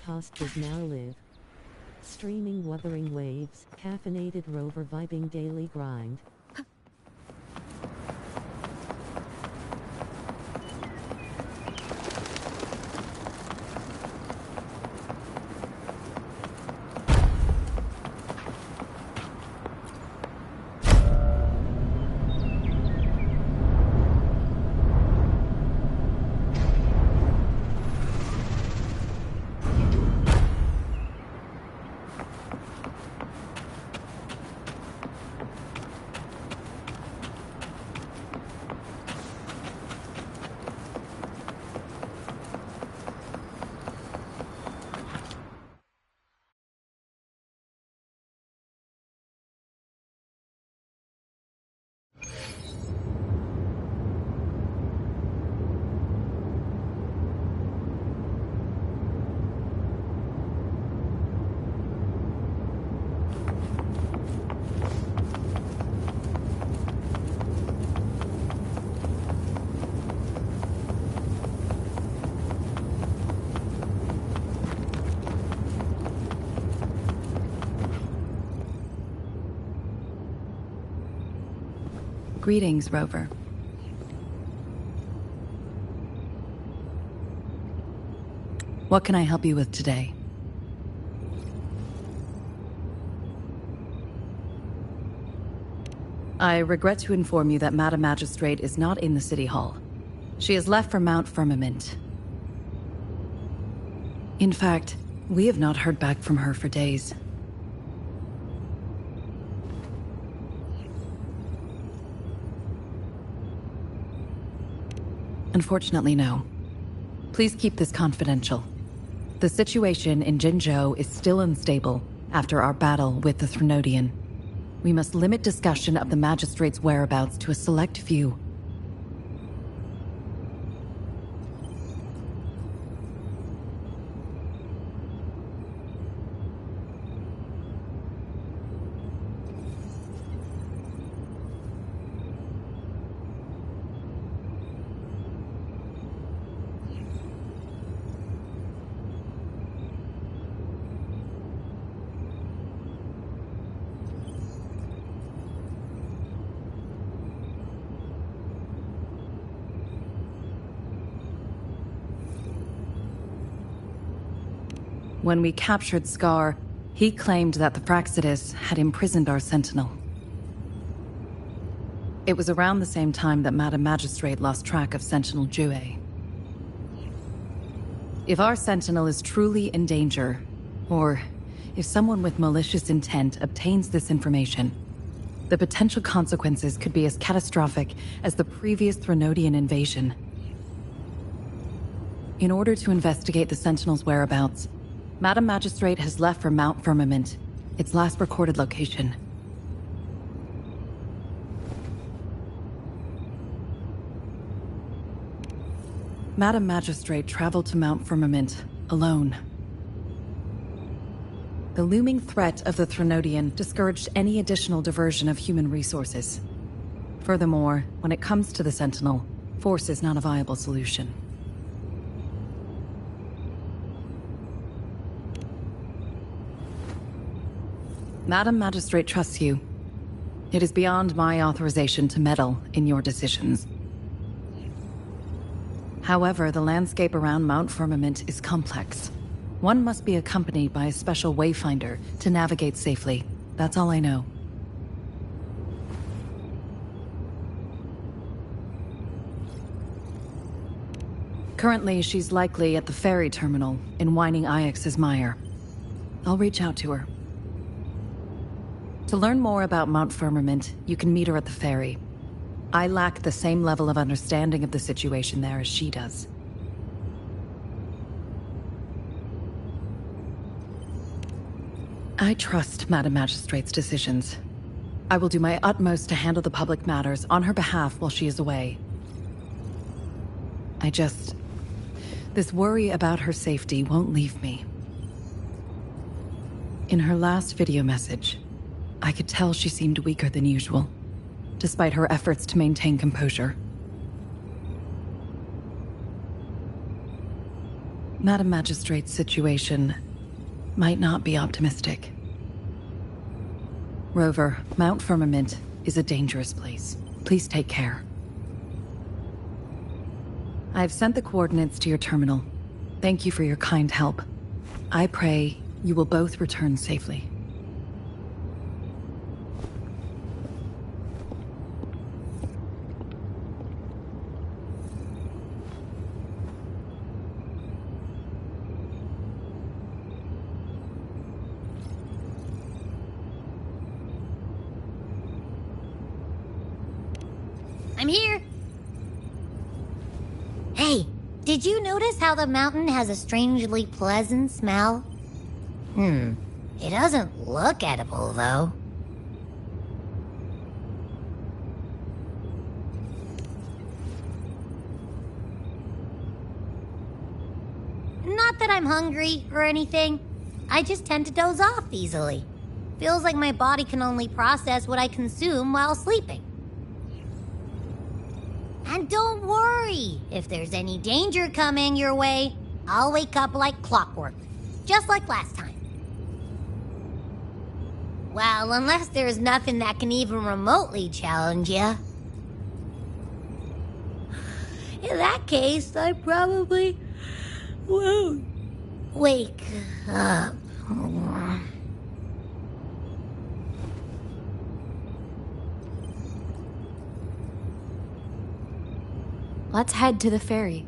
MissPrettyKhaos does now live. Streaming Wuthering Waves, caffeinated rover vibing daily grind. Greetings, Rover. What can I help you with today? I regret to inform you that Madam Magistrate is not in the City Hall. She has left for Mount Firmament. In fact, we have not heard back from her for days. Unfortunately, no. Please keep this confidential. The situation in Jinzhou is still unstable after our battle with the Threnodian. We must limit discussion of the Magistrate's whereabouts to a select few. When we captured Scar, he claimed that the Praxidus had imprisoned our Sentinel. It was around the same time that Madam Magistrate lost track of Sentinel Jue. If our Sentinel is truly in danger, or if someone with malicious intent obtains this information, the potential consequences could be as catastrophic as the previous Threnodian invasion. In order to investigate the Sentinel's whereabouts, Madam Magistrate has left for Mount Firmament, its last recorded location. Madam Magistrate traveled to Mount Firmament alone. The looming threat of the Threnodian discouraged any additional diversion of human resources. Furthermore, when it comes to the Sentinel, force is not a viable solution. Madam Magistrate trusts you. It is beyond my authorization to meddle in your decisions. However, the landscape around Mount Firmament is complex. One must be accompanied by a special wayfinder to navigate safely. That's all I know. Currently, she's likely at the ferry terminal in Whining Ix's Mire. I'll reach out to her. To learn more about Mount Firmament, you can meet her at the ferry. I lack the same level of understanding of the situation there as she does. I trust Madam Magistrate's decisions. I will do my utmost to handle the public matters on her behalf while she is away. This worry about her safety won't leave me. In her last video message, I could tell she seemed weaker than usual, despite her efforts to maintain composure. Madam Magistrate's situation might not be optimistic. Rover, Mount Firmament is a dangerous place. Please take care. I've sent the coordinates to your terminal. Thank you for your kind help. I pray you will both return safely. I'm here. Hey, did you notice how the mountain has a strangely pleasant smell? It doesn't look edible, though. Not that I'm hungry or anything. I just tend to doze off easily. Feels like my body can only process what I consume while sleeping. And don't worry, if there's any danger coming your way, I'll wake up like clockwork, just like last time. Well, unless there's nothing that can even remotely challenge you. In that case, I probably won't wake up. Let's head to the ferry.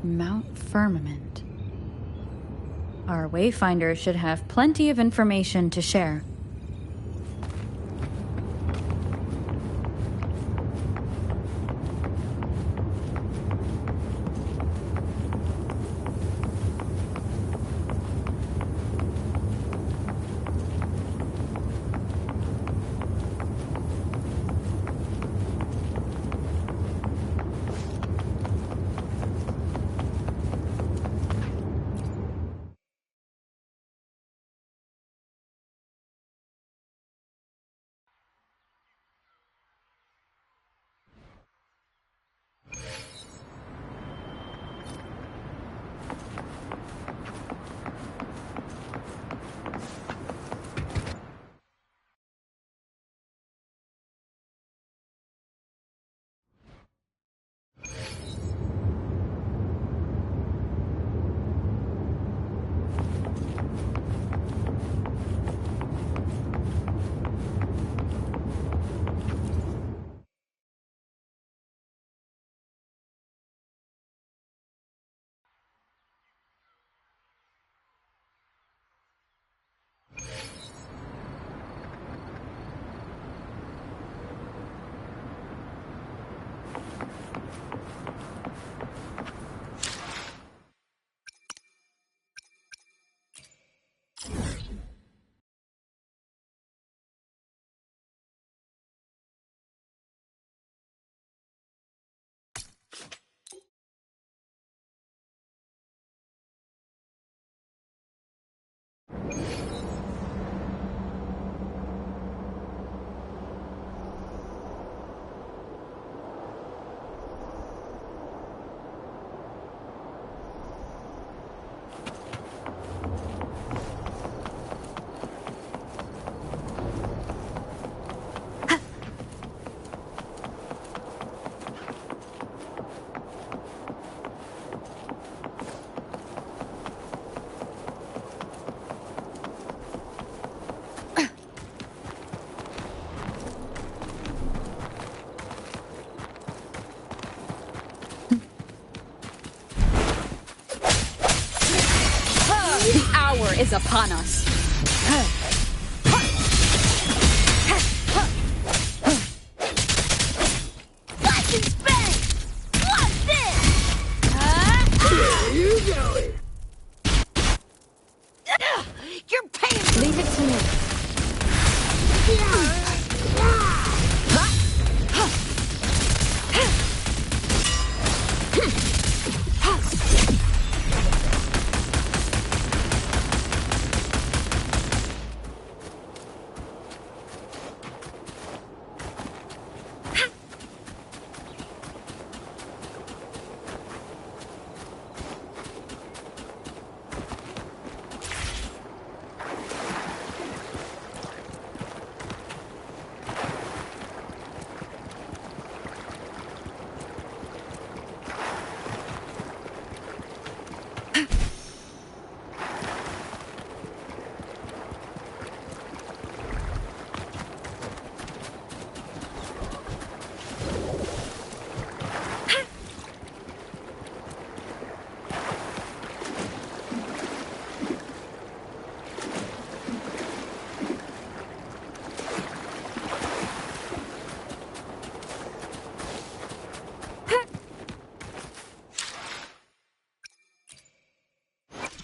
Mount Firmament. Our wayfinder should have plenty of information to share. Is upon us. Let's spin! What's this? Where you going? You're paying. Leave it to me.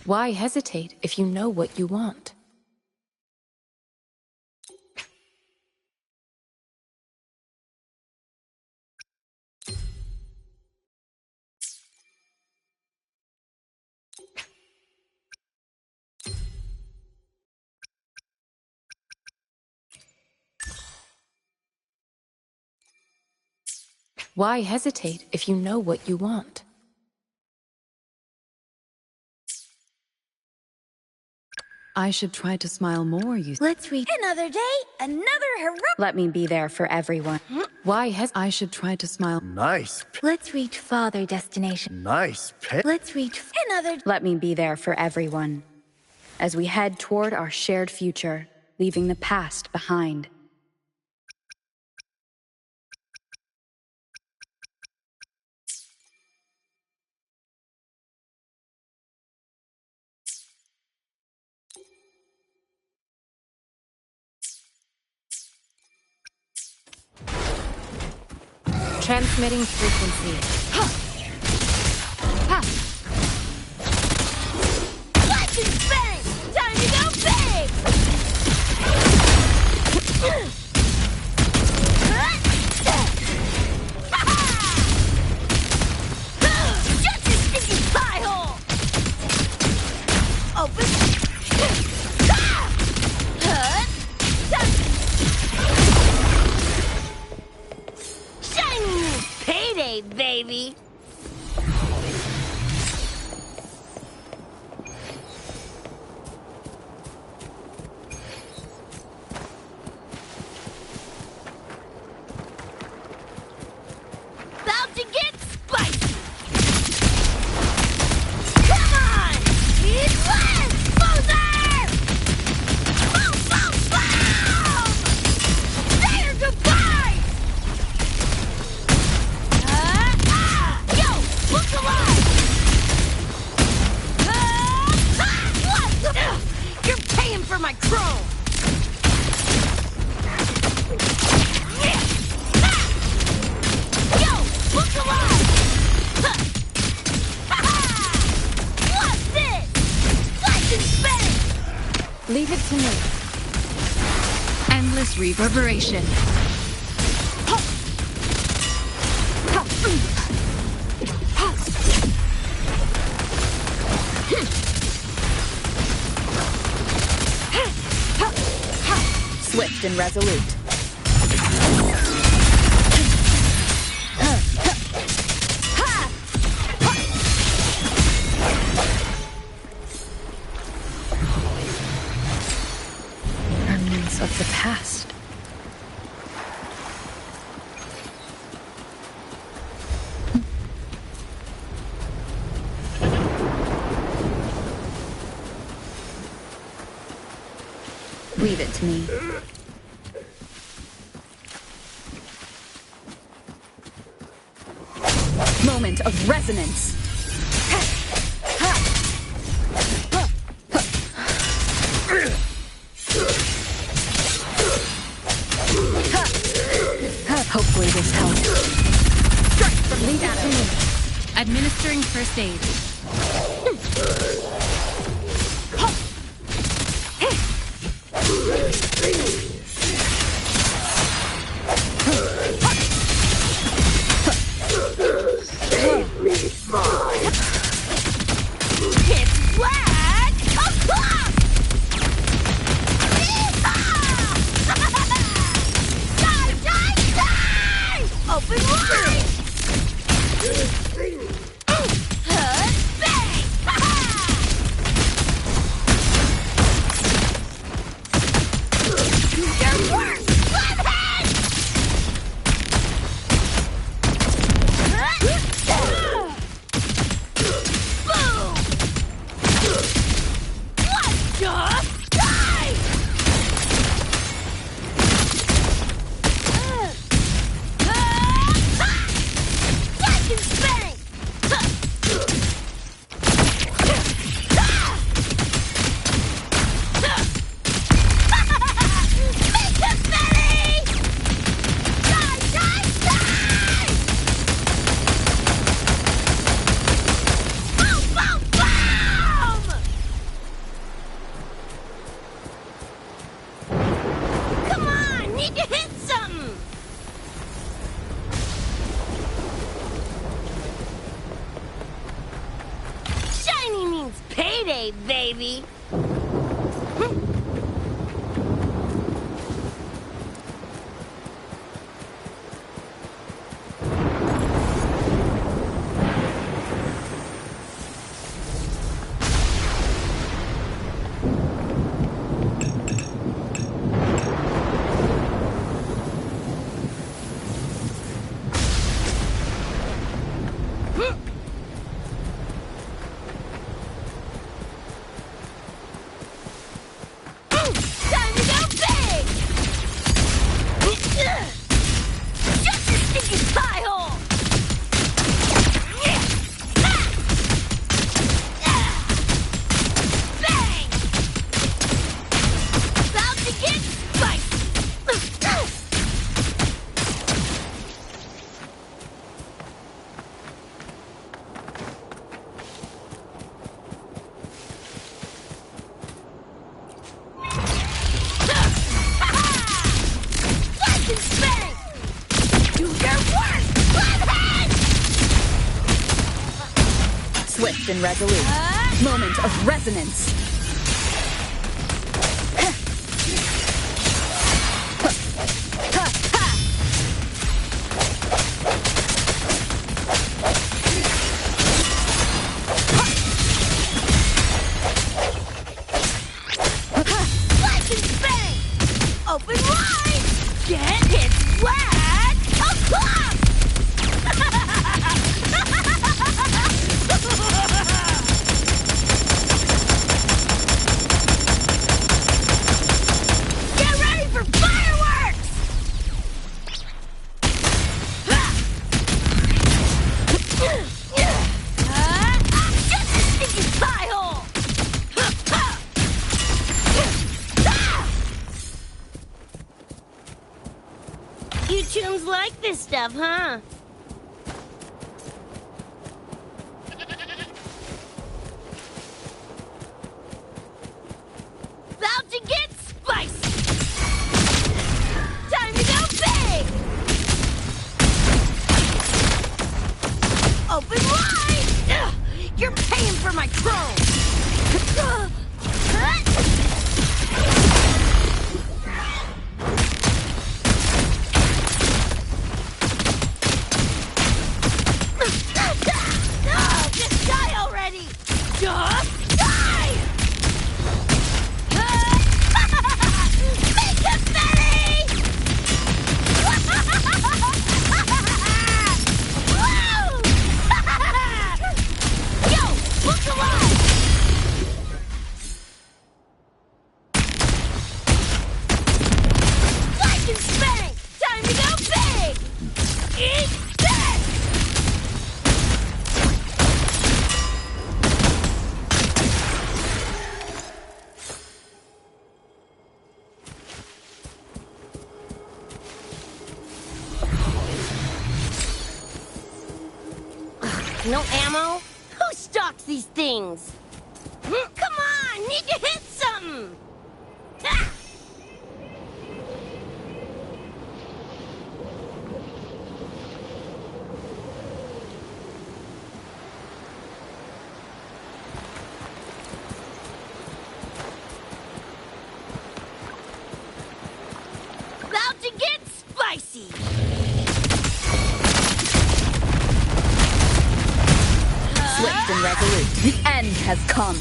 Why hesitate if you know what you want? Why hesitate if you know what you want? I should try to smile more, Let's read another day, another heroic. Let me be there for everyone. Why I should try to smile. Nice. Let's reach father destination. Nice pet. Let's reach another. Let me be there for everyone. As we head toward our shared future, leaving the past behind. Transmitting frequency. Let's spin! Time to go big! Shut your stinky pie hole! Open. Payday, baby! About to get spicy! Come on! Eat less! Loser! Boom, boom, boom! Say your goodbyes! Yo! Look alive! What? You're paying for my chrome! Yo! Look alive! What's this? Slice and spin! Leave it to me. Endless reverberation. Swift and resolute. Remnants of the past. Leave it to me. Moment of resonance. Hopefully this helps. Leave it to me. Administering first aid. It's black! O'clock! Die! Open wide! Bang! payday, baby! Swift and resolute. Moment of resonance. Flash and bang! Open wide! Get hit flat! O'clock! Get ready for fireworks! Just a stinking pie hole! You tunes like this stuff, huh? About to get spicy! Time to go big! Open wide! Ugh, you're paying for my chrome! Just die already! Just die! Make it Betty! Yo, look alive! Flash and spank! Time to go big! Eat this! No ammo? Who stocks these things? Come on, need to hit something! Ah! About to get spicy! Swift and resolute. The end has come.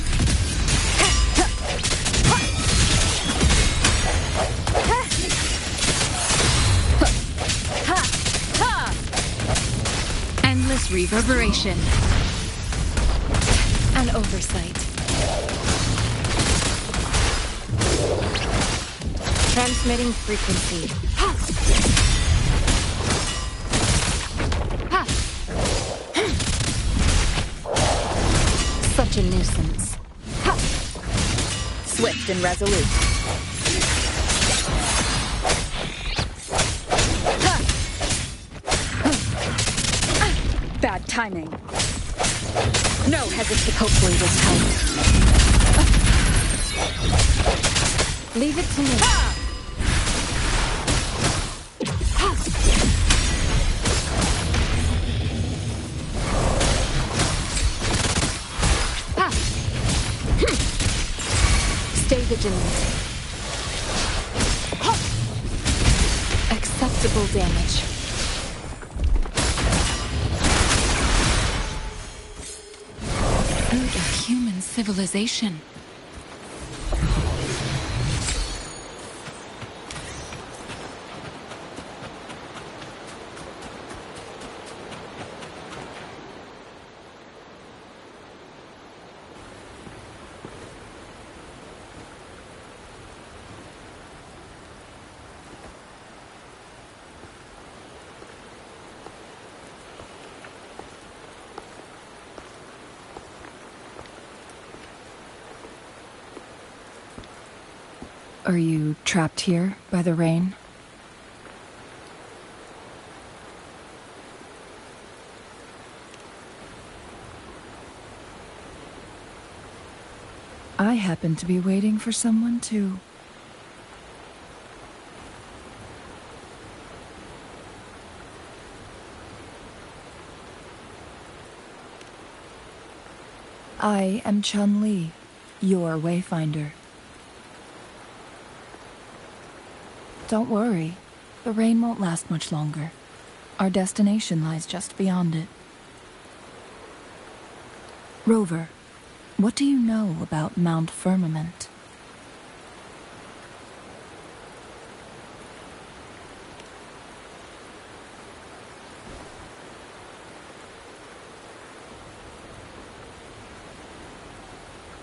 Endless reverberation. An oversight. Transmitting frequency. Such a nuisance. Swift and resolute. Bad timing. No hesitation. Hopefully this helps. Leave it to me. vigilant. Acceptable damage. Fruit of human civilization. Are you trapped here by the rain? I happen to be waiting for someone too. I am Chun-Li, your wayfinder. Don't worry, the rain won't last much longer. Our destination lies just beyond it. Rover, what do you know about Mount Firmament?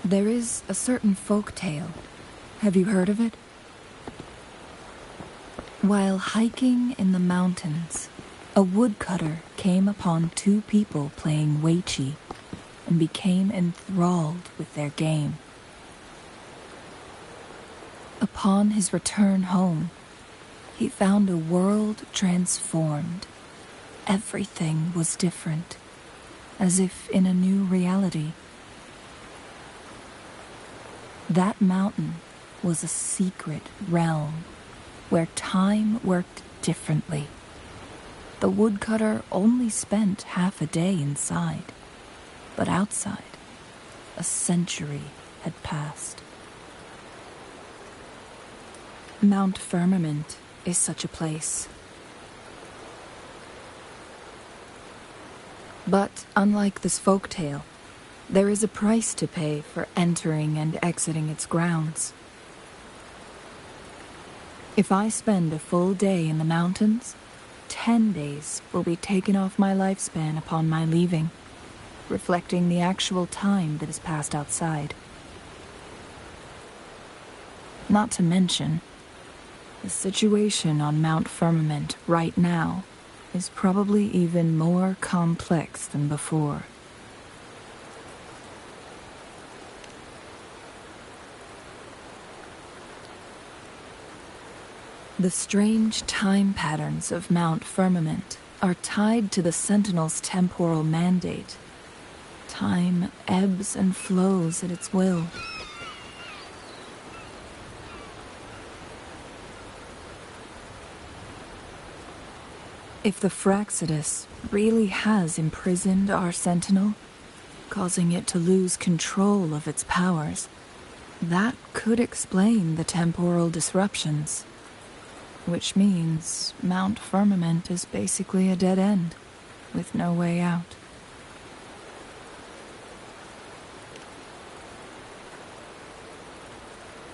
There is a certain folk tale. Have you heard of it? While hiking in the mountains, a woodcutter came upon two people playing Weiqi and became enthralled with their game. Upon his return home, he found a world transformed. Everything was different, as if in a new reality. That mountain was a secret realm where time worked differently. The woodcutter only spent half a day inside, but outside, a century had passed. Mount Firmament is such a place. But unlike this folktale, there is a price to pay for entering and exiting its grounds. If I spend a full day in the mountains, 10 days will be taken off my lifespan upon my leaving, reflecting the actual time that is passed outside. Not to mention, the situation on Mount Firmament right now is probably even more complex than before. The strange time patterns of Mount Firmament are tied to the Sentinel's temporal mandate. Time ebbs and flows at its will. If the Fraxidus really has imprisoned our Sentinel, causing it to lose control of its powers, that could explain the temporal disruptions. Which means Mount Firmament is basically a dead end, with no way out.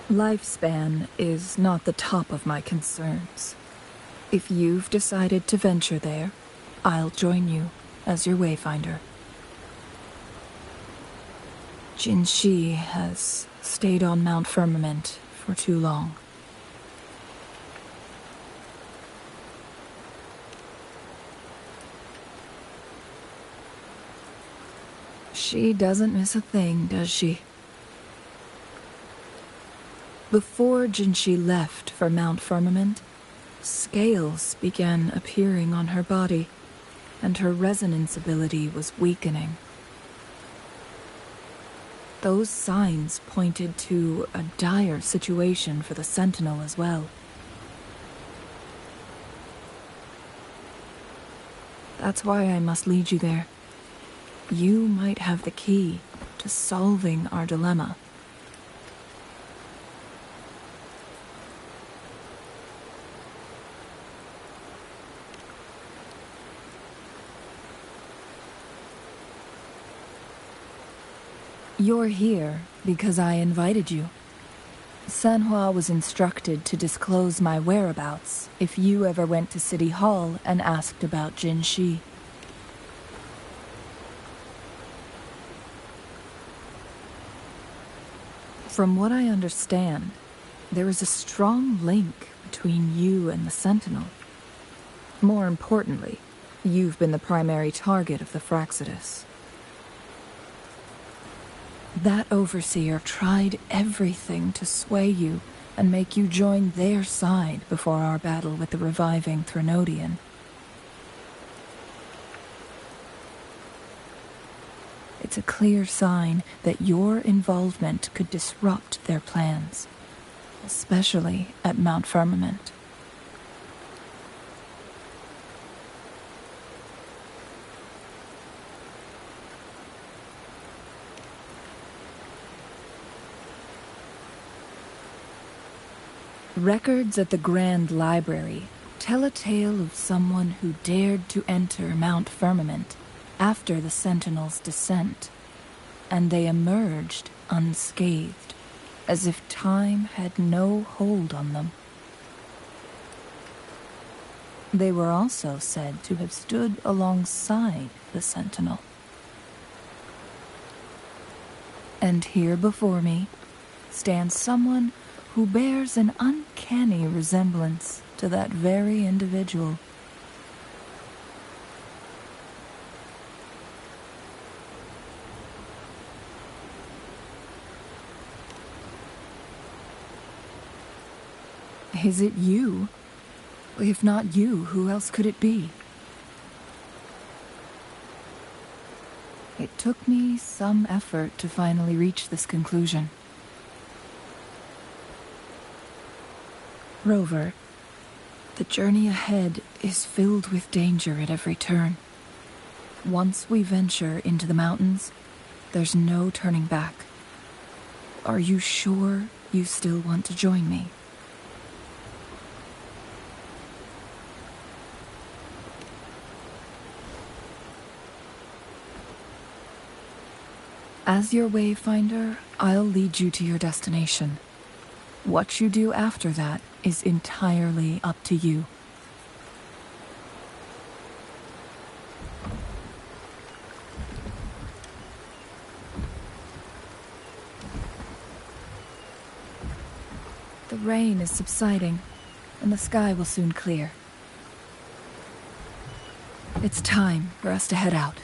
Lifespan is not the top of my concerns. If you've decided to venture there, I'll join you as your wayfinder. Jinshi has stayed on Mount Firmament for too long. She doesn't miss a thing, does she? Before Jinshi left for Mount Firmament, scales began appearing on her body, and her resonance ability was weakening. Those signs pointed to a dire situation for the Sentinel as well. That's why I must lead you there. You might have the key to solving our dilemma. You're here because I invited you. Sanhua was instructed to disclose my whereabouts if you ever went to City Hall and asked about Jin Shi. From what I understand, there is a strong link between you and the Sentinel. More importantly, you've been the primary target of the Fraxidus. That overseer tried everything to sway you and make you join their side before our battle with the reviving Threnodian. It's a clear sign that your involvement could disrupt their plans, especially at Mount Firmament. Records at the Grand Library tell a tale of someone who dared to enter Mount Firmament after the Sentinel's descent, and they emerged unscathed, as if time had no hold on them. They were also said to have stood alongside the Sentinel. And here before me stands someone who bears an uncanny resemblance to that very individual. Is it you? If not you, who else could it be? It took me some effort to finally reach this conclusion. Rover, the journey ahead is filled with danger at every turn. Once we venture into the mountains, there's no turning back. Are you sure you still want to join me? As your wayfinder, I'll lead you to your destination. What you do after that is entirely up to you. The rain is subsiding, and the sky will soon clear. It's time for us to head out.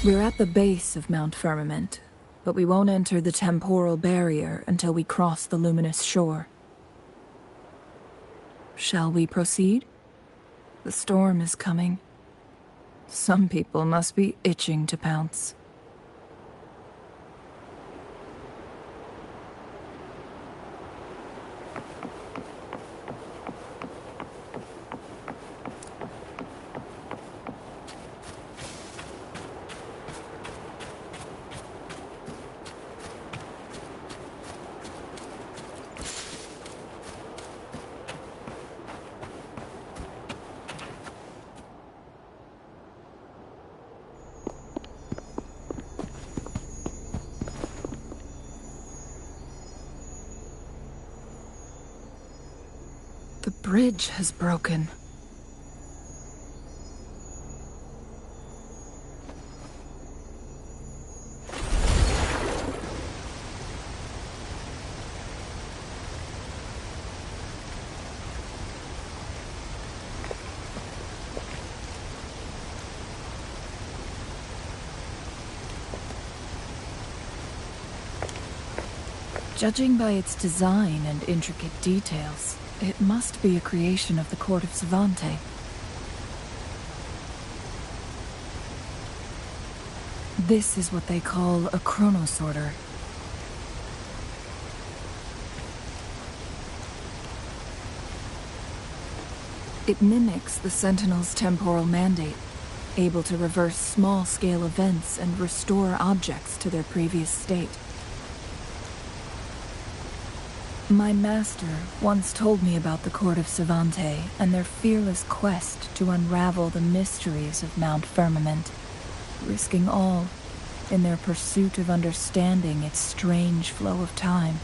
We're at the base of Mount Firmament, but we won't enter the temporal barrier until we cross the luminous shore. Shall we proceed? The storm is coming. Some people must be itching to pounce. bridge has broken. Judging by its design and intricate details, it must be a creation of the court of Savante. This is what they call a chronosorter. It mimics the Sentinel's temporal mandate, able to reverse small-scale events and restore objects to their previous state. My master once told me about the Court of Savante and their fearless quest to unravel the mysteries of Mount Firmament, risking all in their pursuit of understanding its strange flow of time.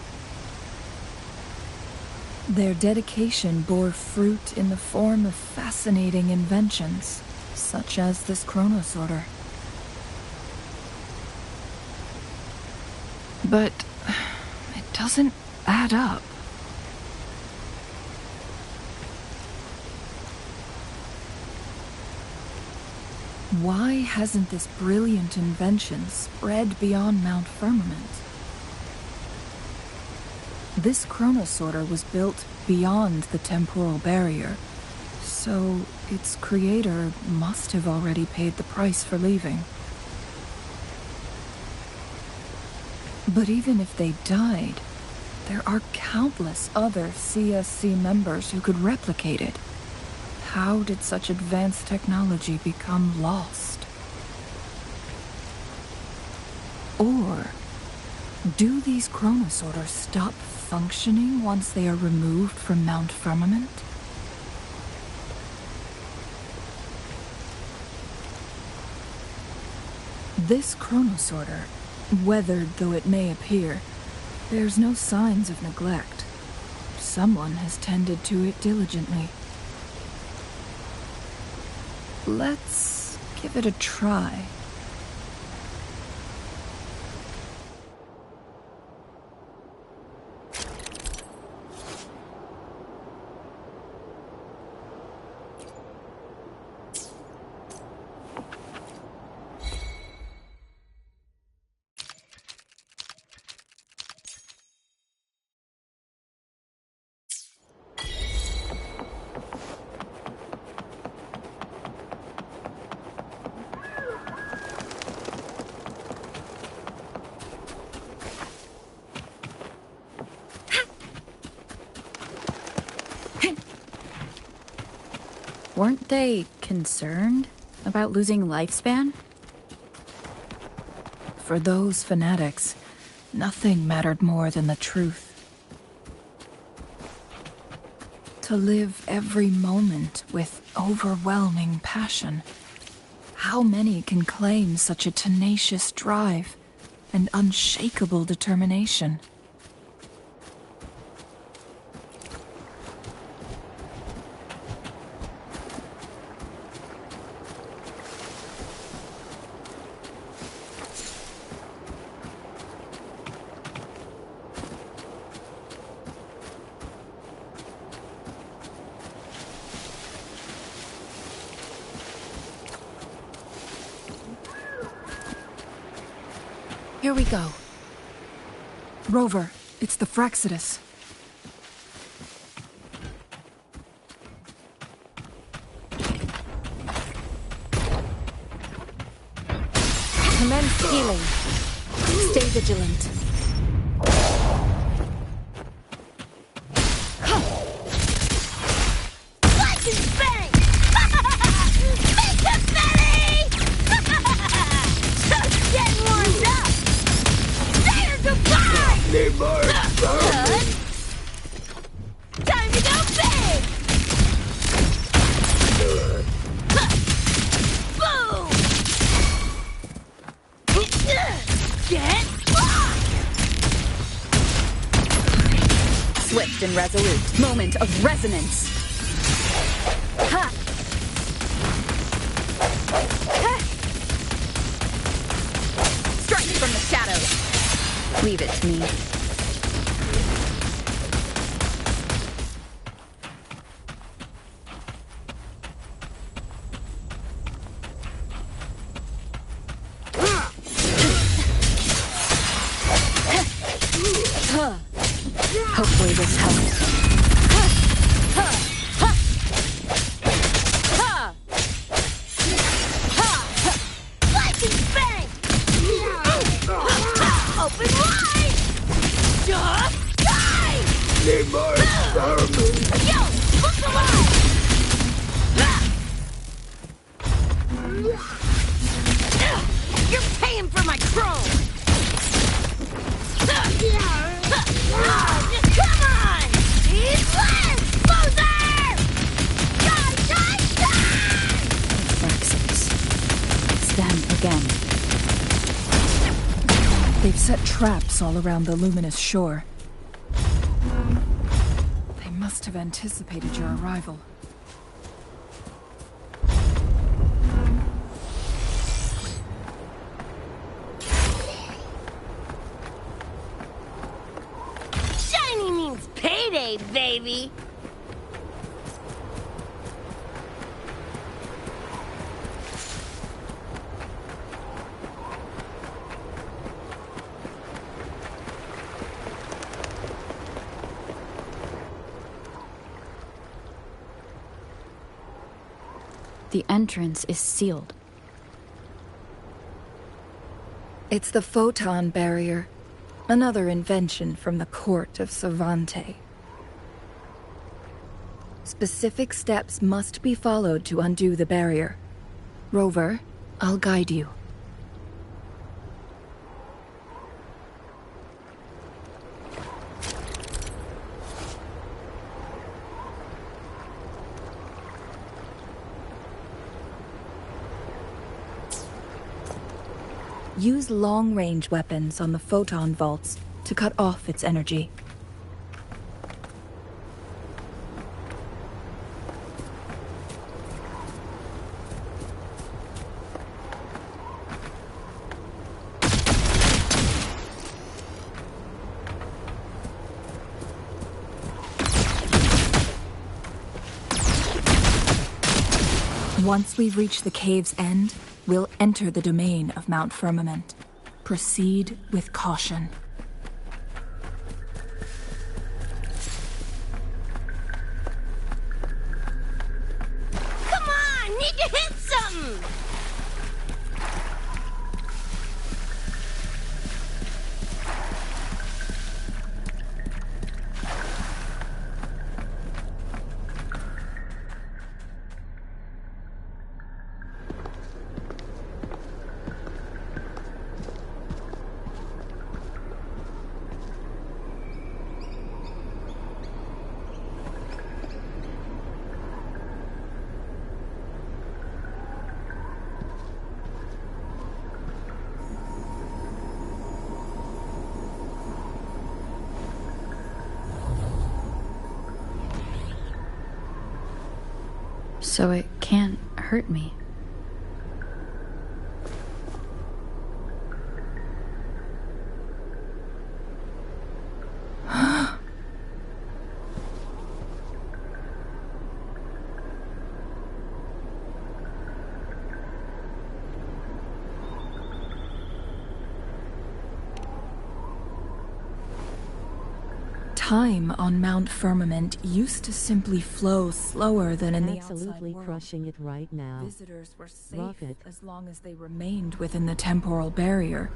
Their dedication bore fruit in the form of fascinating inventions, such as this chronosorter. But it doesn't add up. Why hasn't this brilliant invention spread beyond Mount Firmament? This chronosorter was built beyond the temporal barrier, so its creator must have already paid the price for leaving. But even if they died, there are countless other CSC members who could replicate it. How did such advanced technology become lost? Or do these chronosorters stop functioning once they are removed from Mount Firmament? This chronosorter, weathered though it may appear, bears no signs of neglect. Someone has tended to it diligently. Let's give it a try. Weren't they concerned about losing lifespan? For those fanatics, nothing mattered more than the truth. To live every moment with overwhelming passion. How many can claim such a tenacious drive and unshakable determination? Here we go. Rover, it's the Fraxidus. Commence healing. Stay vigilant. Time to go big! Boom! Get Swift and resolute. Moment of resonance. Leave it to me. Hopefully this helps. Open wide! Just die! Need more experiments! Yo! Look alive! You're paying for my chrome! Come on! He's less! Loser! Die! Reflexes. Stand again. They've set traps all around the luminous shore. They must have anticipated your arrival. Shiny means payday, baby! The entrance is sealed. It's the photon barrier, another invention from the court of Savante. Specific steps must be followed to undo the barrier. Rover, I'll guide you. Use long-range weapons on the photon vaults to cut off its energy. Once we've reached the cave's end, we'll enter the domain of Mount Firmament. Proceed with caution. Come on! Need to hit something! So it can't hurt me. Time on Mount Firmament used to simply flow slower than in the outside Absolutely world. crushing it right now. Visitors were safe Rocket. as long as they remained within the temporal barrier.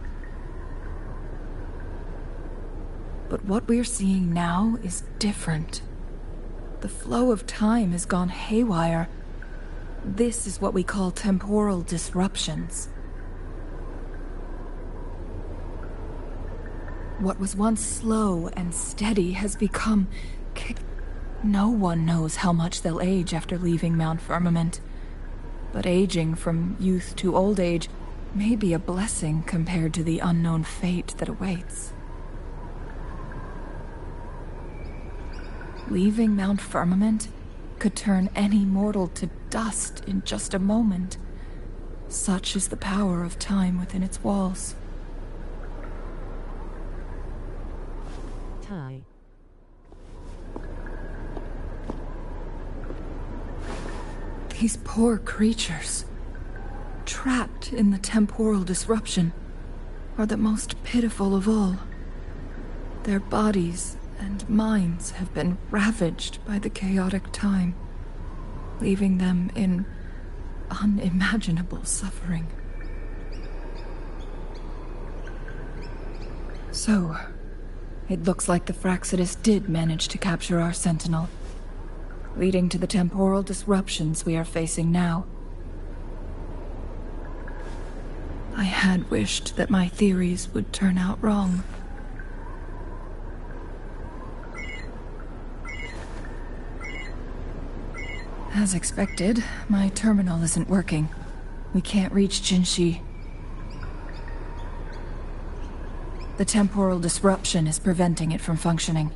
But what we're seeing now is different. The flow of time has gone haywire. This is what we call temporal disruptions. What was once slow and steady has become... No one knows how much they'll age after leaving Mount Firmament. But aging from youth to old age may be a blessing compared to the unknown fate that awaits. Leaving Mount Firmament could turn any mortal to dust in just a moment. Such is the power of time within its walls. tie. These poor creatures, trapped in the temporal disruption, are the most pitiful of all. Their bodies and minds have been ravaged by the chaotic time, leaving them in unimaginable suffering. So, it looks like the Fraxidus did manage to capture our Sentinel, leading to the temporal disruptions we are facing now. I had wished that my theories would turn out wrong. As expected, my terminal isn't working. We can't reach Jinshi. The temporal disruption is preventing it from functioning.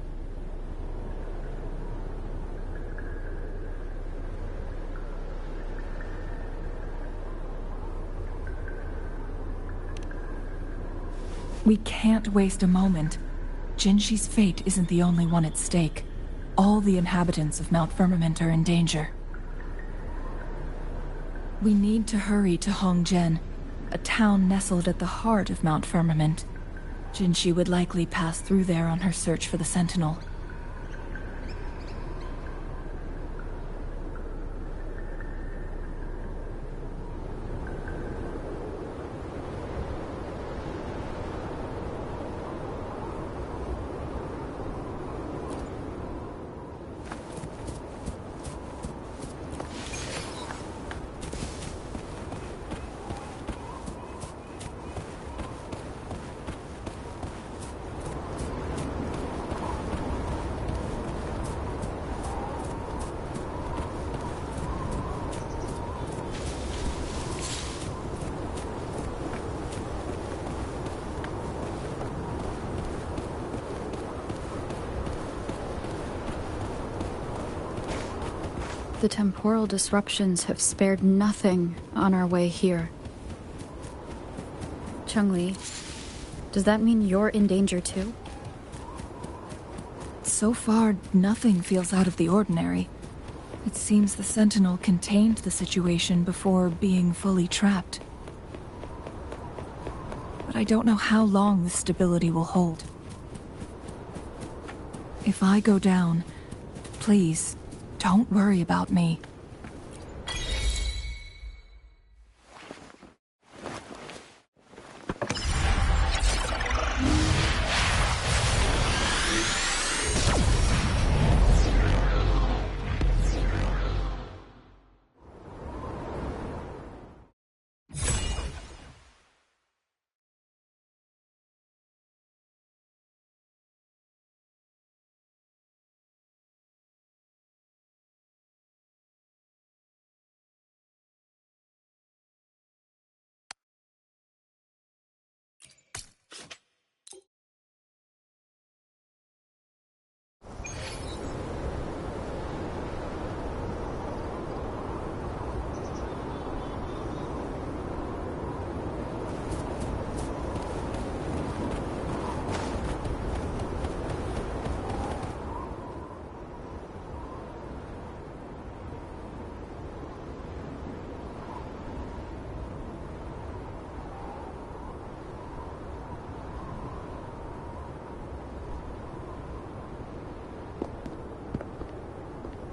We can't waste a moment. Jinshi's fate isn't the only one at stake. All the inhabitants of Mount Firmament are in danger. We need to hurry to Hongjian, a town nestled at the heart of Mount Firmament. Jinshi would likely pass through there on her search for the Sentinel. The temporal disruptions have spared nothing on our way here. Changli, does that mean you're in danger too? So far, nothing feels out of the ordinary. It seems the Sentinel contained the situation before being fully trapped. But I don't know how long this stability will hold. If I go down, please, don't worry about me.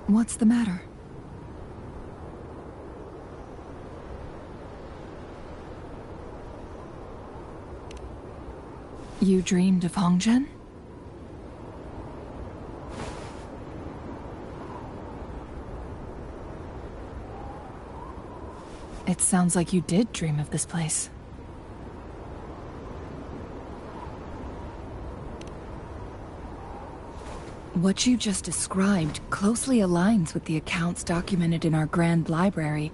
What's the matter? You dreamed of Hongjian? It sounds like you did dream of this place. What you just described closely aligns with the accounts documented in our Grand Library.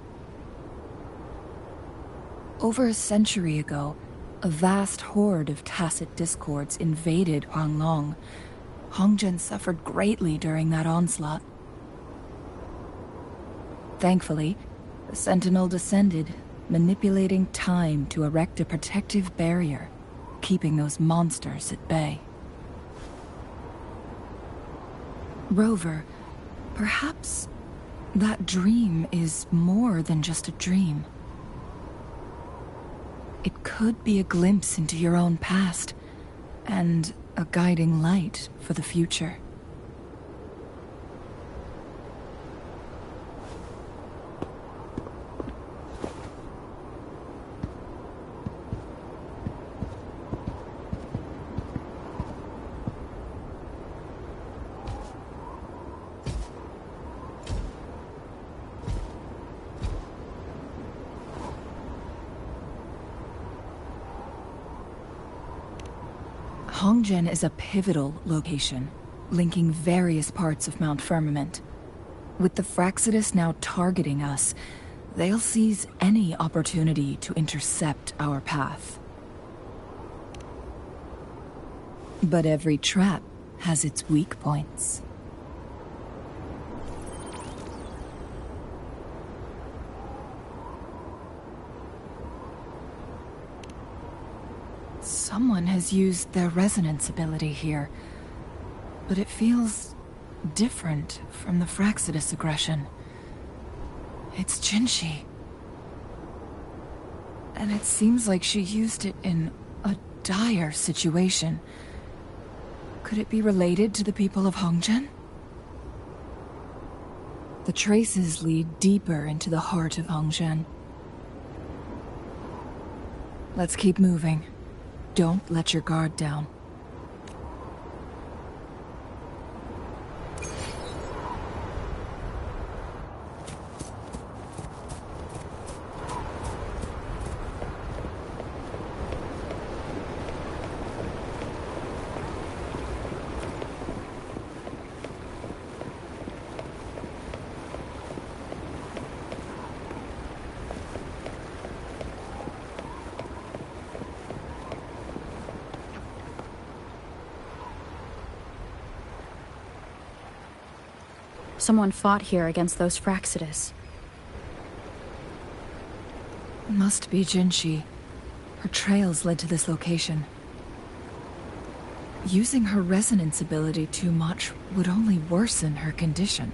Over a century ago, a vast horde of tacit discords invaded Huanglong. Hongjian suffered greatly during that onslaught. Thankfully, the Sentinel descended, manipulating time to erect a protective barrier, keeping those monsters at bay. Rover, perhaps that dream is more than just a dream. It could be a glimpse into your own past, and a guiding light for the future. Hongzhen is a pivotal location, linking various parts of Mount Firmament. With the Fraxidus now targeting us, they'll seize any opportunity to intercept our path. But every trap has its weak points. Someone has used their resonance ability here, but it feels different from the Fraxidus aggression. It's Jinshi. And it seems like she used it in a dire situation. Could it be related to the people of Hongzhen? The traces lead deeper into the heart of Hongzhen. Let's keep moving. Don't let your guard down. Someone fought here against those Fraxidus. Must be Jinshi. Her trails led to this location. Using her resonance ability too much would only worsen her condition.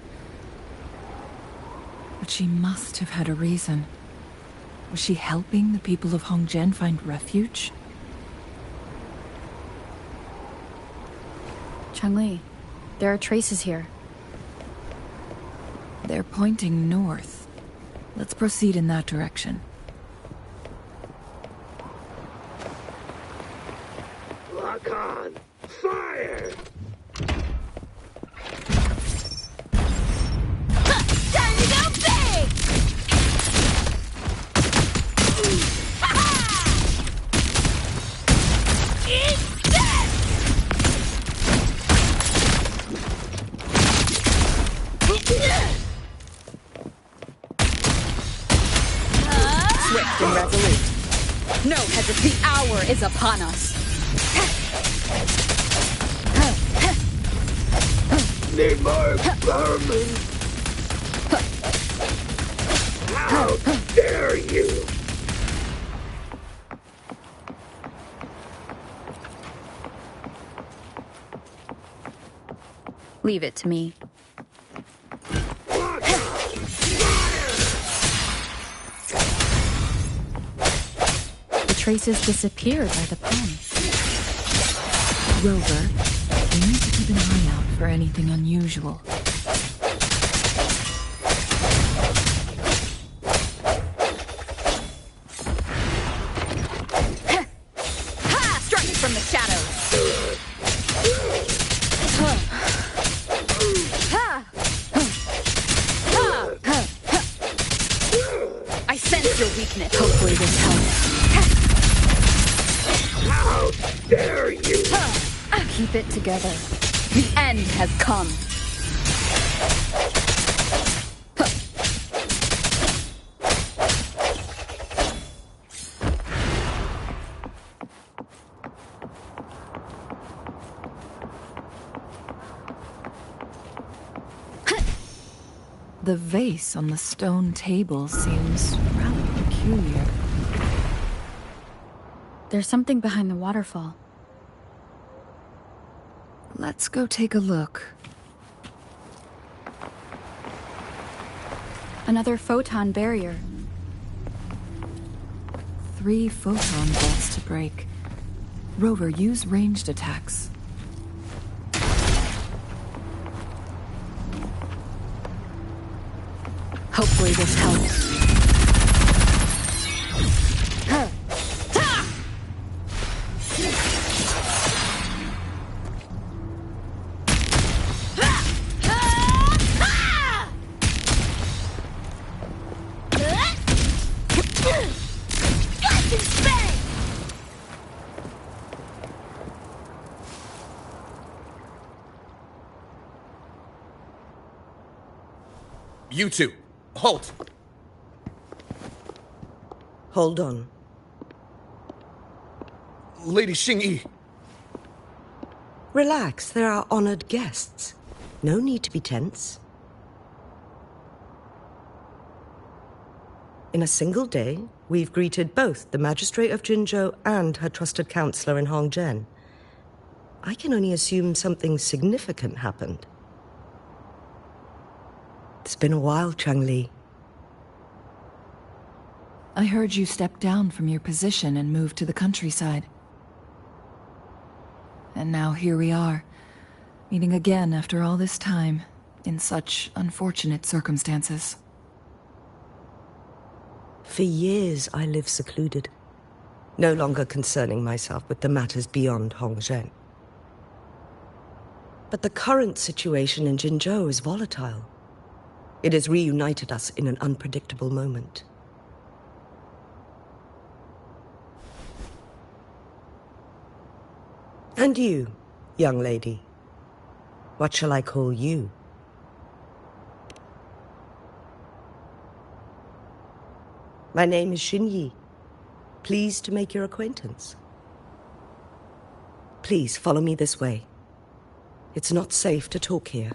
But she must have had a reason. Was she helping the people of Hongzhen find refuge? Changli, there are traces here. They're pointing north. Let's proceed in that direction. Lock on! Fire! Time to go big! Eat this! Swift and resolute. No hesitation. The hour is upon us. Need more vermin! How dare you! Leave it to me. The traces disappeared by the pen. Rover, we need to keep an eye out for anything unusual. Ha! Strike from the shadows. I sense your weakness. Hopefully this helps. How dare you! Keep it together. The end has come. The vase on the stone table seems rather peculiar. There's something behind the waterfall. Let's go take a look. Another photon barrier. 3 photon bolts to break. Rover, use ranged attacks. Hopefully this helps. You two, halt! Hold on. Lady Xingyi. Relax, they're our honored guests. No need to be tense. In a single day, we've greeted both the Magistrate of Jinzhou and her trusted counselor in Hongzhen. I can only assume something significant happened. It's been a while, Changli. I heard you stepped down from your position and moved to the countryside. And now here we are, meeting again after all this time, in such unfortunate circumstances. For years, I lived secluded, no longer concerning myself with the matters beyond Hongzhen. But the current situation in Jinzhou is volatile. It has reunited us in an unpredictable moment. And you, young lady, what shall I call you? My name is Xinyi. Pleased to make your acquaintance. Please follow me this way. It's not safe to talk here.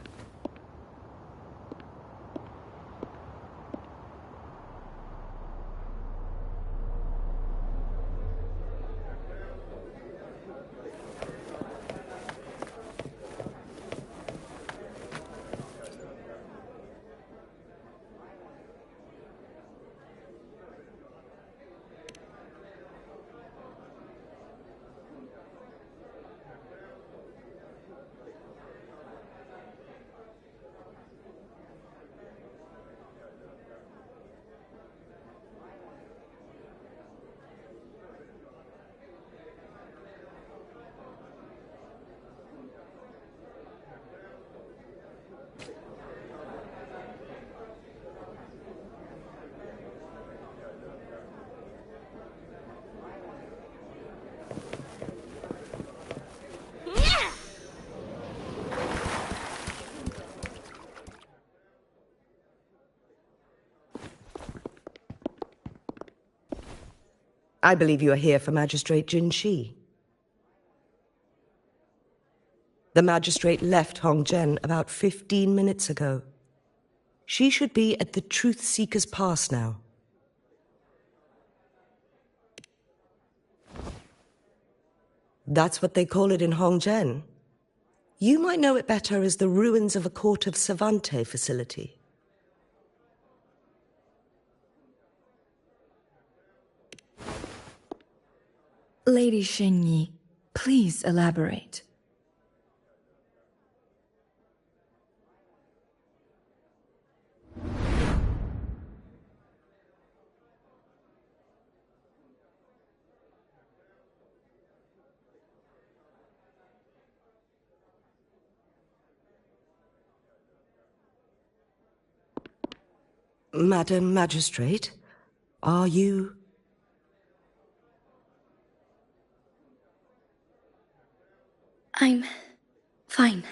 I believe you are here for Magistrate Jin Shi. The magistrate left Hongzhen about 15 minutes ago. She should be at the Truth Seeker's Pass now. That's what they call it in Hongzhen. You might know it better as the ruins of a Court of Savante facility. Lady Xingyi, please elaborate. Madam Magistrate, are you... I'm fine.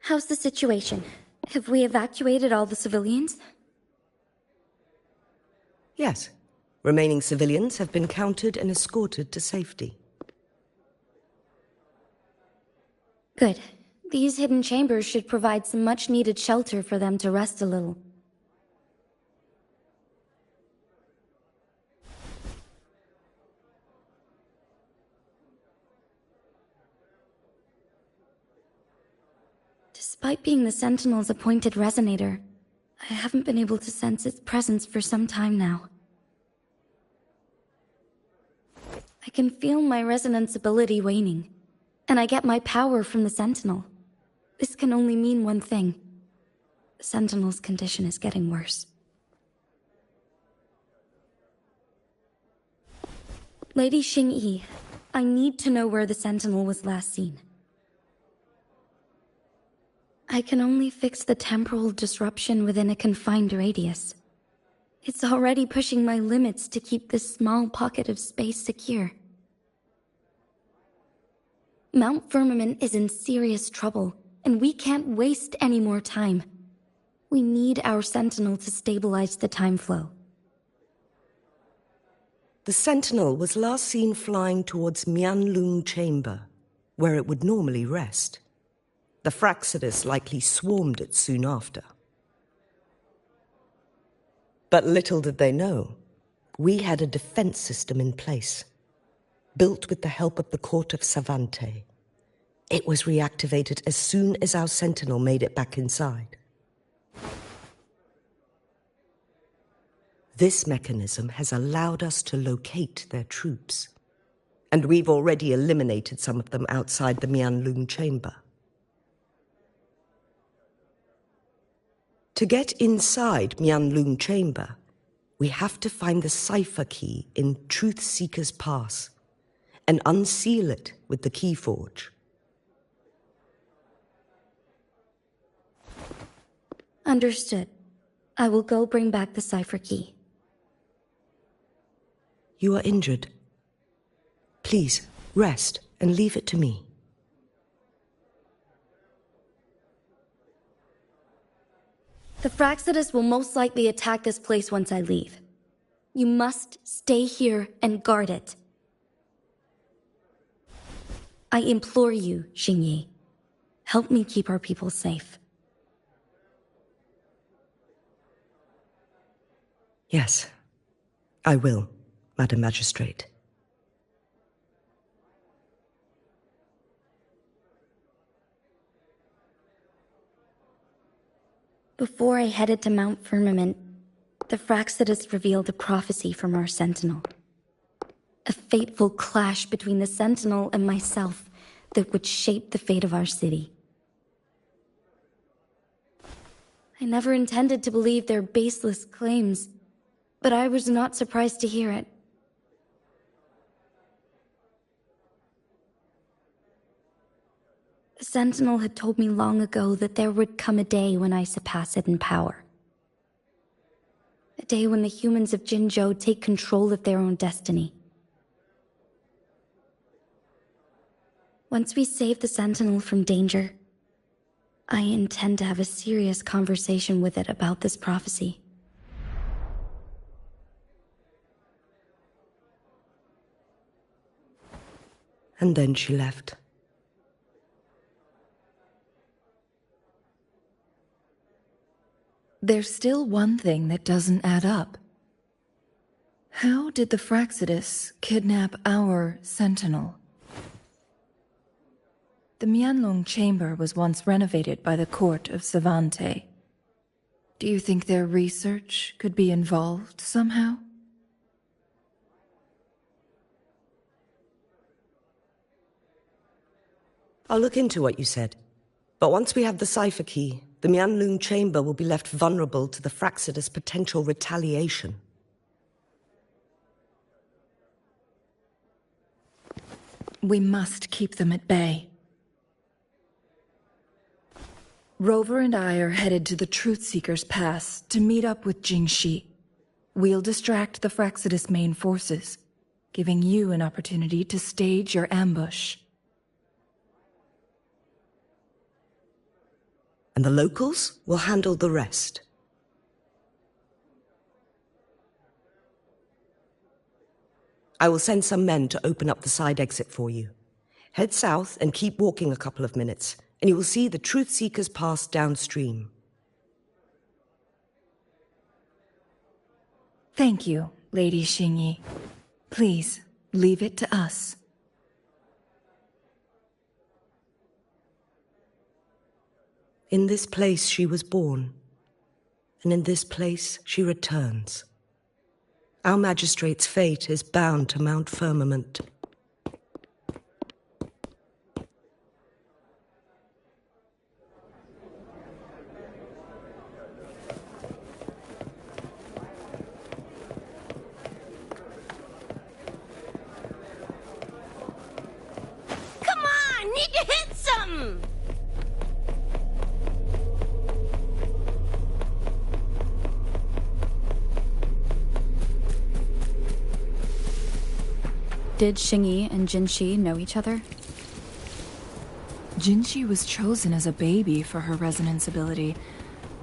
How's the situation? Have we evacuated all the civilians? Yes. Remaining civilians have been counted and escorted to safety. Good. These hidden chambers should provide some much-needed shelter for them to rest a little. Despite being the Sentinel's appointed Resonator, I haven't been able to sense its presence for some time now. I can feel my resonance ability waning, and I get my power from the Sentinel. This can only mean one thing. The Sentinel's condition is getting worse. Lady Xingyi, I need to know where the Sentinel was last seen. I can only fix the temporal disruption within a confined radius. It's already pushing my limits to keep this small pocket of space secure. Mount Firmament is in serious trouble, and we can't waste any more time. We need our Sentinel to stabilize the time flow. The Sentinel was last seen flying towards Mianlung Chamber, where it would normally rest. The Fraxidus likely swarmed it soon after. But little did they know, we had a defense system in place, built with the help of the court of Savante. It was reactivated as soon as our Sentinel made it back inside. This mechanism has allowed us to locate their troops, and we've already eliminated some of them outside the Mianlung Chamber. To get inside Mianlung Chamber, we have to find the cipher key in Truth Seeker's Pass and unseal it with the Keyforge. Understood. I will go bring back the cipher key. You are injured. Please, rest and leave it to me. The Fraxidus will most likely attack this place once I leave. You must stay here and guard it. I implore you, Xingyi. Help me keep our people safe. Yes, I will, Madam Magistrate. Before I headed to Mount Firmament, the Fraxidus revealed a prophecy from our Sentinel. A fateful clash between the Sentinel and myself that would shape the fate of our city. I never intended to believe their baseless claims, but I was not surprised to hear it. The Sentinel had told me long ago that there would come a day when I surpass it in power. A day when the humans of Jinzhou take control of their own destiny. Once we save the Sentinel from danger, I intend to have a serious conversation with it about this prophecy. And then she left. There's still one thing that doesn't add up. How did the Fraxidus kidnap our Sentinel? The Mianlong Chamber was once renovated by the court of Savante. Do you think their research could be involved somehow? I'll look into what you said. But once we have the cipher key, the Mianlung Chamber will be left vulnerable to the Fraxidus' potential retaliation. We must keep them at bay. Rover and I are headed to the Truth Seeker's Pass to meet up with Jingxi. We'll distract the Fraxidus' main forces, giving you an opportunity to stage your ambush. And the locals will handle the rest. I will send some men to open up the side exit for you. Head south and keep walking a couple of minutes, and you will see the Truth Seeker's Pass downstream. Thank you, Lady Xingyi. Please, leave it to us. In this place she was born, and in this place she returns. Our magistrate's fate is bound to Mount Firmament. Come on! Need to hit something! Did Xingyi and Jinxi know each other? Jinxi was chosen as a baby for her resonance ability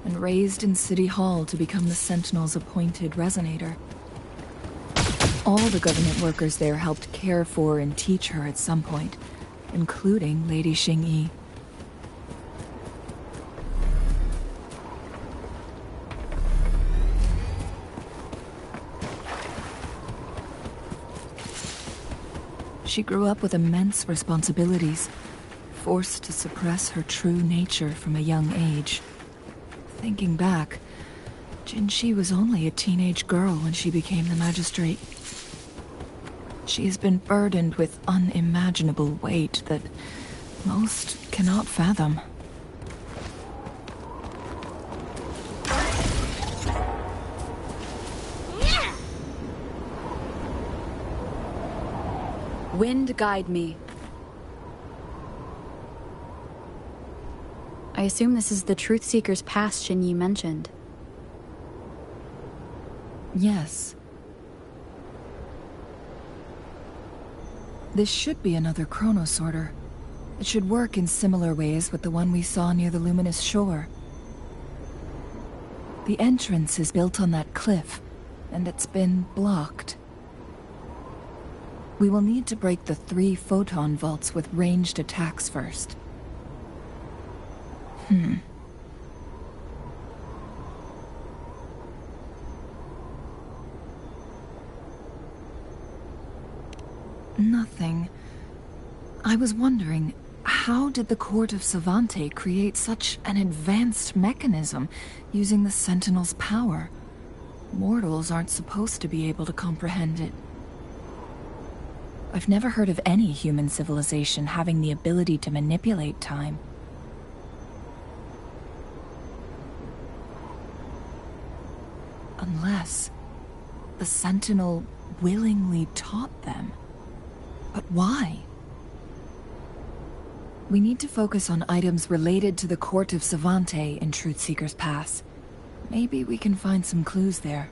and raised in City Hall to become the Sentinel's appointed Resonator. All the government workers there helped care for and teach her at some point, including Lady Xingyi. She grew up with immense responsibilities, forced to suppress her true nature from a young age. Thinking back, Jinxi was only a teenage girl when she became the magistrate. She has been burdened with unimaginable weight that most cannot fathom. Wind guide me. I assume this is the Truthseeker's Pass Xingyi mentioned. Yes. This should be another chronosorter. It should work in similar ways with the one we saw near the luminous shore. The entrance is built on that cliff, and it's been blocked. We will need to break the 3 photon vaults with ranged attacks first. Nothing. I was wondering, how did the Court of Savante create such an advanced mechanism using the Sentinel's power? Mortals aren't supposed to be able to comprehend it. I've never heard of any human civilization having the ability to manipulate time. Unless the Sentinel willingly taught them. But why? We need to focus on items related to the Court of Savante in Truthseeker's Pass. Maybe we can find some clues there.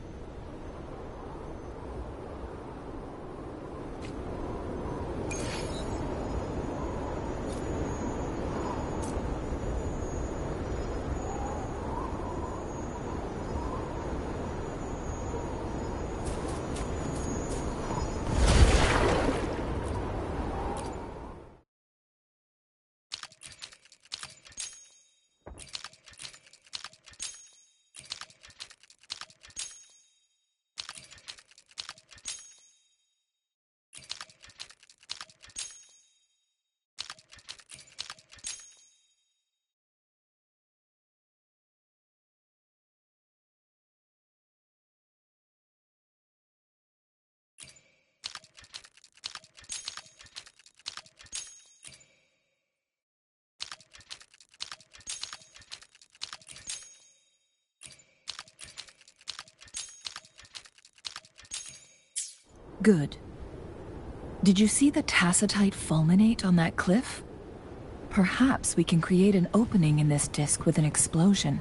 Good. Did you see the tacitite fulminate on that cliff? Perhaps we can create an opening in this disk with an explosion.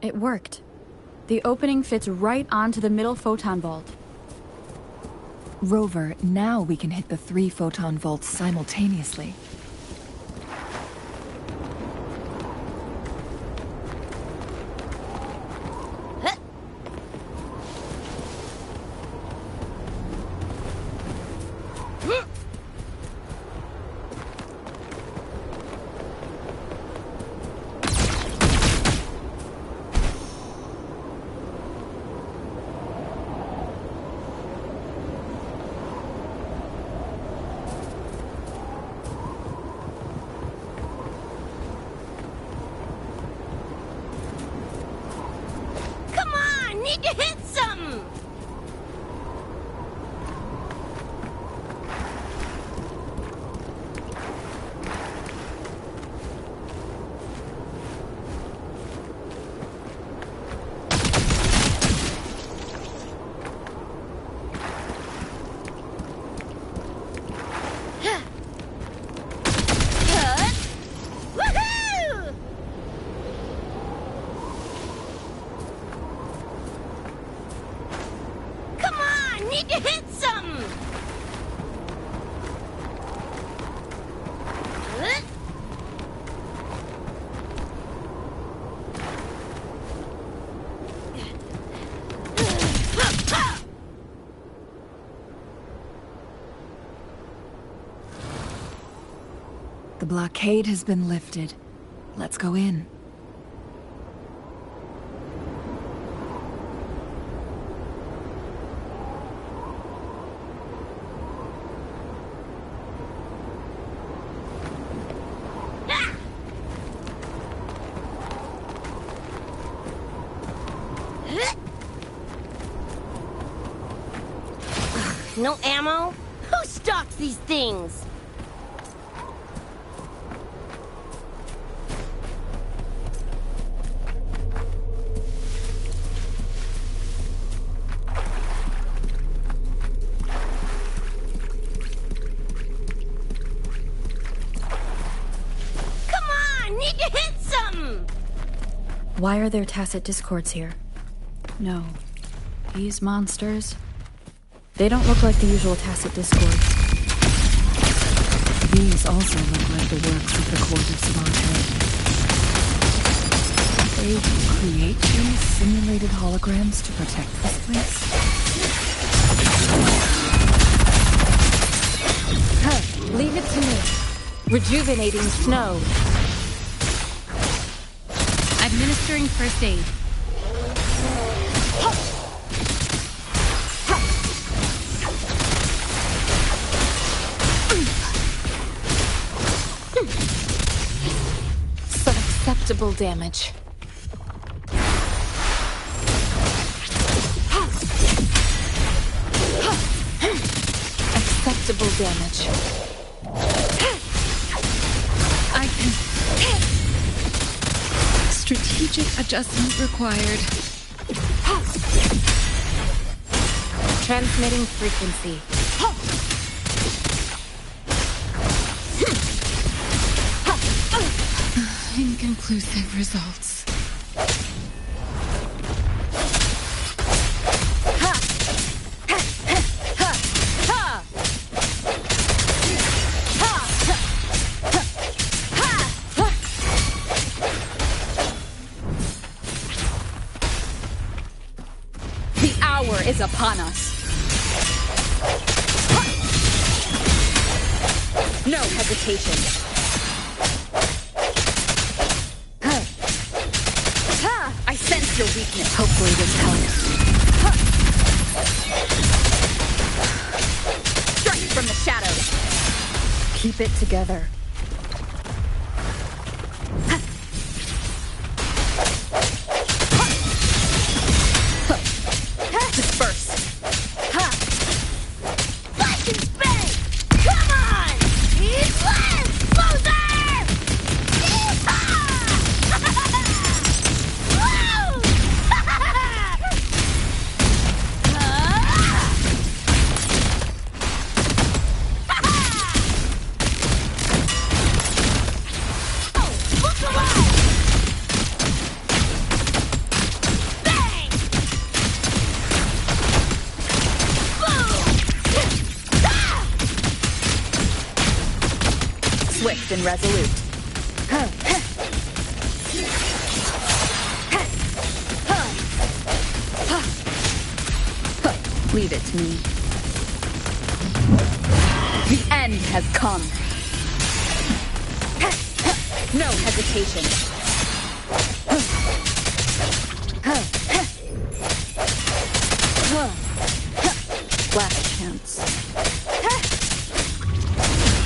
It worked. The opening fits right onto the middle photon vault. Rover, now we can hit the 3 photon vaults simultaneously. Need to hit something! Need to hit something! The blockade has been lifted. Let's go in. No ammo? Who stocks these things? Come on! Need to hit something! Why are there tacit discords here? No. These monsters... They don't look like the usual tacit discords. These also look like the works of the court of Savante. They create these simulated holograms to protect this place? Leave it to me. Rejuvenating snow. Administering first aid. Acceptable damage. Acceptable damage. I can... Strategic adjustment required. Transmitting frequency. Inconclusive results. The hour is upon us. No hesitation. I sense your weakness. Hopefully this helps. Strike from the shadows. Keep it together. Disperse. Flash and spin! Come on! He's left! Closer! and resolute. Leave it to me. The end has come. No hesitation. Last chance.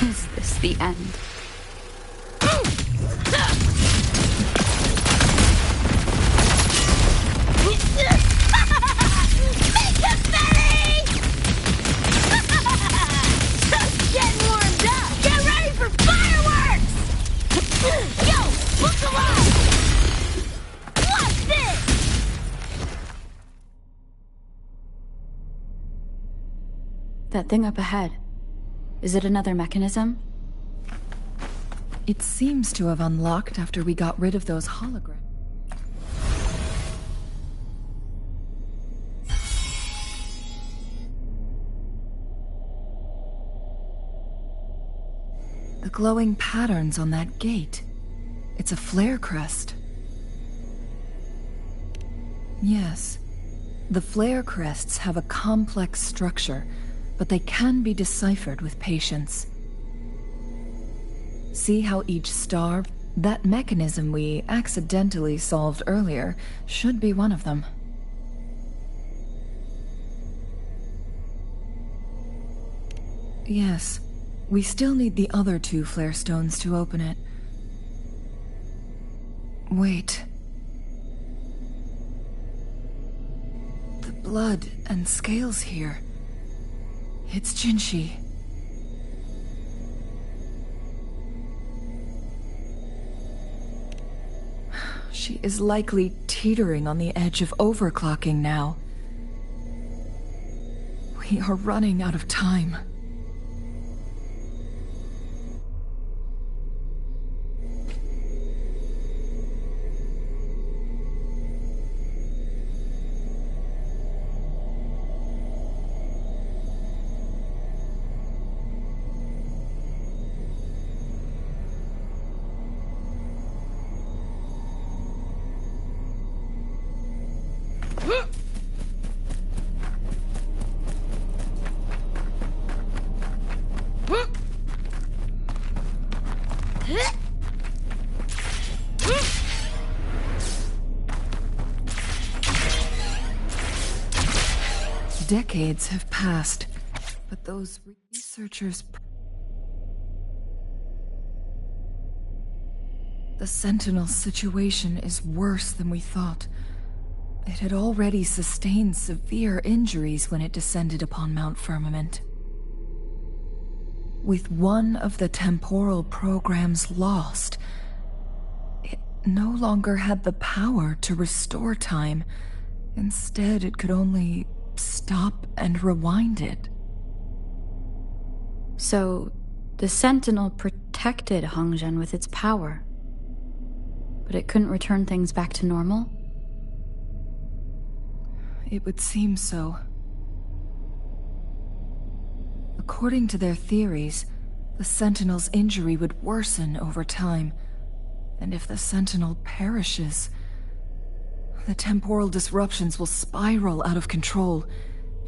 Is this the end? Getting warmed up! Get ready for fireworks! Yo, look alive! Watch this! That thing up ahead. Is it another mechanism? It seems to have unlocked after we got rid of those holograms. The glowing patterns on that gate. It's a flare crest. Yes. The flare crests have a complex structure, but they can be deciphered with patience. See how each star, that mechanism we accidentally solved earlier, should be one of them. Yes, we still need the other 2 flare stones to open it. Wait. The blood and scales here. It's Jinshi. She is likely teetering on the edge of overclocking now. We are running out of time. Decades have passed, but those researchers... The Sentinel situation is worse than we thought. It had already sustained severe injuries when it descended upon Mount Firmament. With one of the temporal programs lost, it no longer had the power to restore time. Instead, it could only stop and rewind it. So, the Sentinel protected Hongzhen with its power. But it couldn't return things back to normal? It would seem so. According to their theories, the Sentinel's injury would worsen over time, and if the Sentinel perishes, the temporal disruptions will spiral out of control,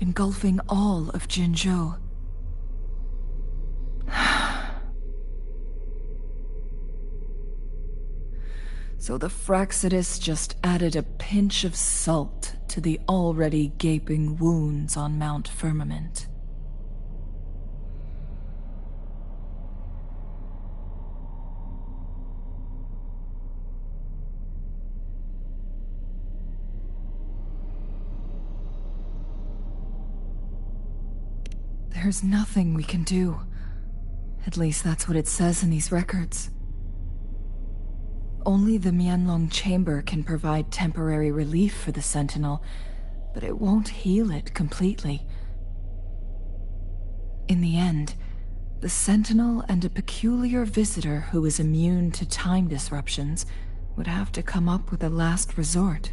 engulfing all of Jinzhou. So the Fraxidus just added a pinch of salt to the already gaping wounds on Mount Firmament. There's nothing we can do. At least that's what it says in these records. Only the Mianlong Chamber can provide temporary relief for the Sentinel, but it won't heal it completely. In the end, the Sentinel and a peculiar visitor who is immune to time disruptions would have to come up with a last resort.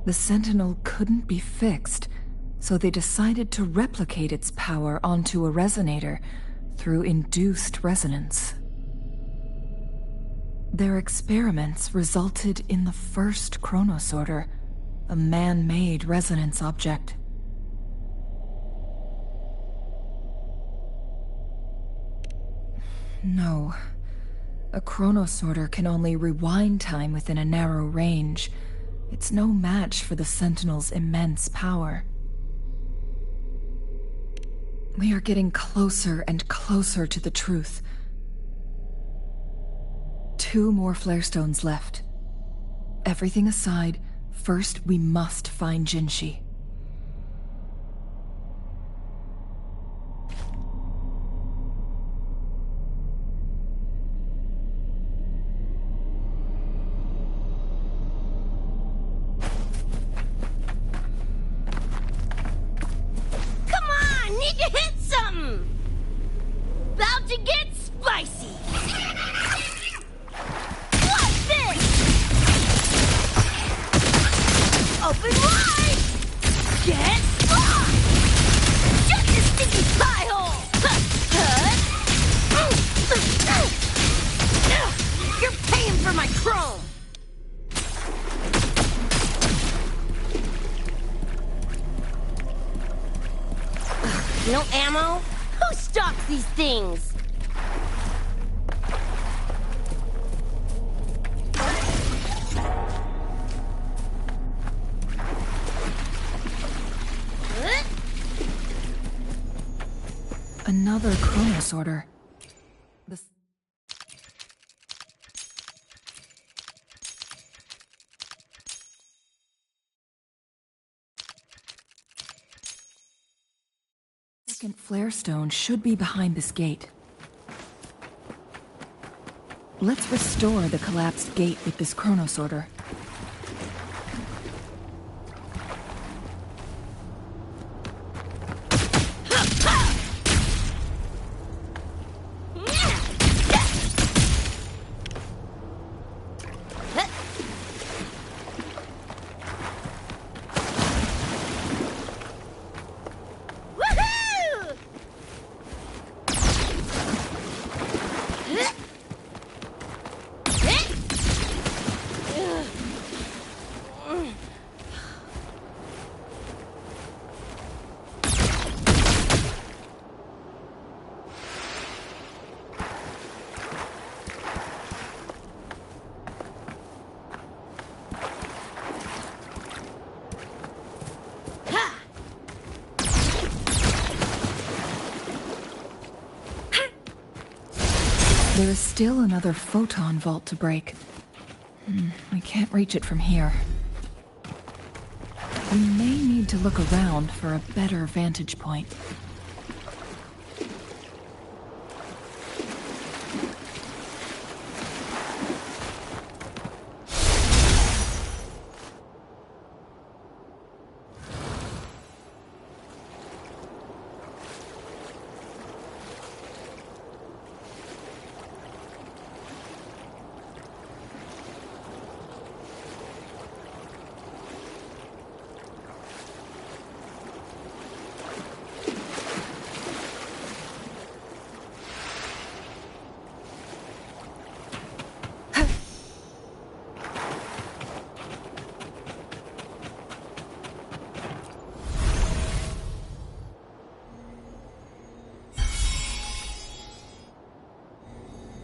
The Sentinel couldn't be fixed, so they decided to replicate its power onto a Resonator through induced resonance. Their experiments resulted in the first chronosorter, a man-made resonance object. No. A chronosorter can only rewind time within a narrow range. It's no match for the Sentinel's immense power. We are getting closer and closer to the truth. 2 more flare stones left. Everything aside, first we must find Jinshi. Come on, need to hit something! About to get spicy! What's this? Open wide! Get fucked! Shut this sticky pie hole! You're paying for my chrome! No ammo? Who stocks these things? Another chronosorter. The second flare stone should be behind this gate. Let's restore the collapsed gate with this chronosorter. There is still another photon vault to break. We can't reach it from here. We may need to look around for a better vantage point.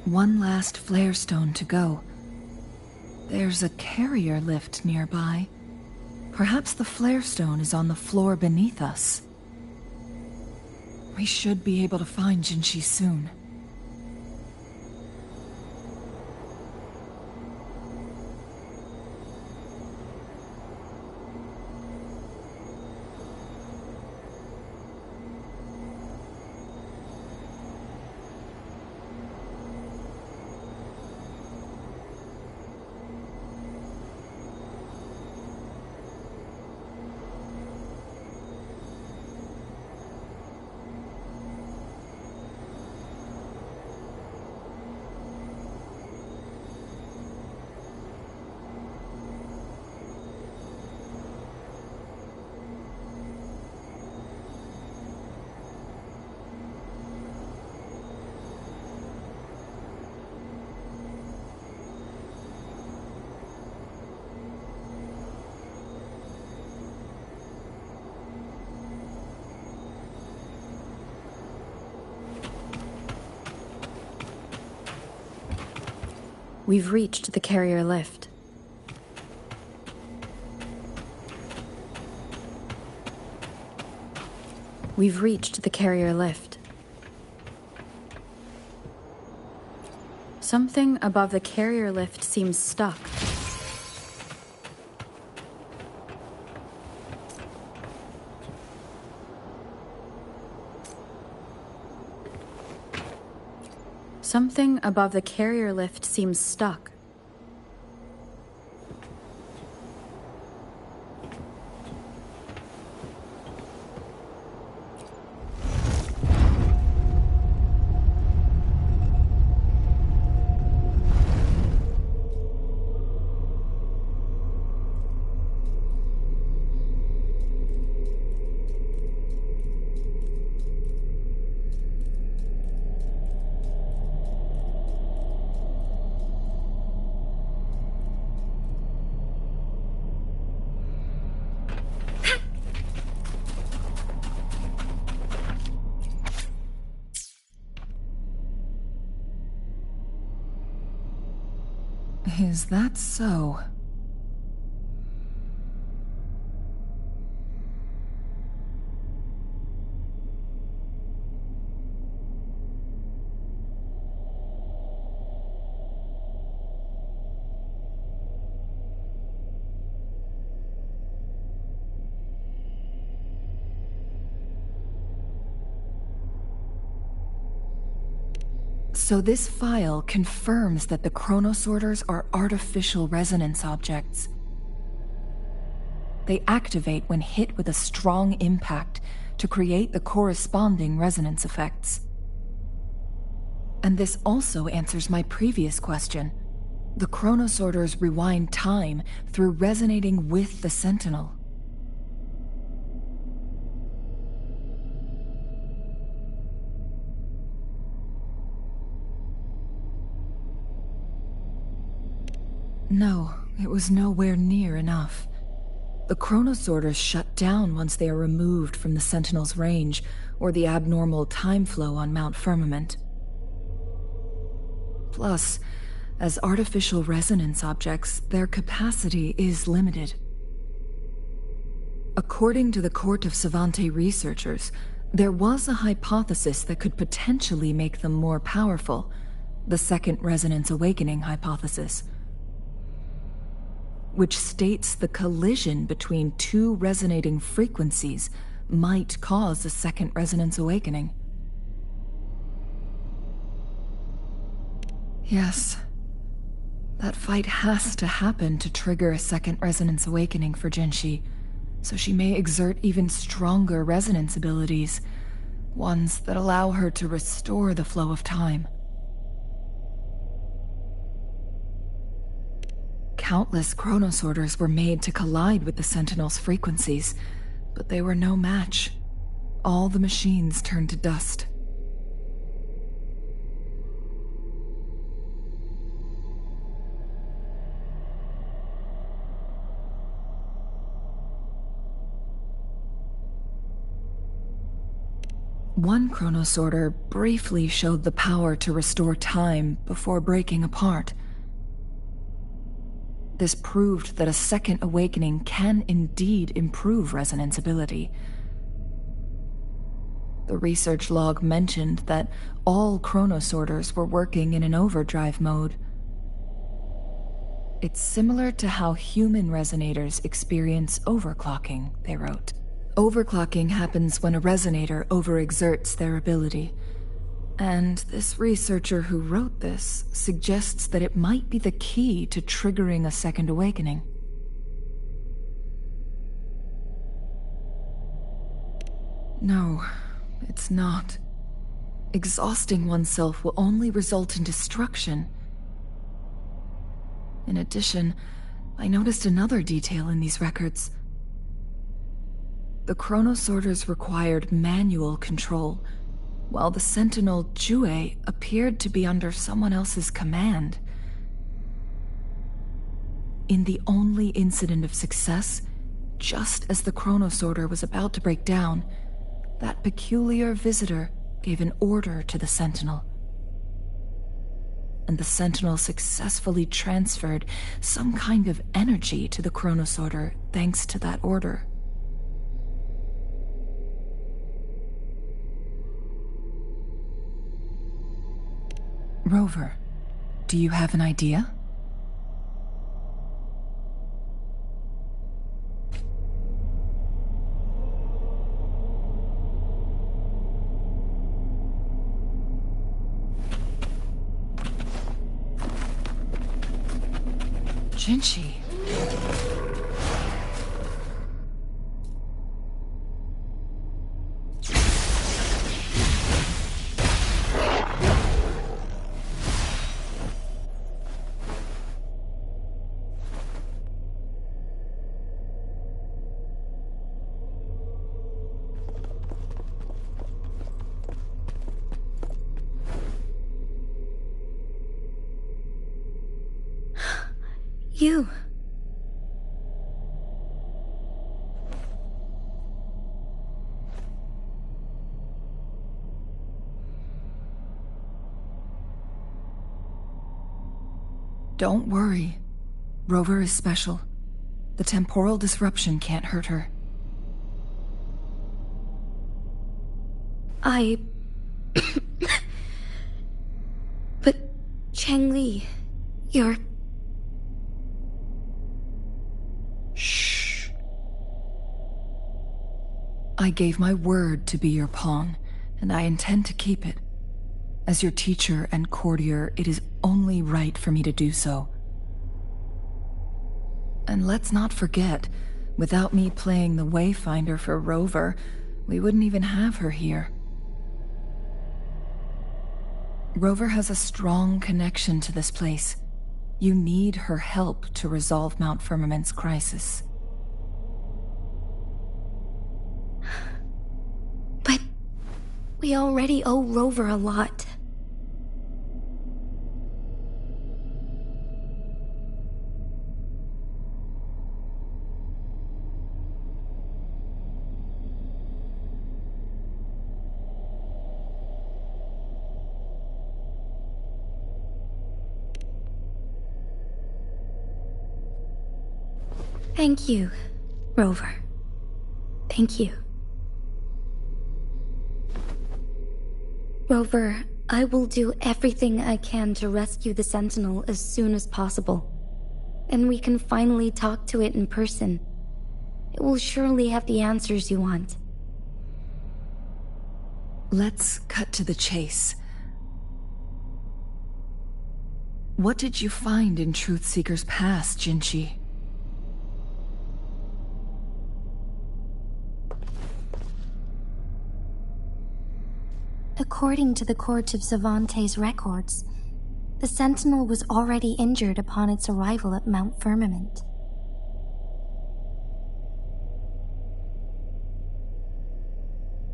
One last flare stone to go. There's a carrier lift nearby. Perhaps the flare stone is on the floor beneath us. We should be able to find Jinshi soon. We've reached the carrier lift. We've reached the carrier lift. Something above the carrier lift seems stuck. Something above the carrier lift seems stuck. Is that so? So this file confirms that the chronosorters are artificial resonance objects. They activate when hit with a strong impact to create the corresponding resonance effects. And this also answers my previous question. The chronosorters rewind time through resonating with the Sentinel. No, it was nowhere near enough. The chronosorters shut down once they are removed from the Sentinel's range or the abnormal time flow on Mount Firmament. Plus, as artificial resonance objects, their capacity is limited. According to the Court of Savante researchers, there was a hypothesis that could potentially make them more powerful, the Second Resonance Awakening hypothesis, which states the collision between two resonating frequencies might cause a second resonance awakening. Yes, that fight has to happen to trigger a second resonance awakening for Jinshi, so she may exert even stronger resonance abilities, ones that allow her to restore the flow of time. Countless chronosorters were made to collide with the Sentinel's frequencies, but they were no match. All the machines turned to dust. One chronosorter briefly showed the power to restore time before breaking apart. This proved that a second awakening can indeed improve resonance ability. The research log mentioned that all chronosorters were working in an overdrive mode. It's similar to how human resonators experience overclocking, they wrote. Overclocking happens when a resonator overexerts their ability. And this researcher who wrote this suggests that it might be the key to triggering a second awakening. No, it's not. Exhausting oneself will only result in destruction. In addition, I noticed another detail in these records. The chronosorters required manual control, while the Sentinel Jue appeared to be under someone else's command. In the only incident of success, just as the chronosorter was about to break down, that peculiar visitor gave an order to the Sentinel. and the Sentinel successfully transferred some kind of energy to the Chronosorter thanks to that order. Rover, do you have an idea? Jinchi. You. Don't worry. Rover is special. The temporal disruption can't hurt her. But, Changli, you're... Shh. I gave my word to be your pawn, and I intend to keep it. As your teacher and courtier, it is only right for me to do so. And let's not forget, without me playing the Wayfinder for Rover, we wouldn't even have her here. Rover has a strong connection to this place. You need her help to resolve Mount Firmament's crisis. But we already owe Rover a lot. Thank you, Rover. Thank you. Rover, I will do everything I can to rescue the Sentinel as soon as possible. And we can finally talk to it in person. It will surely have the answers you want. Let's cut to the chase. What did you find in Truthseeker's past, Jinchi? According to the Court of Savante's records, the Sentinel was already injured upon its arrival at Mount Firmament.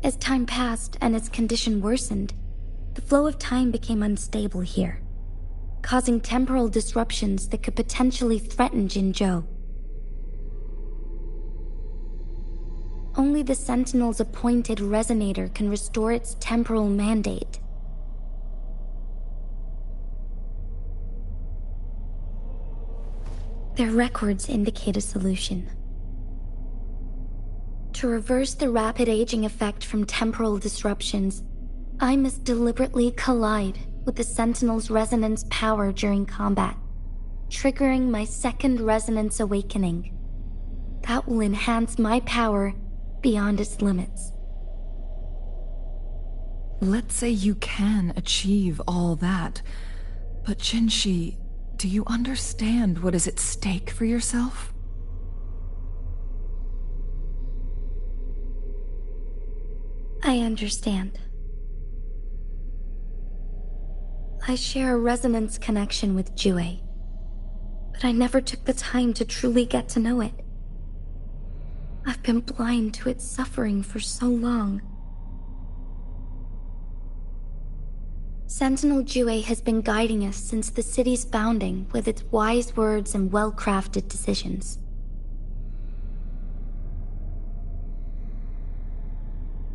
As time passed and its condition worsened, the flow of time became unstable here, causing temporal disruptions that could potentially threaten Jinzhou. Only the Sentinel's appointed Resonator can restore its temporal mandate. Their records indicate a solution. To reverse the rapid aging effect from temporal disruptions, I must deliberately collide with the Sentinel's resonance power during combat, triggering my second resonance awakening. That will enhance my power beyond its limits. Let's say you can achieve all that, but Jinchi, do you understand what is at stake for yourself? I understand. I share a resonance connection with Jue, but I never took the time to truly get to know it. I've been blind to its suffering for so long. Sentinel Jue has been guiding us since the city's founding with its wise words and well-crafted decisions.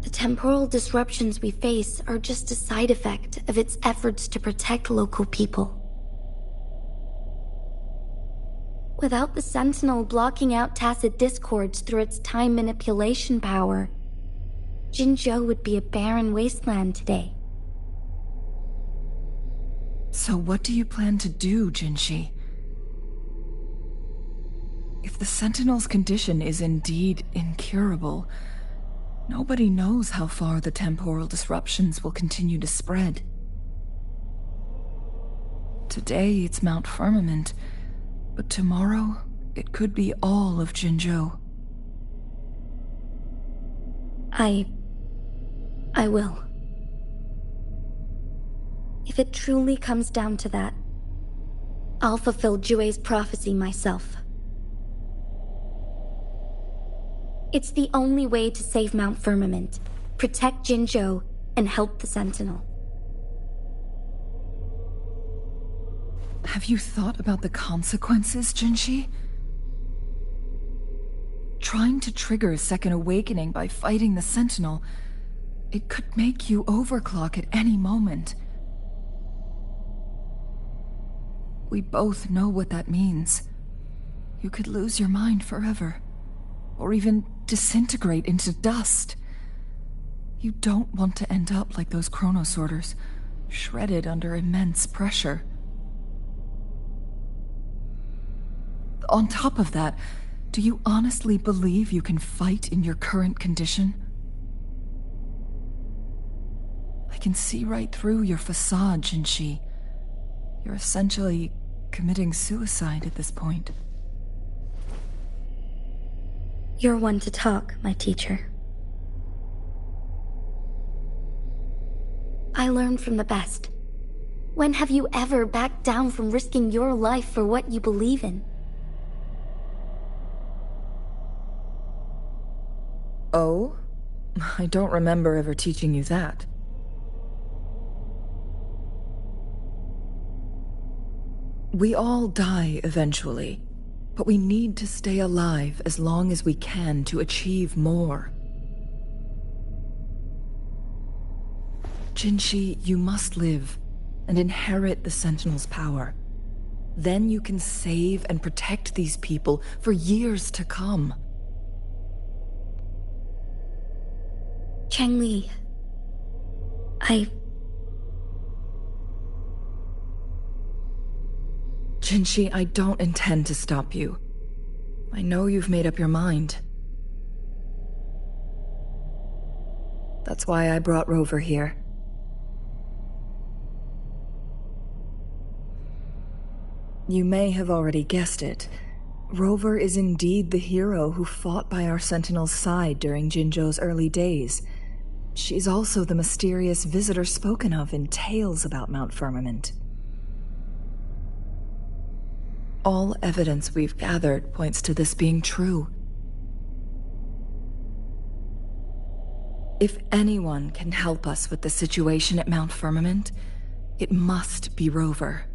The temporal disruptions we face are just a side effect of its efforts to protect local people. Without the Sentinel blocking out tacit discords through its time manipulation power, Jinzhou would be a barren wasteland today. So what do you plan to do, Jinshi? If the Sentinel's condition is indeed incurable, nobody knows how far the temporal disruptions will continue to spread. Today it's Mount Firmament, but tomorrow it could be all of Jinzhou. I will. If it truly comes down to that, I'll fulfill Jue's prophecy myself. It's the only way to save Mount Firmament, protect Jinzhou, and help the Sentinel. Have you thought about the consequences, Jinshi? Trying to trigger a second awakening by fighting the Sentinel, it could make you overclock at any moment. We both know what that means. You could lose your mind forever, or even disintegrate into dust. You don't want to end up like those chronosorters, shredded under immense pressure. On top of that, do you honestly believe you can fight in your current condition? I can see right through your facade, Jinshi. You're essentially committing suicide at this point. You're one to talk, my teacher. I learned from the best. When have you ever backed down from risking your life for what you believe in? Oh? I don't remember ever teaching you that. We all die eventually, but we need to stay alive as long as we can to achieve more. Jinshi, you must live and inherit the Sentinel's power. Then you can save and protect these people for years to come. Changli, Jinshi, I don't intend to stop you. I know you've made up your mind. That's why I brought Rover here. You may have already guessed it. Rover is indeed the hero who fought by our Sentinel's side during Jinzhou's early days. She's also the mysterious visitor spoken of in tales about Mount Firmament. All evidence we've gathered points to this being true. If anyone can help us with the situation at Mount Firmament, it must be Rover.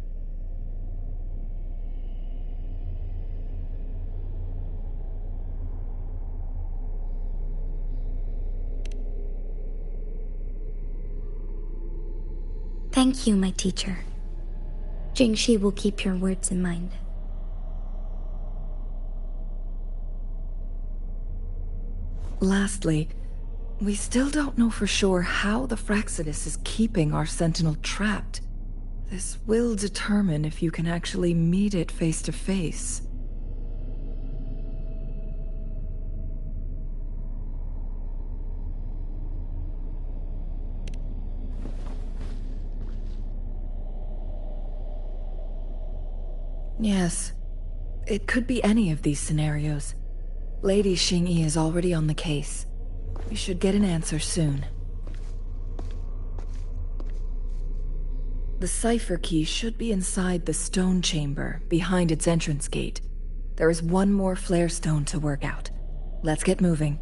thank you, my teacher. Jingxi will keep your words in mind. Lastly, we still don't know for sure how the Fraxidus is keeping our Sentinel trapped. This will determine if you can actually meet it face to face. Yes, it could be any of these scenarios. Lady Xingyi is already on the case. We should get an answer soon. The cipher key should be inside the stone chamber, behind its entrance gate. There is one more flare stone to work out. Let's get moving.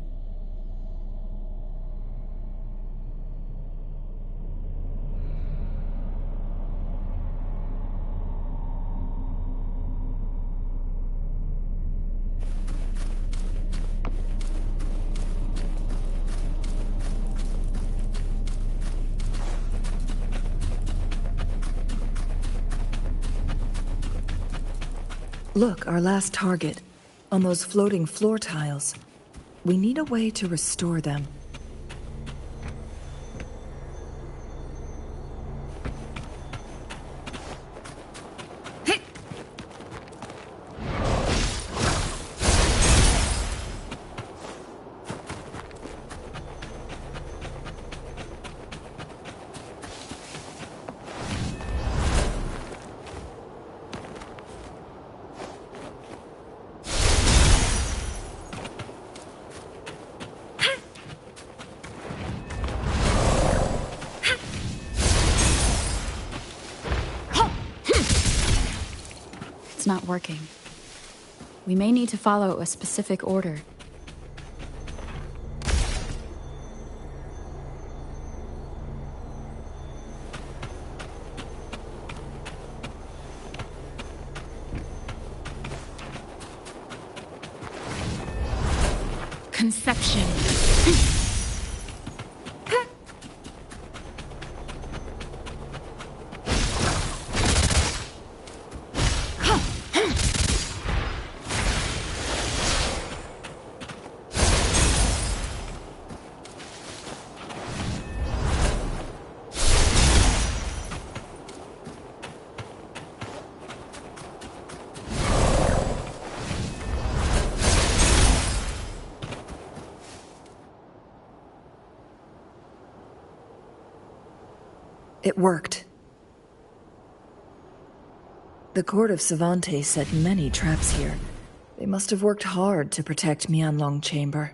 Look, our last target. On those floating floor tiles. We need a way to restore them. It's not working. We may need to follow a specific order. Conception. It worked. The court of Savante set many traps here. They must have worked hard to protect Mianlong Chamber.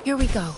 Here we go.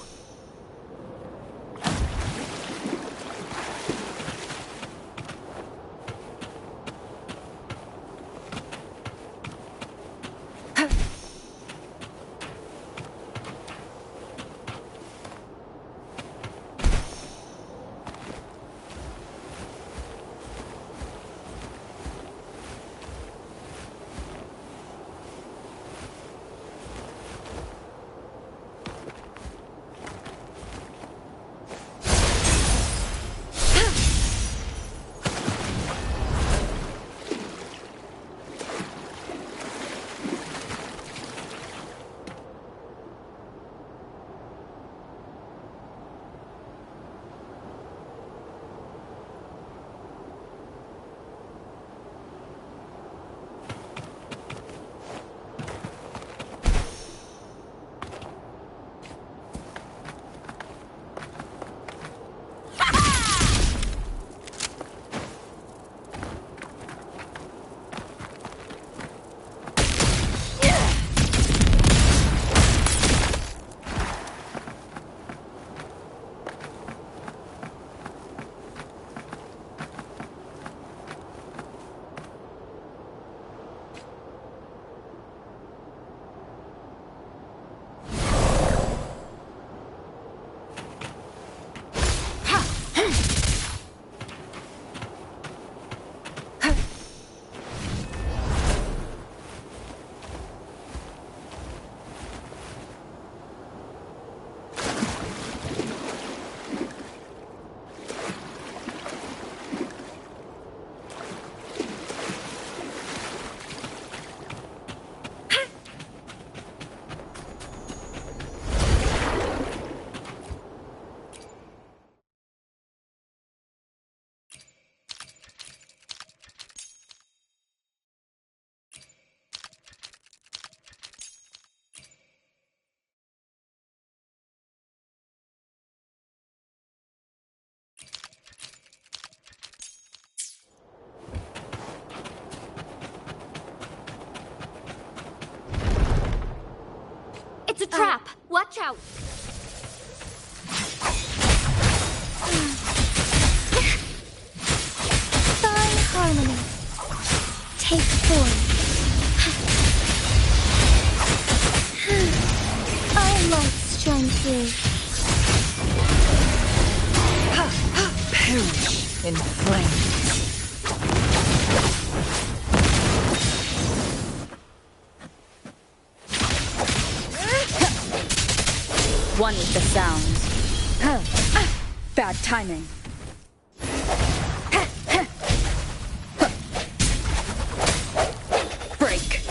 Trap! Watch out! Fine harmony. Take form. Our lights shine through. Perish in flames. One with the sound. Bad timing. Break.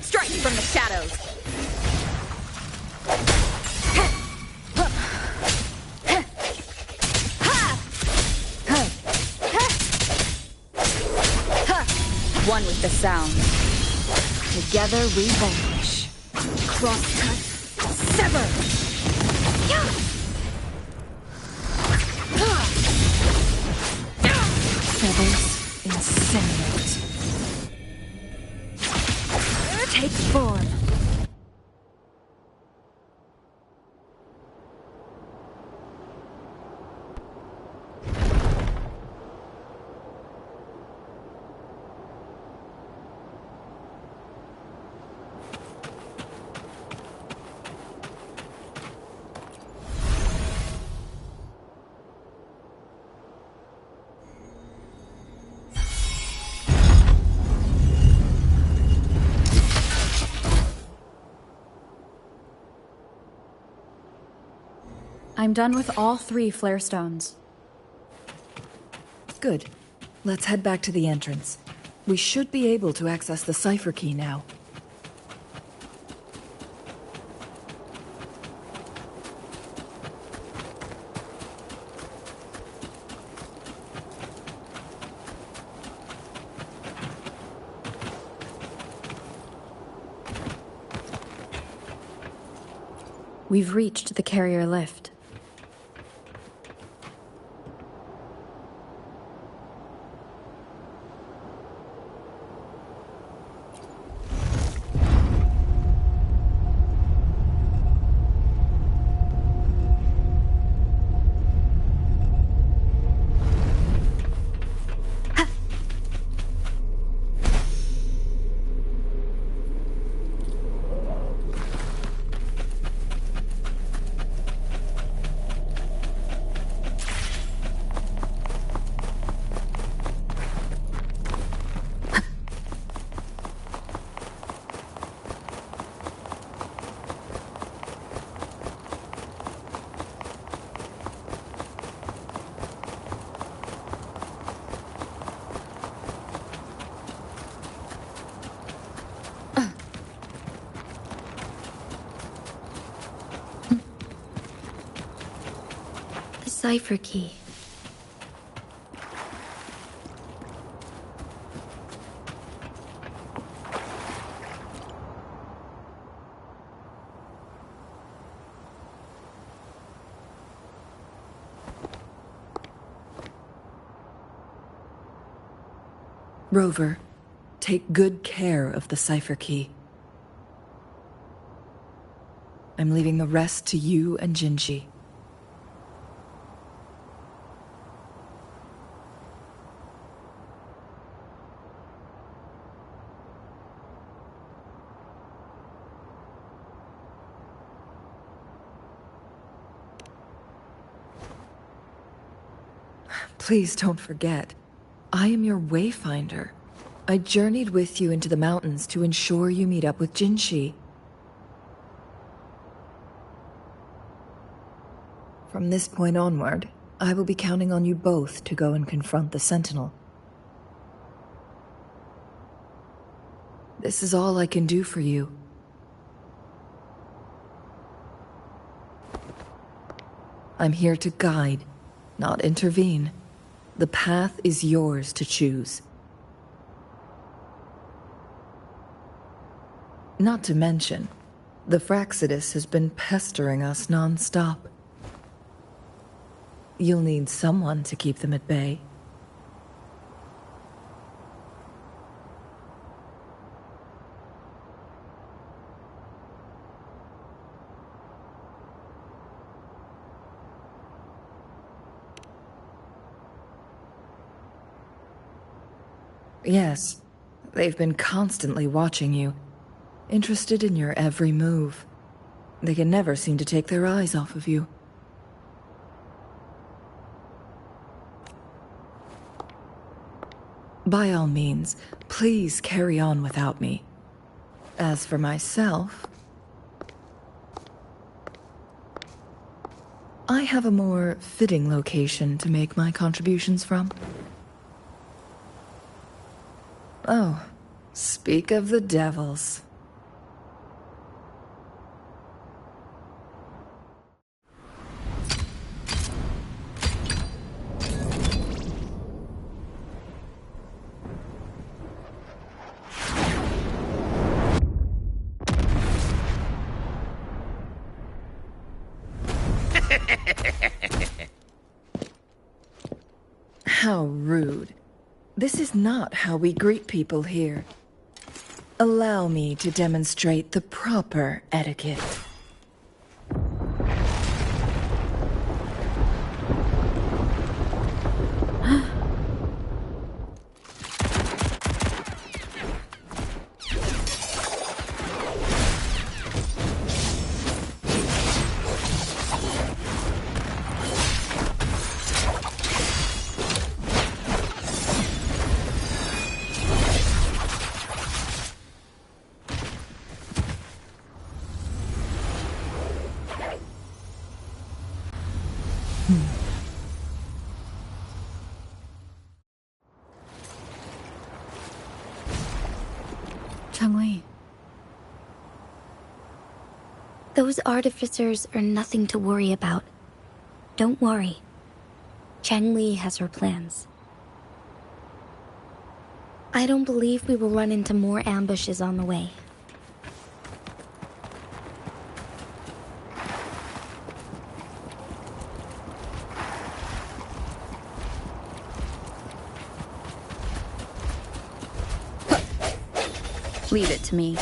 Strike from the shadows. One with the sound. Together we vanquish. Crosscut. Sever! Feathers incinerate. Take form. I'm done with all 3 flare stones. Good. Let's head back to the entrance. We should be able to access the cipher key now. We've reached the carrier lift. Cipher key. Rover, take good care of the cipher key. I'm leaving the rest to you and Jinji. Please don't forget, I am your wayfinder. I journeyed with you into the mountains to ensure you meet up with Jinshi. From this point onward, I will be counting on you both to go and confront the Sentinel. This is all I can do for you. I'm here to guide, not intervene. The path is yours to choose. Not to mention, the Fraxidus has been pestering us non-stop. You'll need someone to keep them at bay. Yes. They've been constantly watching you, interested in your every move. They can never seem to take their eyes off of you. By all means, please carry on without me. As for myself, I have a more fitting location to make my contributions from. Oh, speak of the devils. How rude. This is not how we greet people here. Allow me to demonstrate the proper etiquette. Changli. Those artificers are nothing to worry about. Don't worry. Changli has her plans. I don't believe we will run into more ambushes on the way. Leave it to me.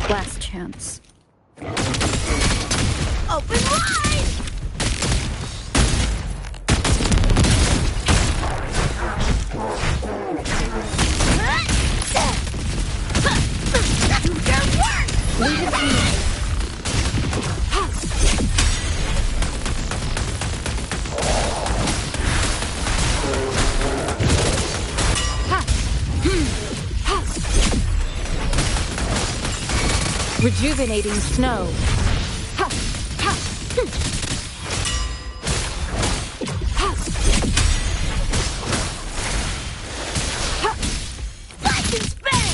Last chance. Open wide! Do their work! Leave it to me. Rejuvenating snow. Slice and spin!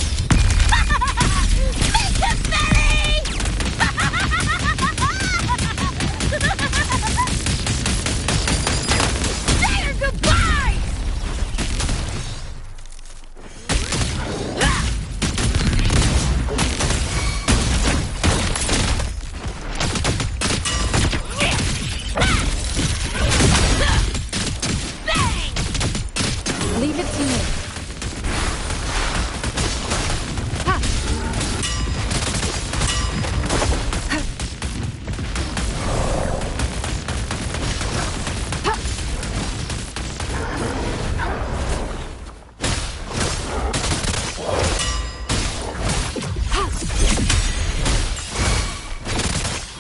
Say your goodbyes! Leave it to me.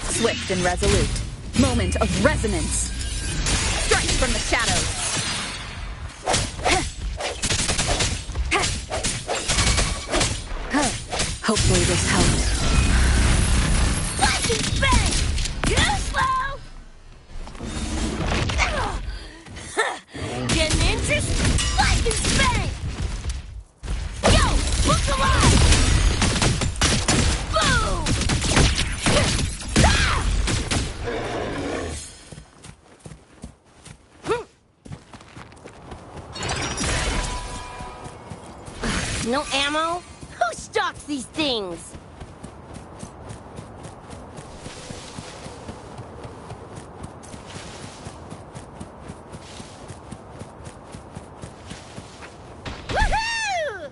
Swift and resolute. Moment of resonance. Strike from the shadows. Hopefully this helps. Slice and spin! Too slow! Getting interest? Slice and spin! Yo! Look alive! Boom! No ammo? Who stocks these things? Woohoo!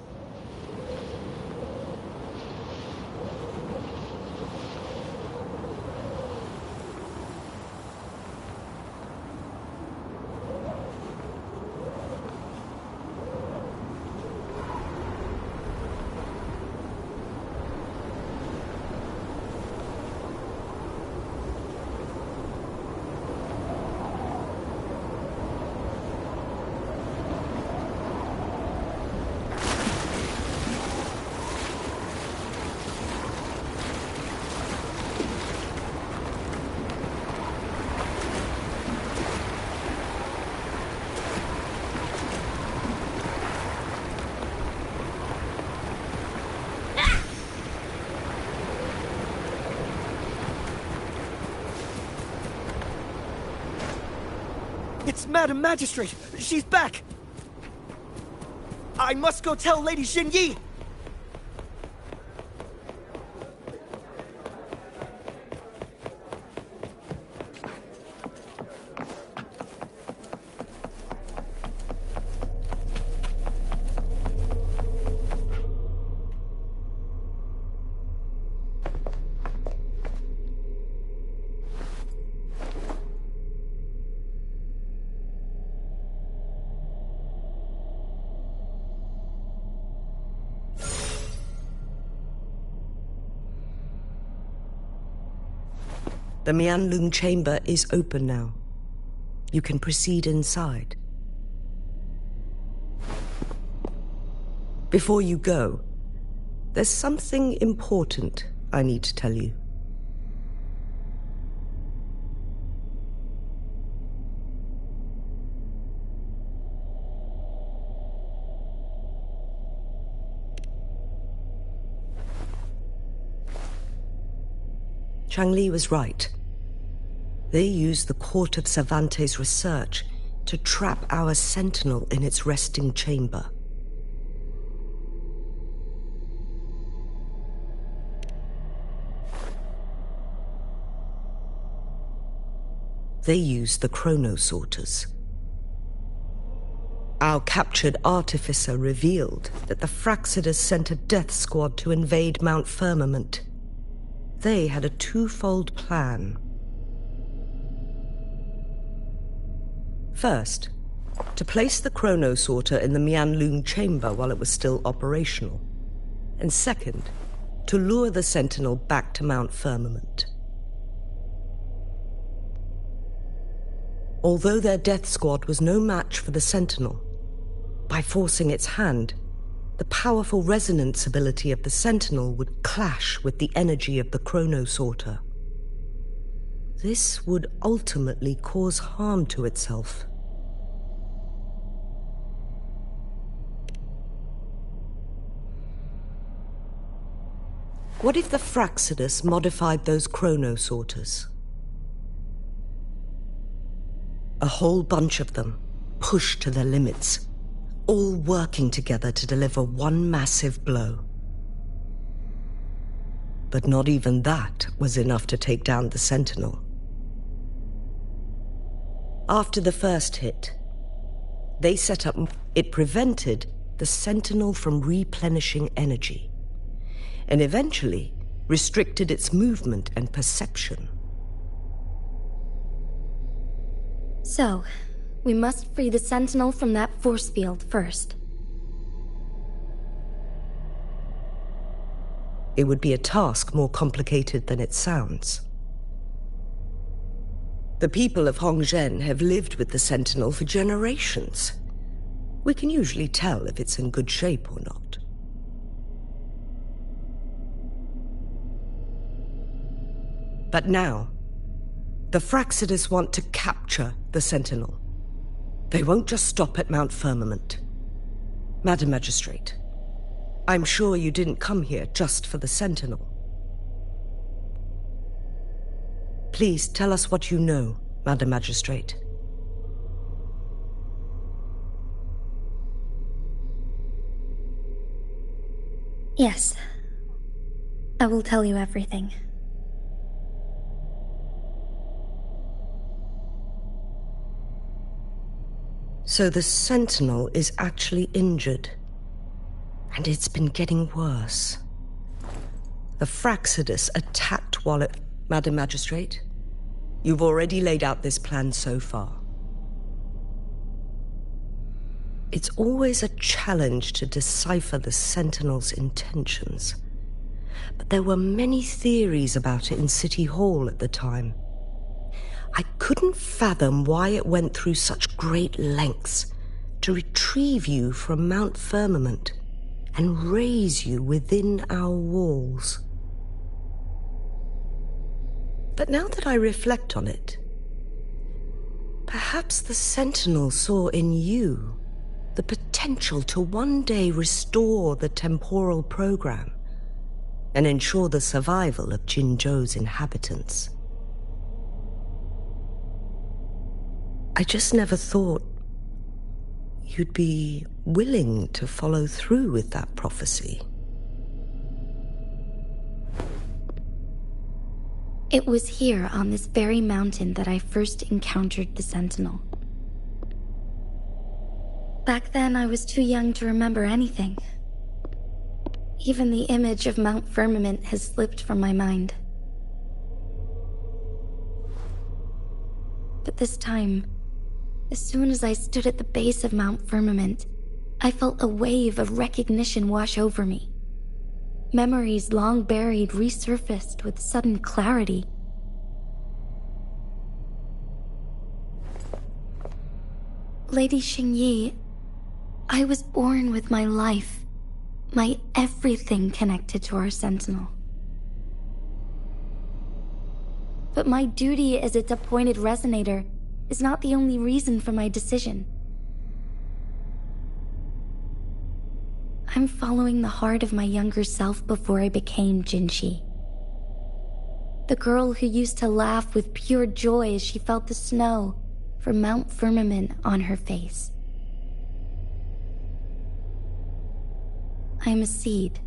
It's Madam Magistrate! She's back! I must go tell Lady Xinyi! The Mianlung chamber is open now. You can proceed inside. Before you go, there's something important I need to tell you. Changli was right. They used the Court of Cervantes' research to trap our sentinel in its resting chamber. They used the chronosorters. Our captured artificer revealed that the Fraxidus sent a death squad to invade Mount Firmament. They had a twofold plan. First, to place the chronosorter in the Mianlung chamber while it was still operational. And second, to lure the sentinel back to Mount Firmament. Although their death squad was no match for the sentinel, by forcing its hand, the powerful resonance ability of the sentinel would clash with the energy of the chronosorter. This would ultimately cause harm to itself. What if the Fraxidus modified those chronosorters? A whole bunch of them, pushed to their limits, all working together to deliver one massive blow. But not even that was enough to take down the sentinel. After the first hit, they set up... It prevented the sentinel from replenishing energy, and eventually restricted its movement and perception. So, we must free the sentinel from that force field first. It would be a task more complicated than it sounds. The people of Hongzhen have lived with the sentinel for generations. We can usually tell if it's in good shape or not. But now, the Fraxidus want to capture the sentinel. They won't just stop at Mount Firmament. Madam Magistrate, I'm sure you didn't come here just for the sentinel. Please tell us what you know, Madam Magistrate. Yes. I will tell you everything. So the sentinel is actually injured. And it's been getting worse. The Fraxidus attacked while it... Madam Magistrate, you've already laid out this plan so far. It's always a challenge to decipher the sentinel's intentions. But there were many theories about it in City Hall at the time. I couldn't fathom why it went through such great lengths to retrieve you from Mount Firmament and raise you within our walls. But now that I reflect on it, perhaps the Sentinel saw in you the potential to one day restore the temporal program and ensure the survival of Jinzhou's inhabitants. I just never thought you'd be willing to follow through with that prophecy. It was here on this very mountain that I first encountered the Sentinel. Back then, I was too young to remember anything. Even the image of Mount Firmament has slipped from my mind. But this time, as soon as I stood at the base of Mount Firmament, I felt a wave of recognition wash over me. Memories long buried resurfaced with sudden clarity. Lady Xingyi, I was born with my life, my everything connected to our Sentinel. But my duty as its appointed Resonator is not the only reason for my decision. I'm following the heart of my younger self before I became Jinshi. The girl who used to laugh with pure joy as she felt the snow from Mount Firmament on her face. I am a seed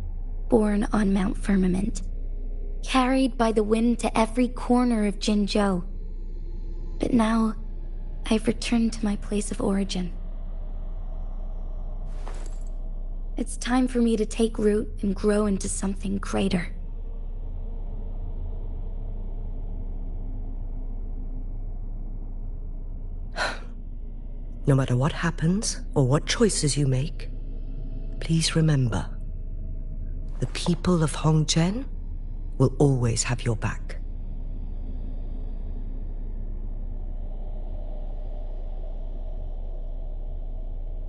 born on Mount Firmament, carried by the wind to every corner of Jinzhou. But now, I've returned to my place of origin. It's time for me to take root and grow into something greater. No matter what happens or what choices you make, please remember, the people of Hongzhen will always have your back.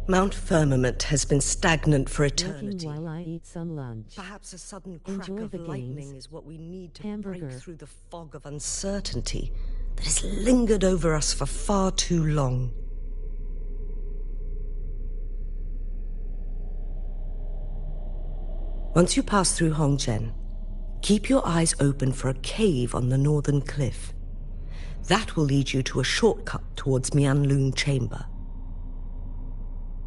Mount Firmament has been stagnant for eternity. While I eat some lunch. Perhaps a sudden crack Enjoy of the lightning games. is what we need to Hamburger. break through the fog of uncertainty that has lingered over us for far too long. Once you pass through Hongzhen, keep your eyes open for a cave on the northern cliff. That will lead you to a shortcut towards Mianlun Chamber.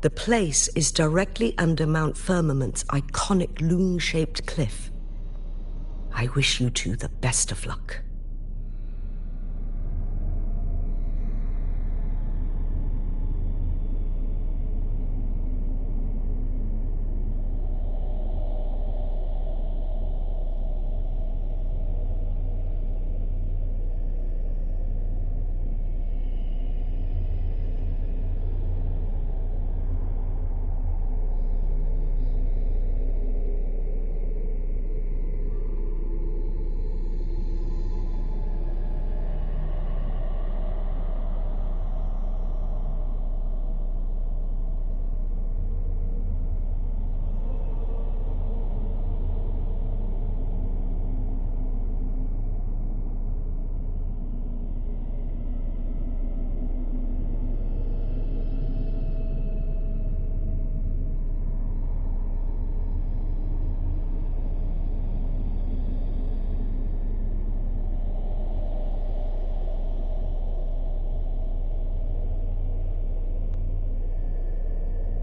The place is directly under Mount Firmament's iconic loon-shaped cliff. I wish you two the best of luck.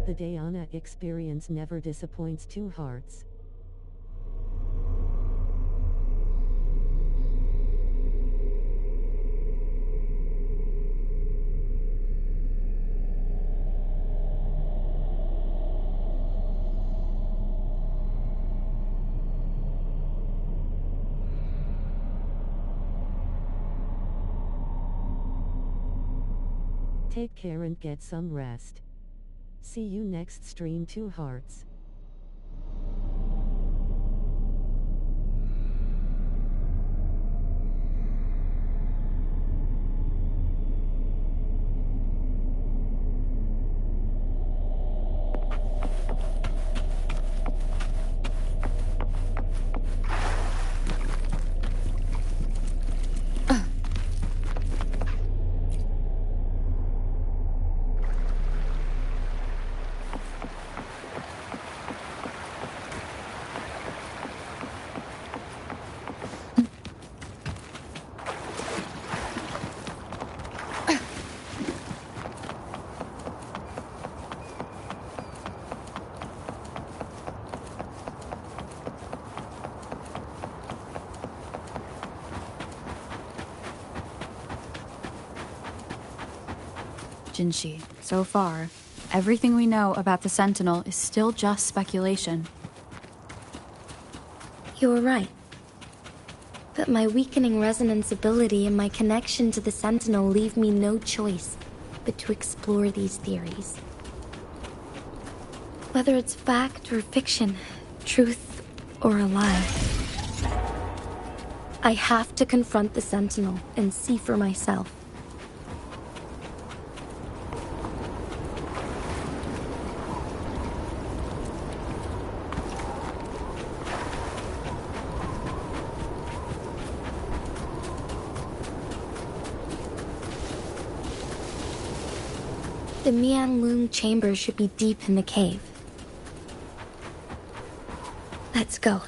The Dhyana experience never disappoints two hearts. Take care and get some rest. See you next stream, Two Hearts. Jinshi, so far, everything we know about the Sentinel is still just speculation. You're right. But my weakening resonance ability and my connection to the Sentinel leave me no choice but to explore these theories. Whether it's fact or fiction, truth or a lie. I have to confront the Sentinel and see for myself. The Mianlung chamber should be deep in the cave. Let's go.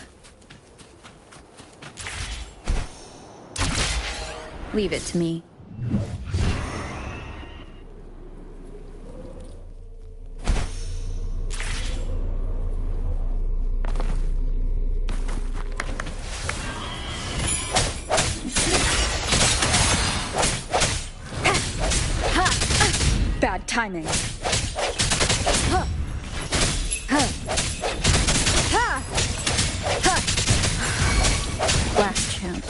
Leave it to me. Bad timing. Last chance.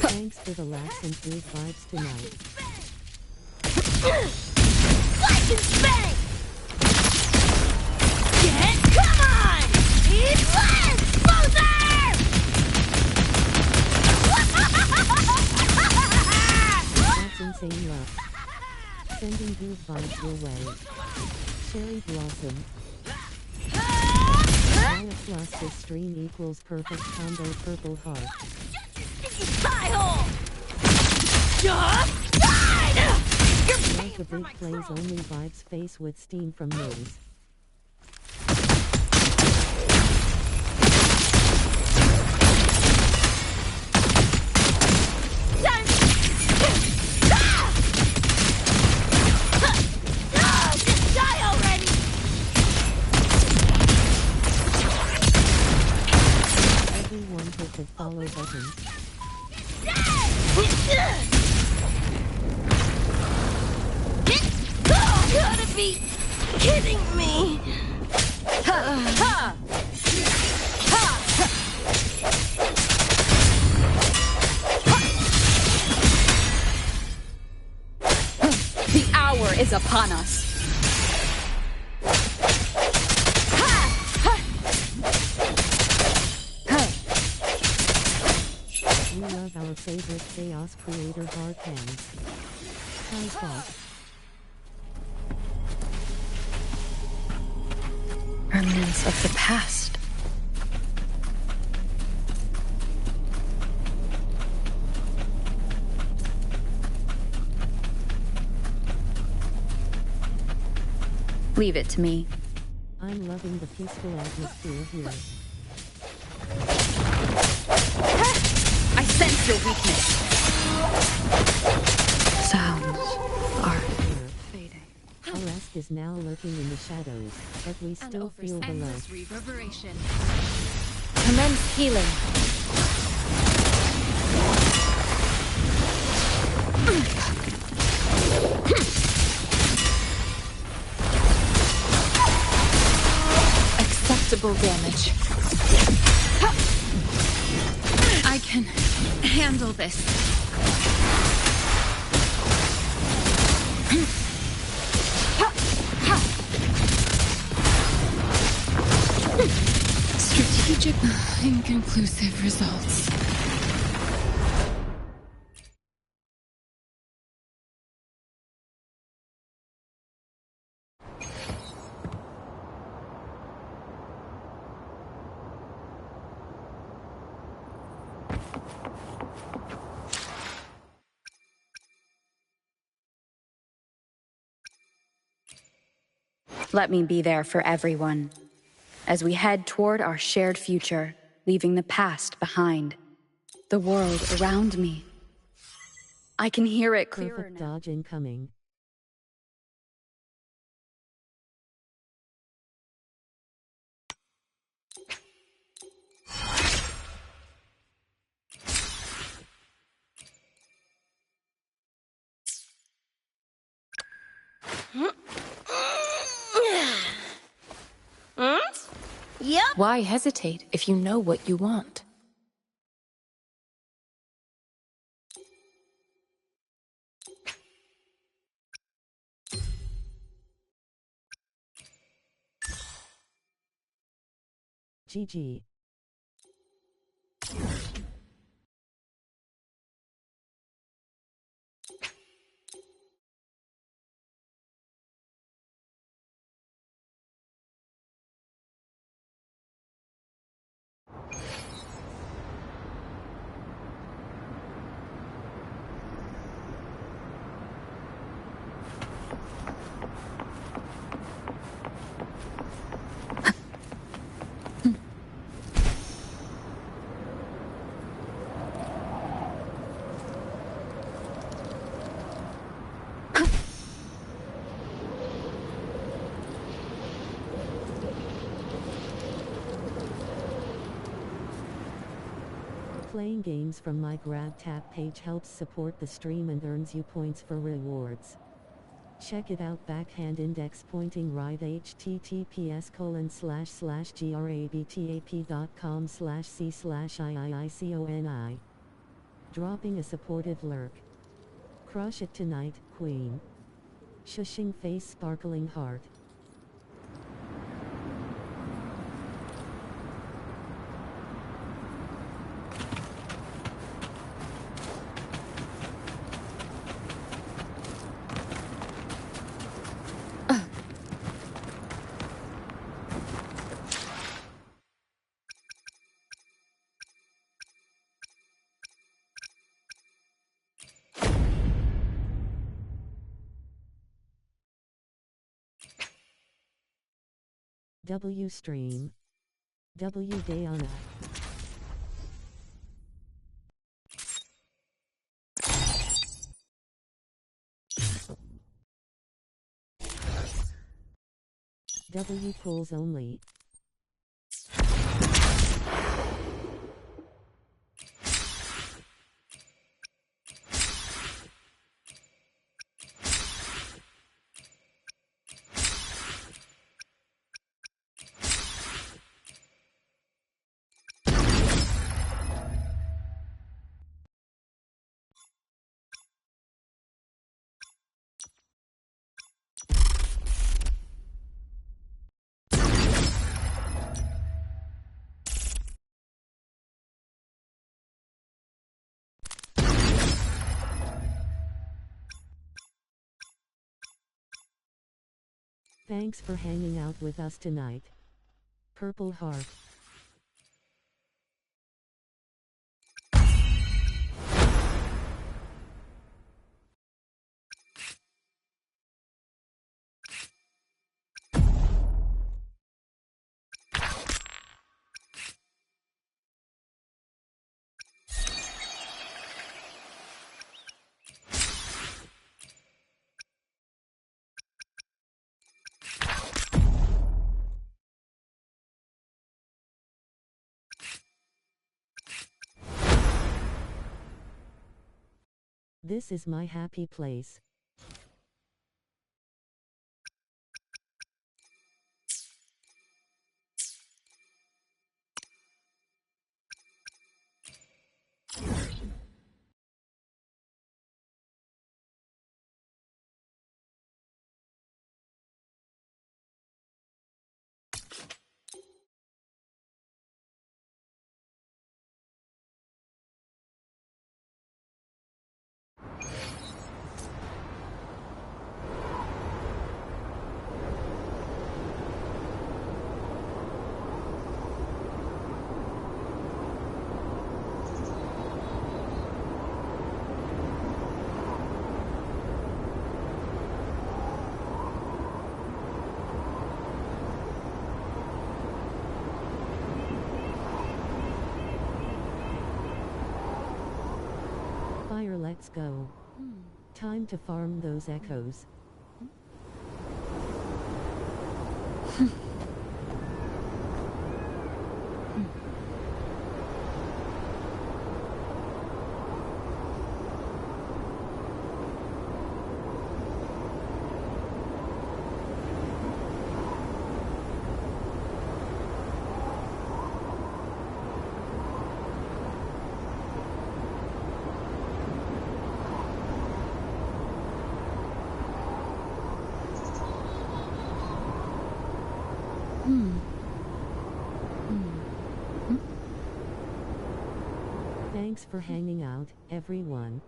Thanks for the laughs and good vibes tonight. Slice and spank! Come on! Eat less! Loser! That's insane love. Sending good vibes your way. Cherry Blossom. Alex lost this stream equals perfect combo purple heart. Pie hole! Just died! You're Like the big plays only vibes face with steam from nose. Just die already! Everyone hit the follow button. Oh, you gotta be kidding me! The hour is upon us. We love our favorite chaos creator hard hands. How's that? Remnants of the past. Leave it to me. I'm loving the peaceful atmosphere here. I sense your weakness. Sounds are fading. Arask is now lurking in the shadows, but we still feel the love. Reverberation. Commence healing. Acceptable damage. I can handle this. Strategic, inconclusive results. Let me be there for everyone, as we head toward our shared future, leaving the past behind. The world around me. I can hear it clearer Perfect now. dodge incoming. Yep. Why hesitate if you know what you want? GG. Playing games from my GrabTap page helps support the stream and earns you points for rewards. Check it out. Backhand index pointing right https://grabtap.com/c/iiiconi. Dropping a supportive lurk. Crush it tonight, queen. Shushing face, sparkling heart. W stream. W Dayana. W pulls only. Thanks for hanging out with us tonight. Purple Heart. This is my happy place. Fire, let's go. Time to farm those echoes. Thanks for hanging out, everyone.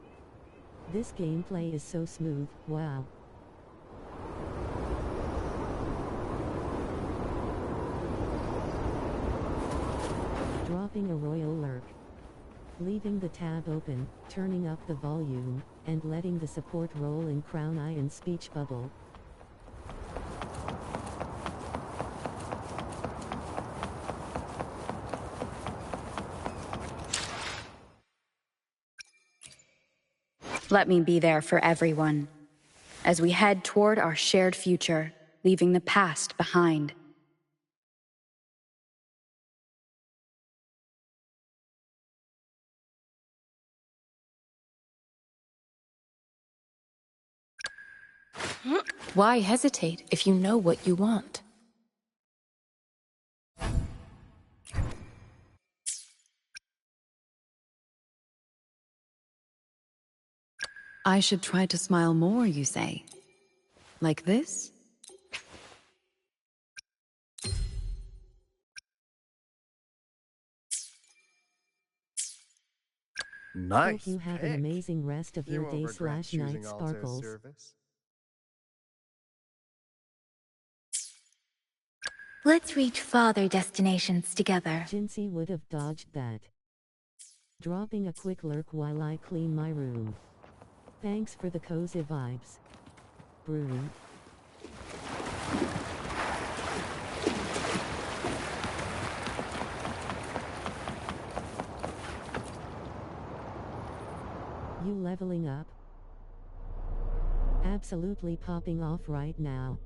This gameplay is so smooth, wow. Dropping a royal lurk. Leaving the tab open, turning up the volume, and letting the support roll in Crown Eye and speech bubble. Let me be there for everyone, as we head toward our shared future, leaving the past behind. Why hesitate if you know what you want? I should try to smile more, you say? Like this? Nice. Hope you have an amazing rest of your day/night, Sparkles. Let's reach farther destinations together. Jinsey would have dodged that. Dropping a quick lurk while I clean my room. Thanks for the cozy vibes. Broom. You leveling up? Absolutely popping off right now.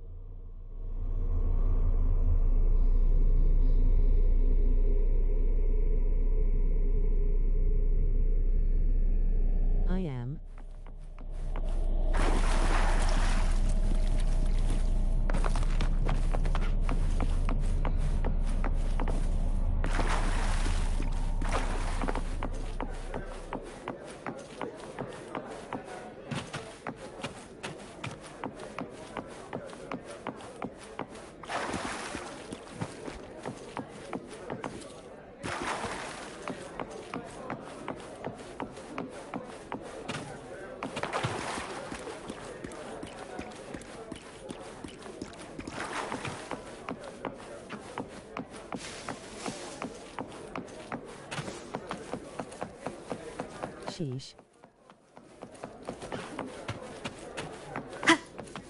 I am. Sheesh.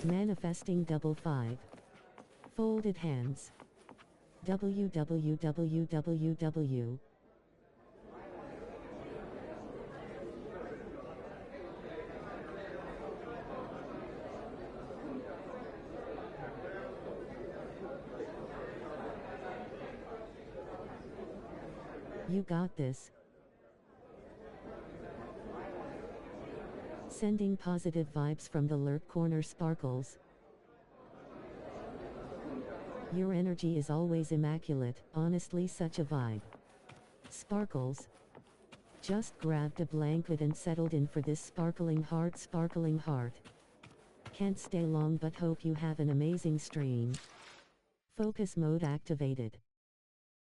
Manifesting double 5. Folded hands. www. You got this. Sending positive vibes from the lurk corner, Sparkles. Your energy is always immaculate, honestly such a vibe. Sparkles. Just grabbed a blanket and settled in for this sparkling heart. Can't stay long but hope you have an amazing stream. Focus mode activated.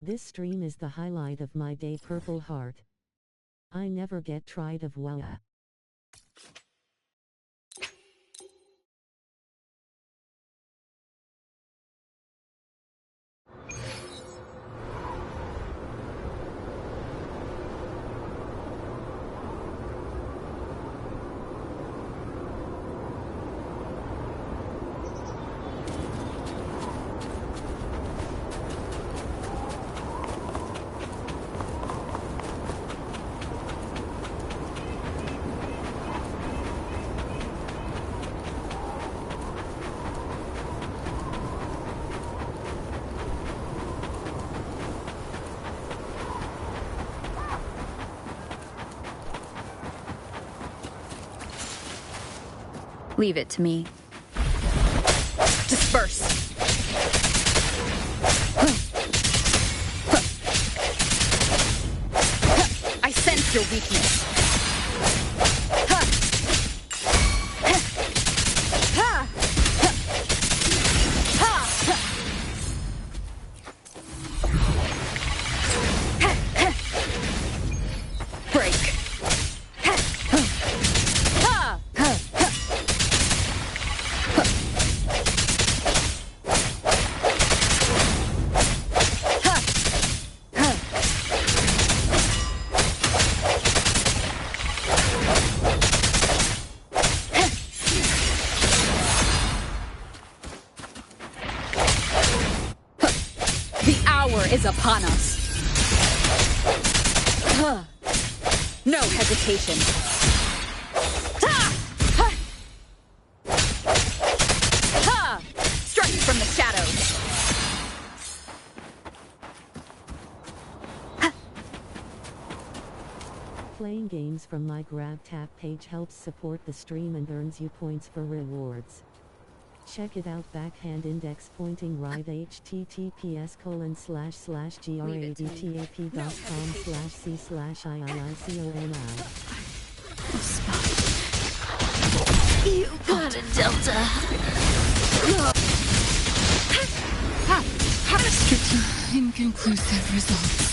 This stream is the highlight of my day, Purple Heart. I never get tired of wow. Leave it to me. Disperse! I sense your weakness. hour is upon us. No hesitation. Strike from the shadows. Playing games from my Grab Tap page helps support the stream and earns you points for rewards. Check it out. Backhand index pointing right https://gravtap.com/c/iiiconi. You got a Delta. Inconclusive results.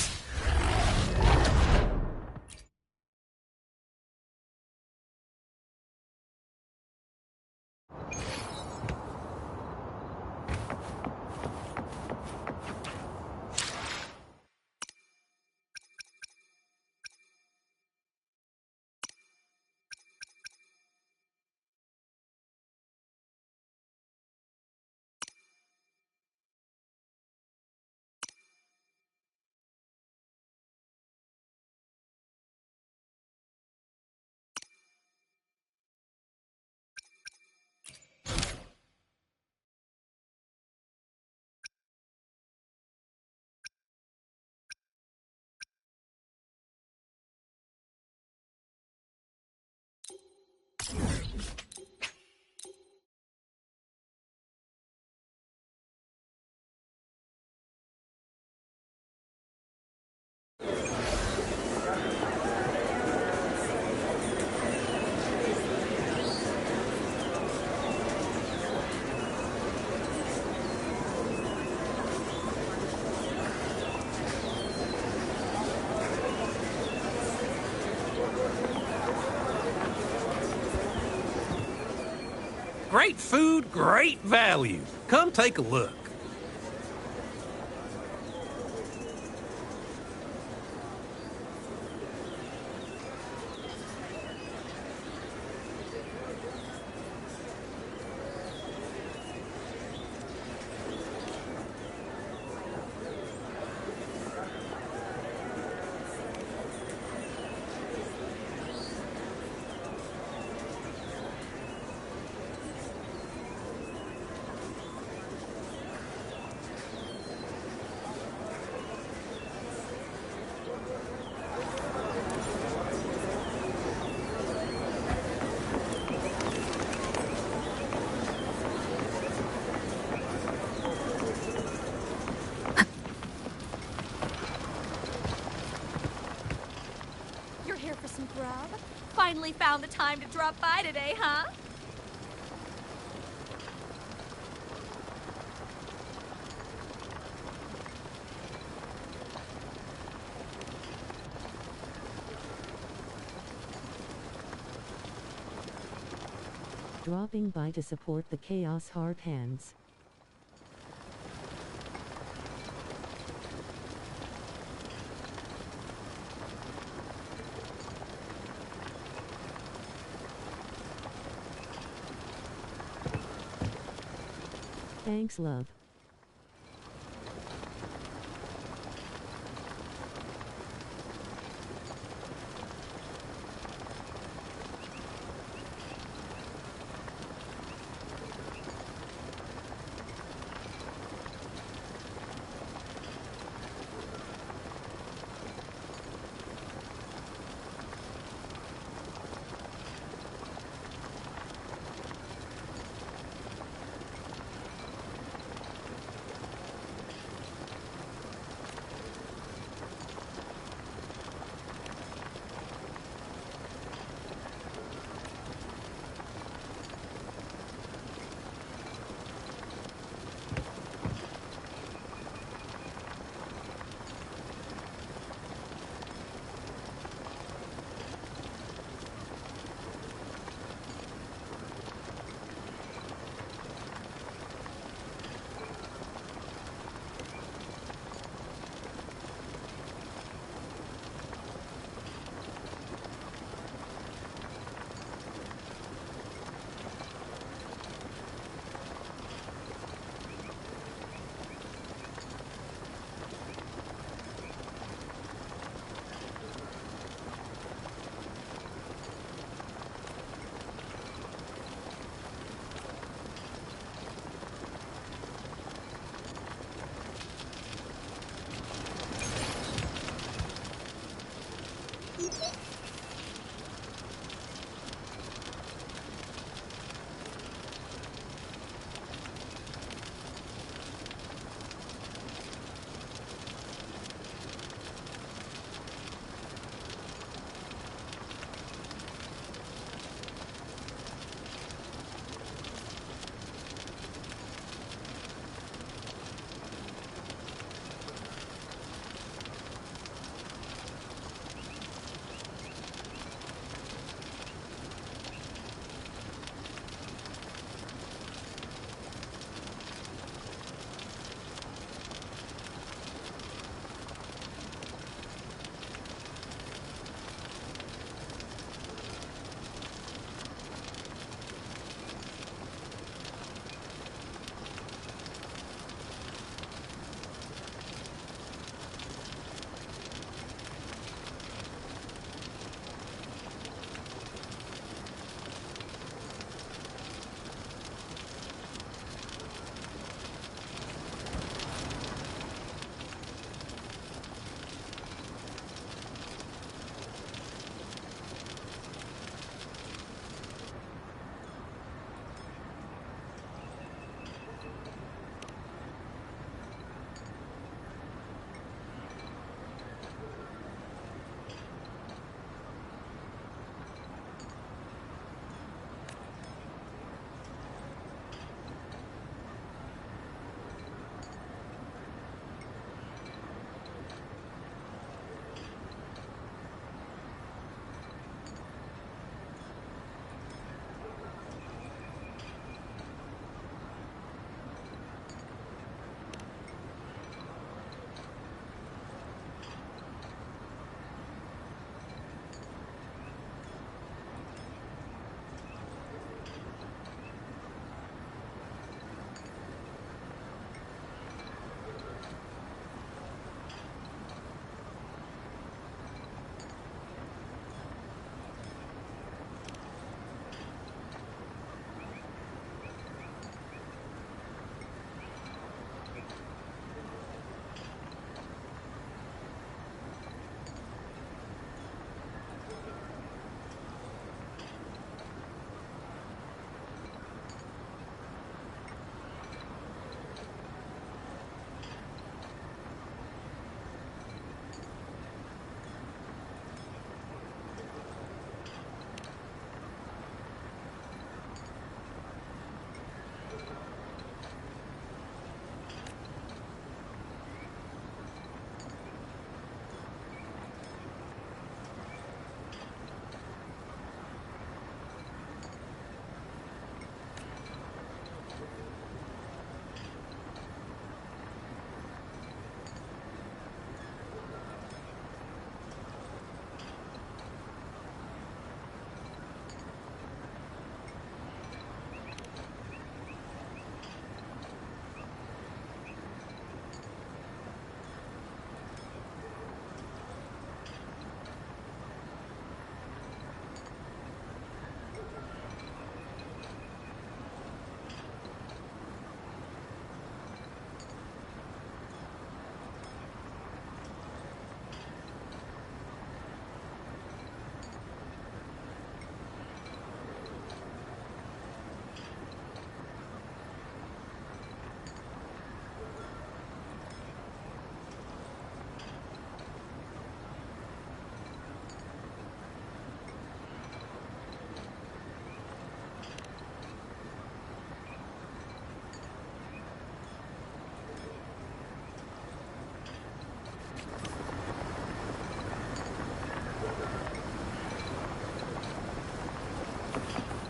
Great food, great value. Come take a look. Finally found the time to drop by today, huh? Dropping by to support the Chaos Hard Hands. Thanks, love.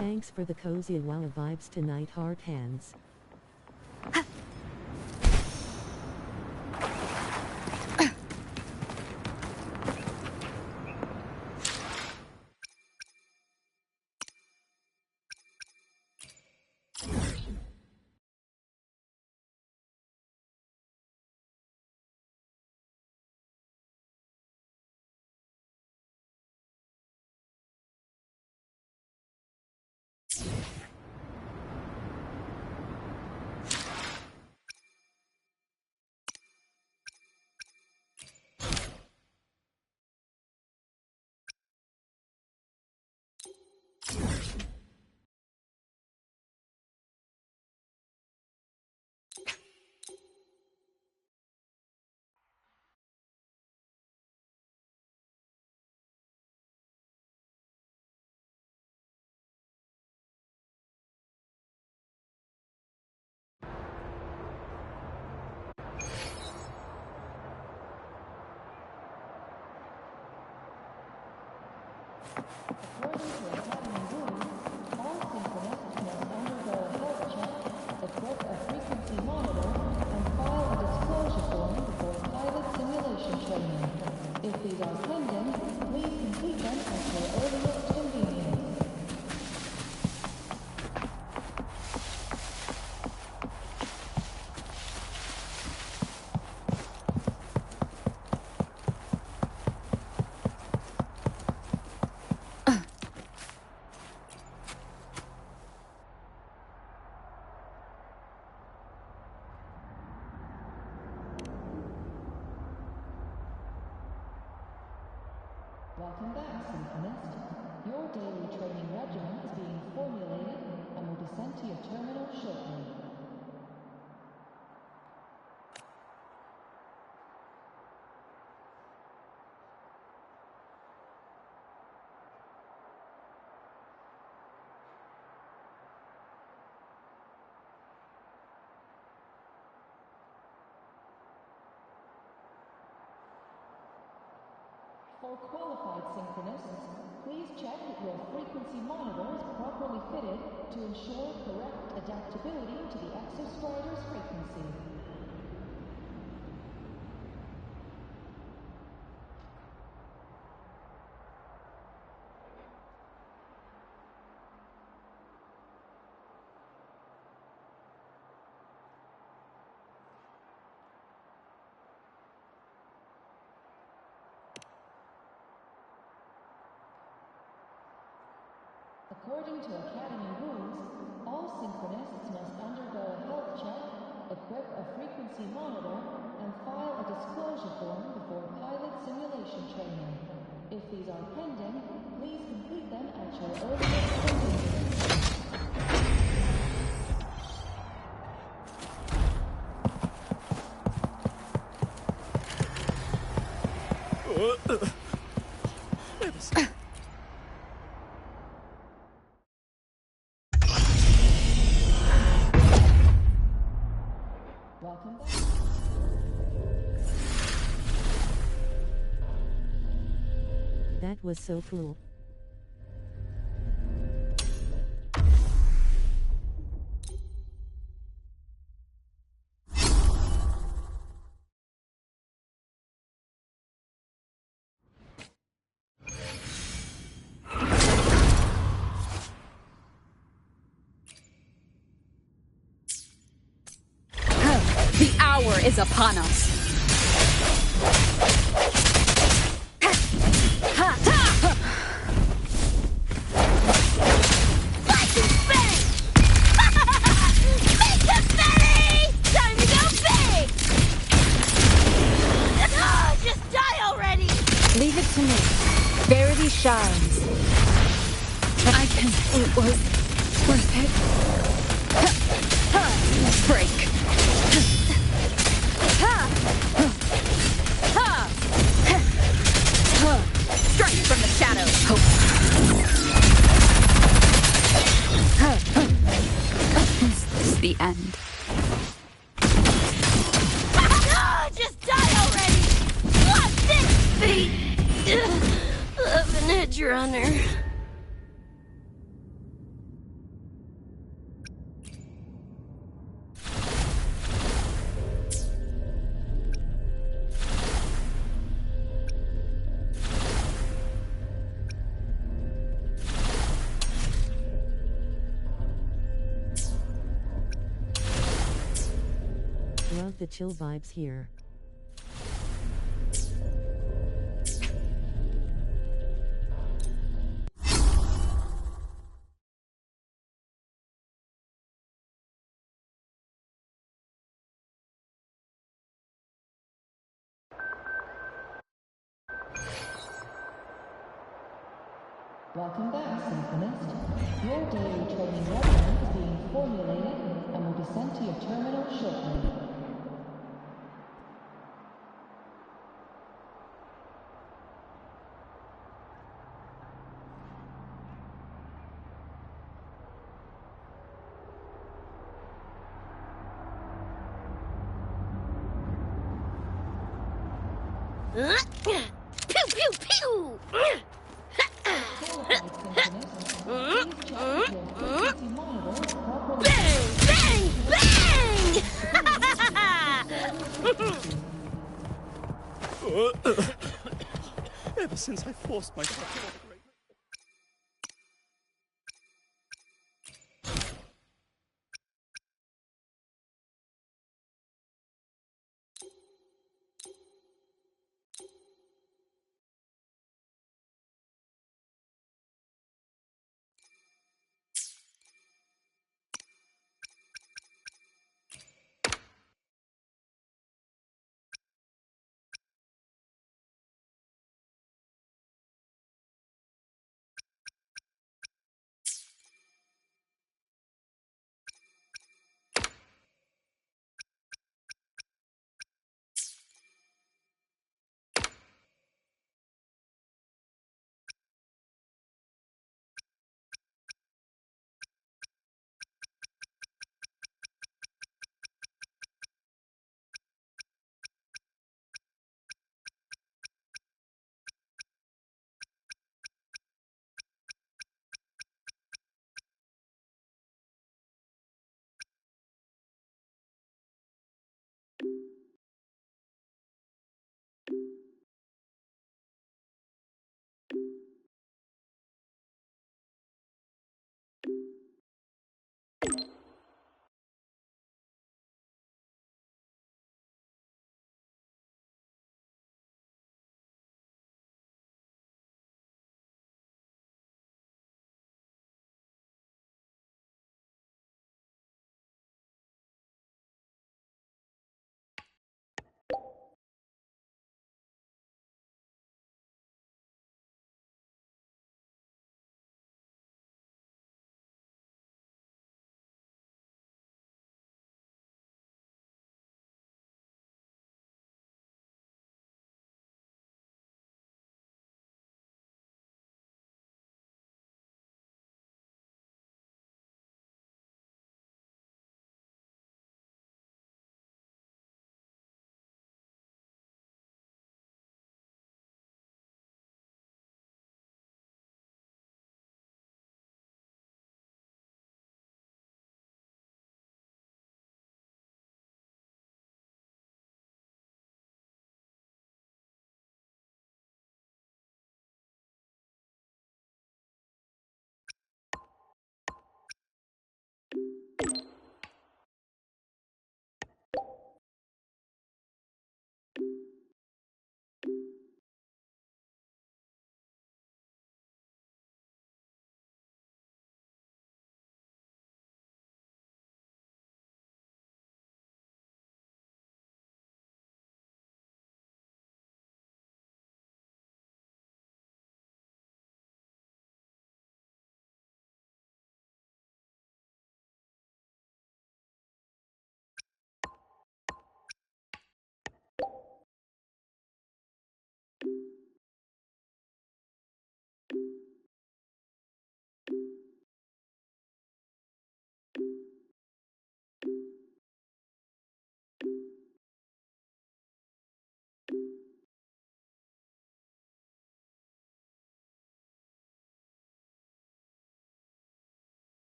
Thanks for the cozy Walla vibes tonight, heart hands. Welcome back, Synchronist. Your daily training regimen is being formulated and will be sent to your terminal shortly. For qualified synchronists, please check that your frequency monitor is properly fitted to ensure correct adaptability to the exostrider's frequency. According to Academy rules, all synchronists must undergo a health check, equip a frequency monitor, and file a disclosure form before pilot simulation training. If these are pending, please complete them at your earliest convenience. Welcome back. That was so cool. The hour is upon us. Leave it to me. Verity shines. It was worth it. Let's break. Strike from the shadows. Is this the end? Just die already! What this fate of an edge runner? the chill vibes here. Welcome back, Synchronist. Your daily training regimen is being formulated and will be sent to your terminal shortly. Pew pew pew! Bang! Bang! Bang! Ever since I forced myself to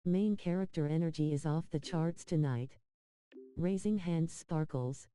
Main character energy is off the charts tonight. Raising hands sparkles.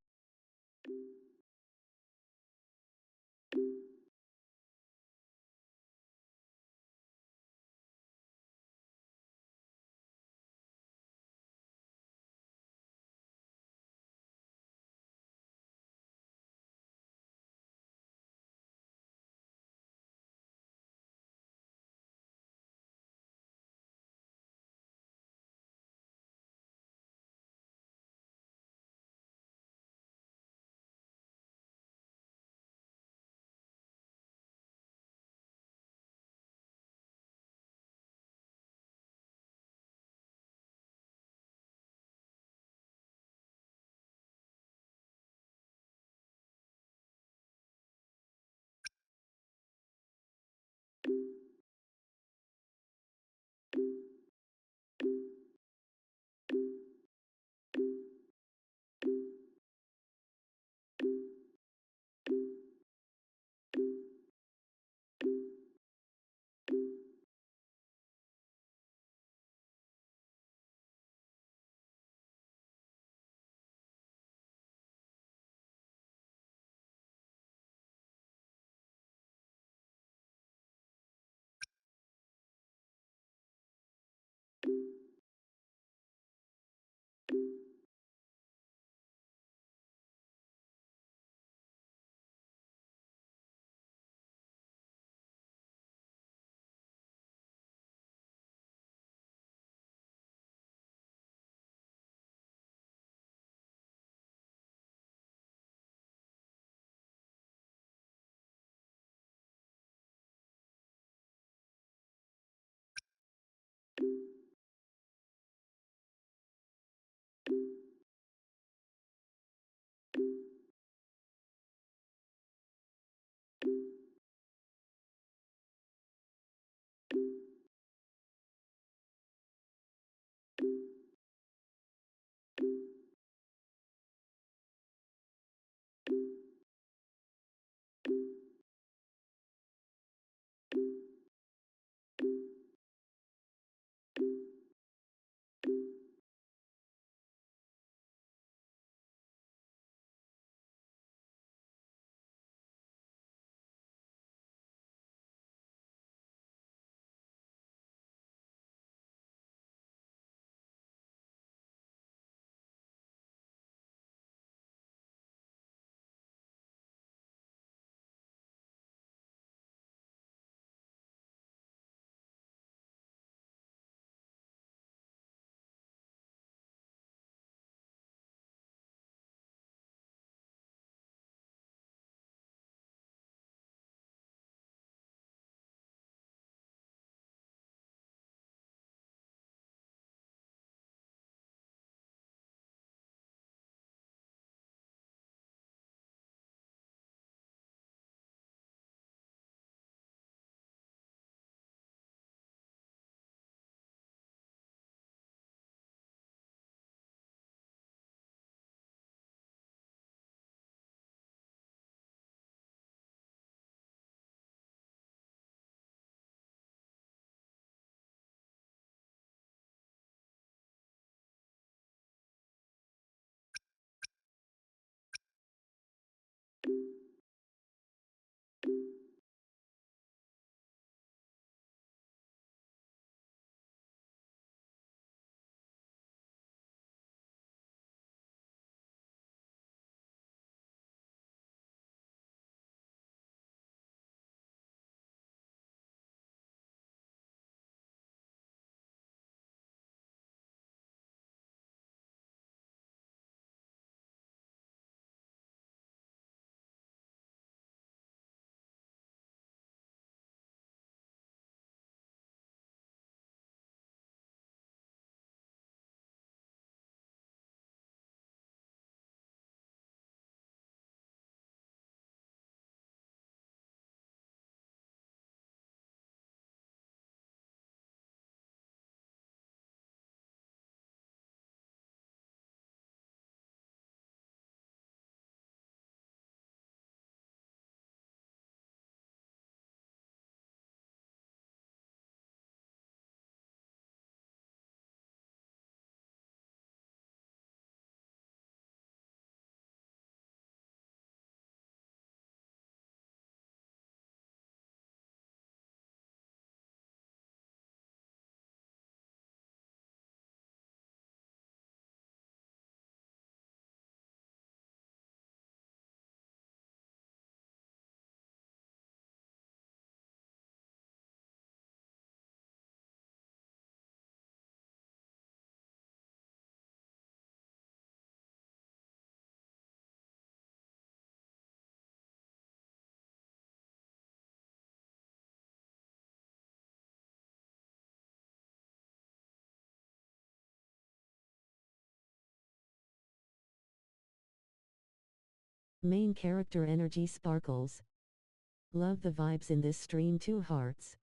Main character energy sparkles. Love the vibes in this stream. 2 hearts.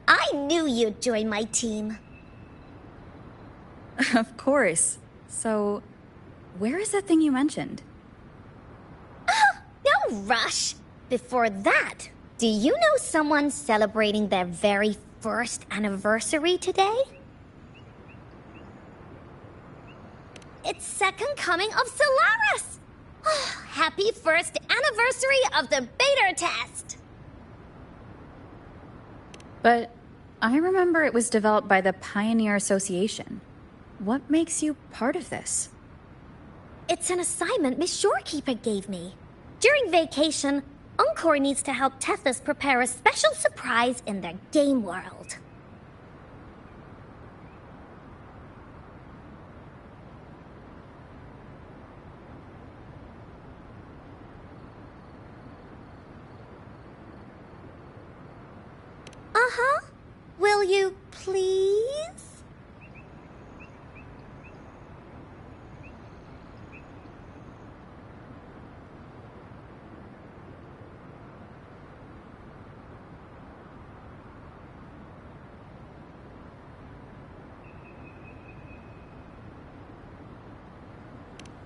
I knew you'd join my team. Of course. So, where is that thing you mentioned? No rush. Before that, do you know someone celebrating their very first anniversary today? It's second coming of Solaris! Happy first anniversary of the beta test! But I remember it was developed by the Pioneer Association. What makes you part of this? It's an assignment Miss Shorekeeper gave me. During vacation, Encore needs to help Tethys prepare a special surprise in their game world. Uh-huh. Will you please?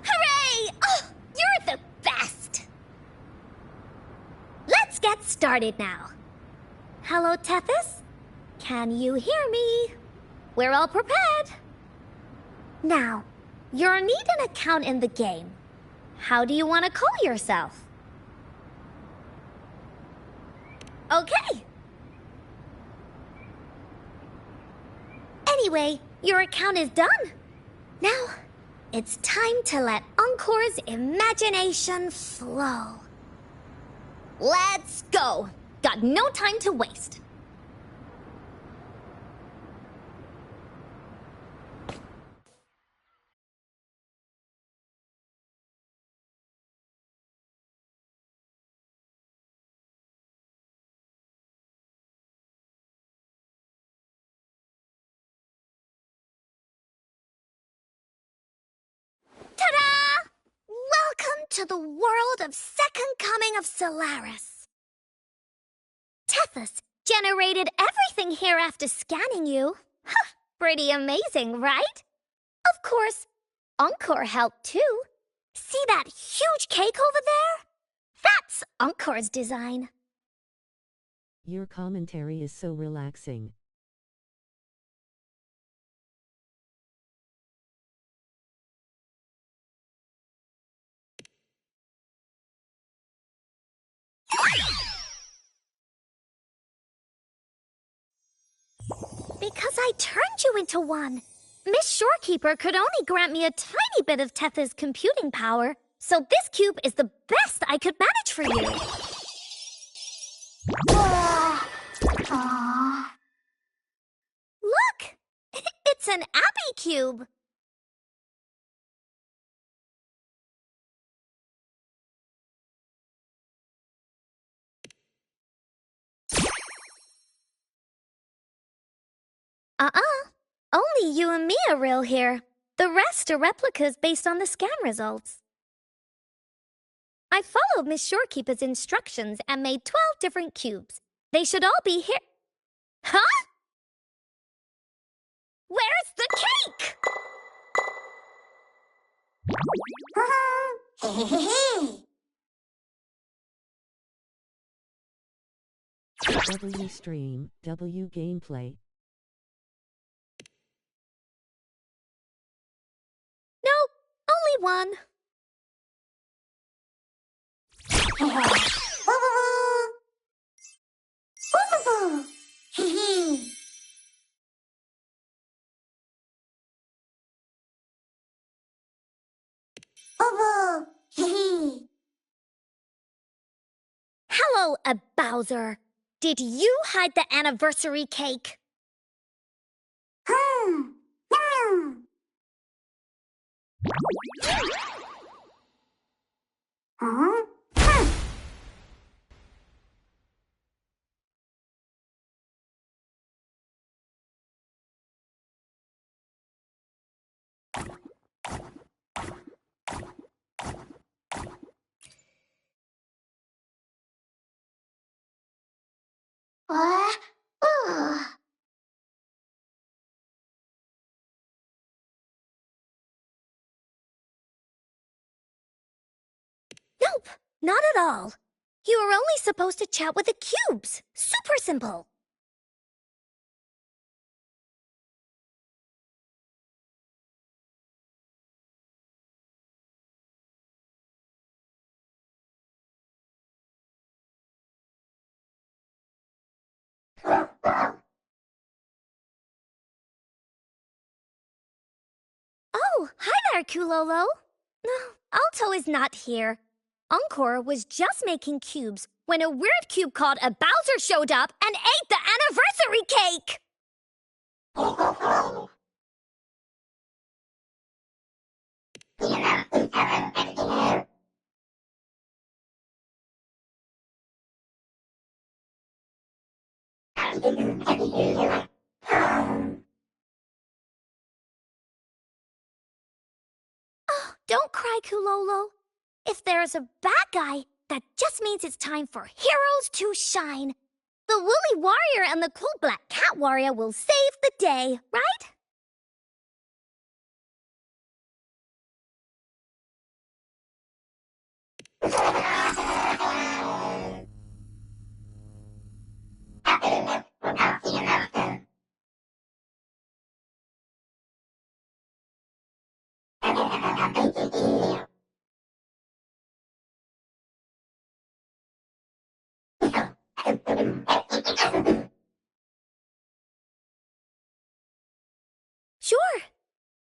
Hooray! Oh, you're the best! Let's get started now. Hello, Tethys? Can you hear me? We're all prepared. Now, you'll need an account in the game. How do you want to call yourself? Okay. Anyway, your account is done. Now, it's time to let Encore's imagination flow. Let's go. Got no time to waste. Ta-da! Welcome to the world of Second Coming of Solaris. Tethys generated everything here after scanning you. Huh, pretty amazing, right? Of course, Encore helped too. See that huge cake over there? That's Encore's design. Your commentary is so relaxing. Because I turned you into one. Miss Shorekeeper could only grant me a tiny bit of Tethys' computing power, so this cube is the best I could manage for you. Look! It's an Abby cube. Only you and me are real here. The rest are replicas based on the scan results. I followed Miss Shorekeeper's instructions and made 12 different cubes. They should all be here. Huh? Where's the cake? W stream, W gameplay. No, only one. Hello, Bowser. Did you hide the anniversary cake? Nope, not at all. You were only supposed to chat with the cubes. Super simple. Kulolo. No, Alto is not here. Encore was just making cubes when a weird cube called a Bowser showed up and ate the anniversary cake! Oh, don't cry, Kulolo. If there's a bad guy, that just means it's time for heroes to shine. The Woolly Warrior and the Cool Black Cat Warrior will save the day, right? Sure.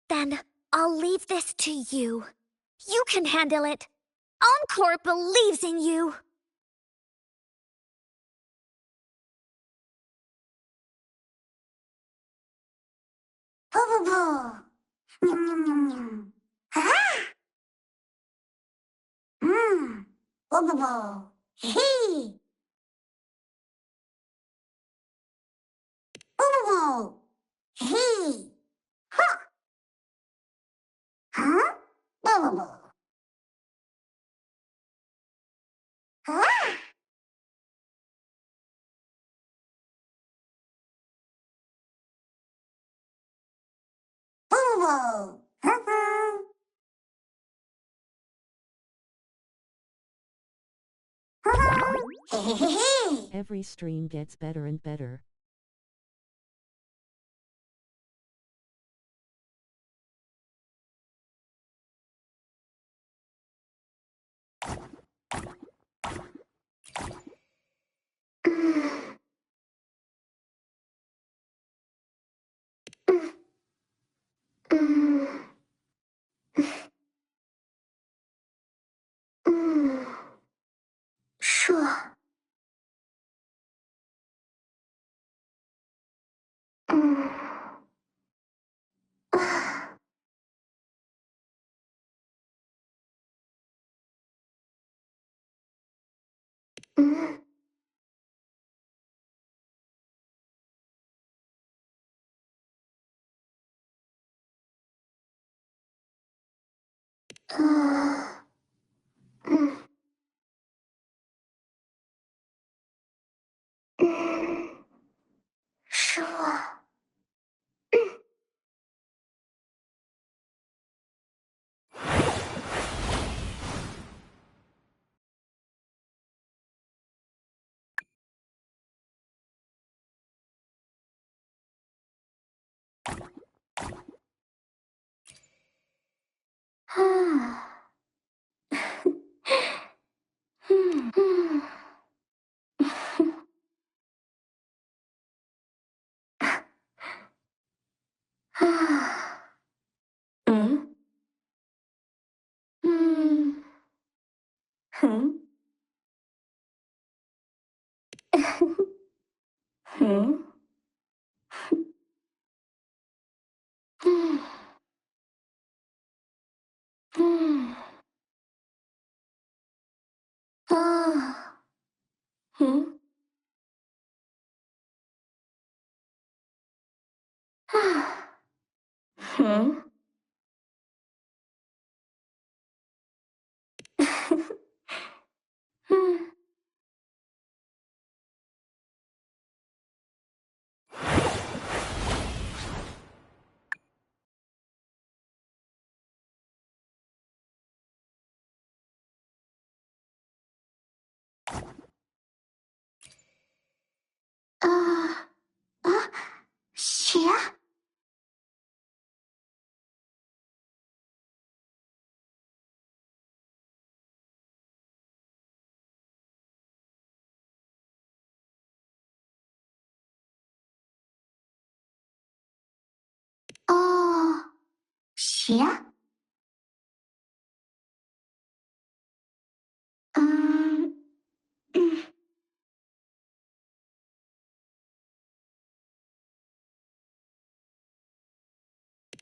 Then I'll leave this to you. You can handle it. Encore believes in you. Every stream gets better and better. Sure.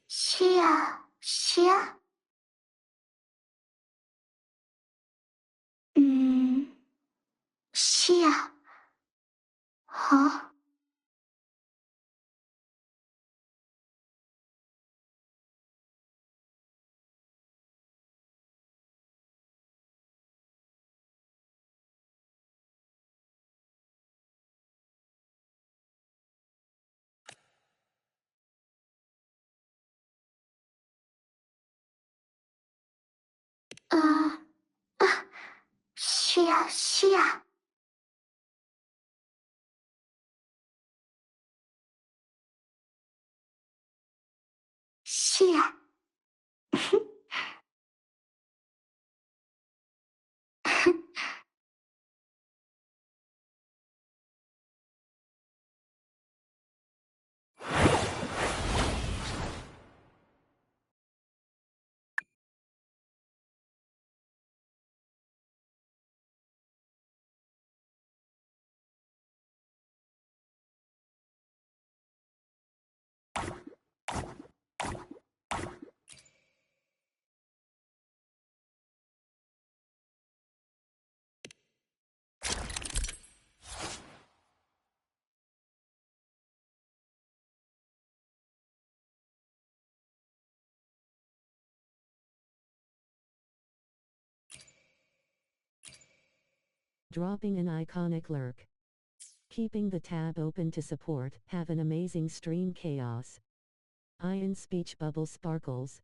Shia? Shia. Huh? Shia. Shia. Dropping an iconic lurk. Keeping the tab open to support. Have an amazing stream, Chaos. Iron speech bubble sparkles.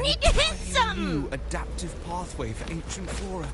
Need to hit something! New adaptive pathway for ancient flora.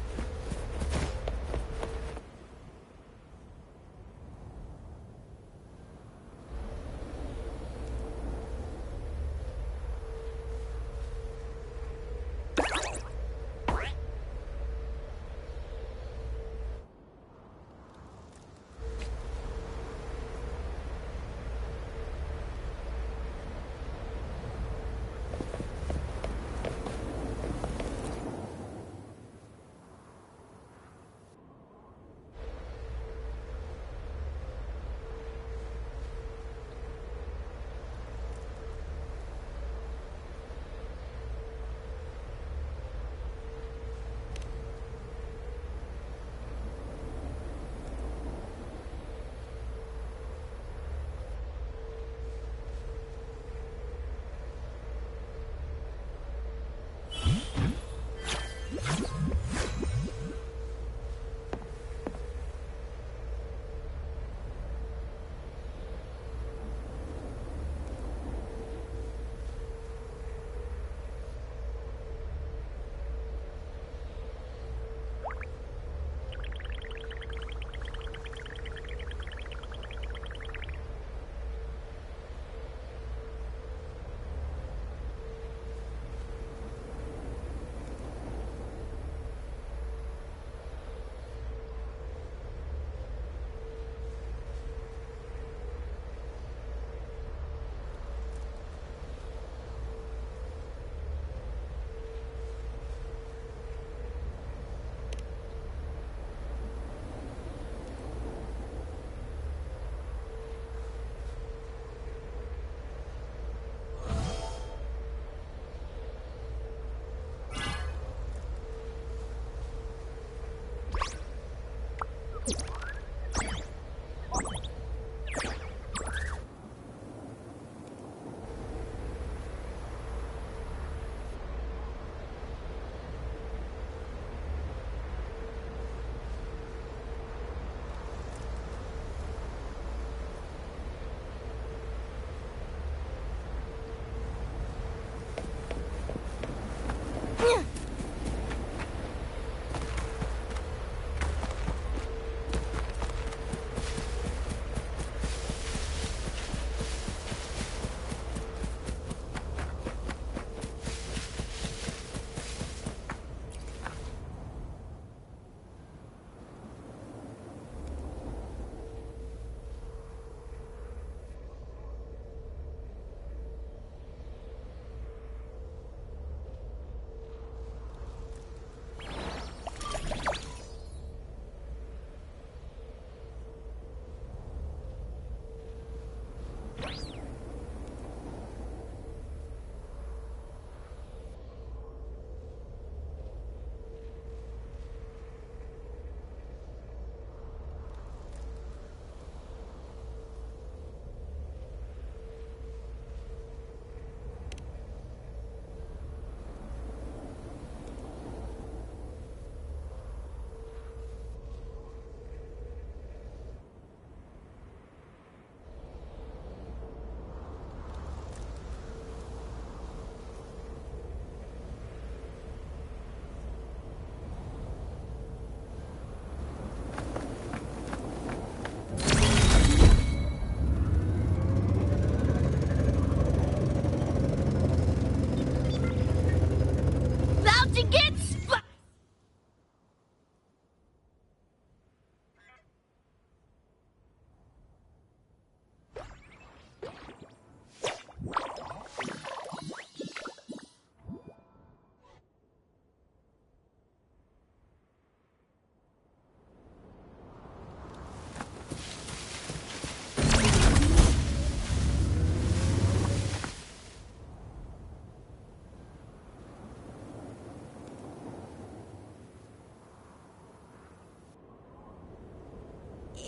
to get splat.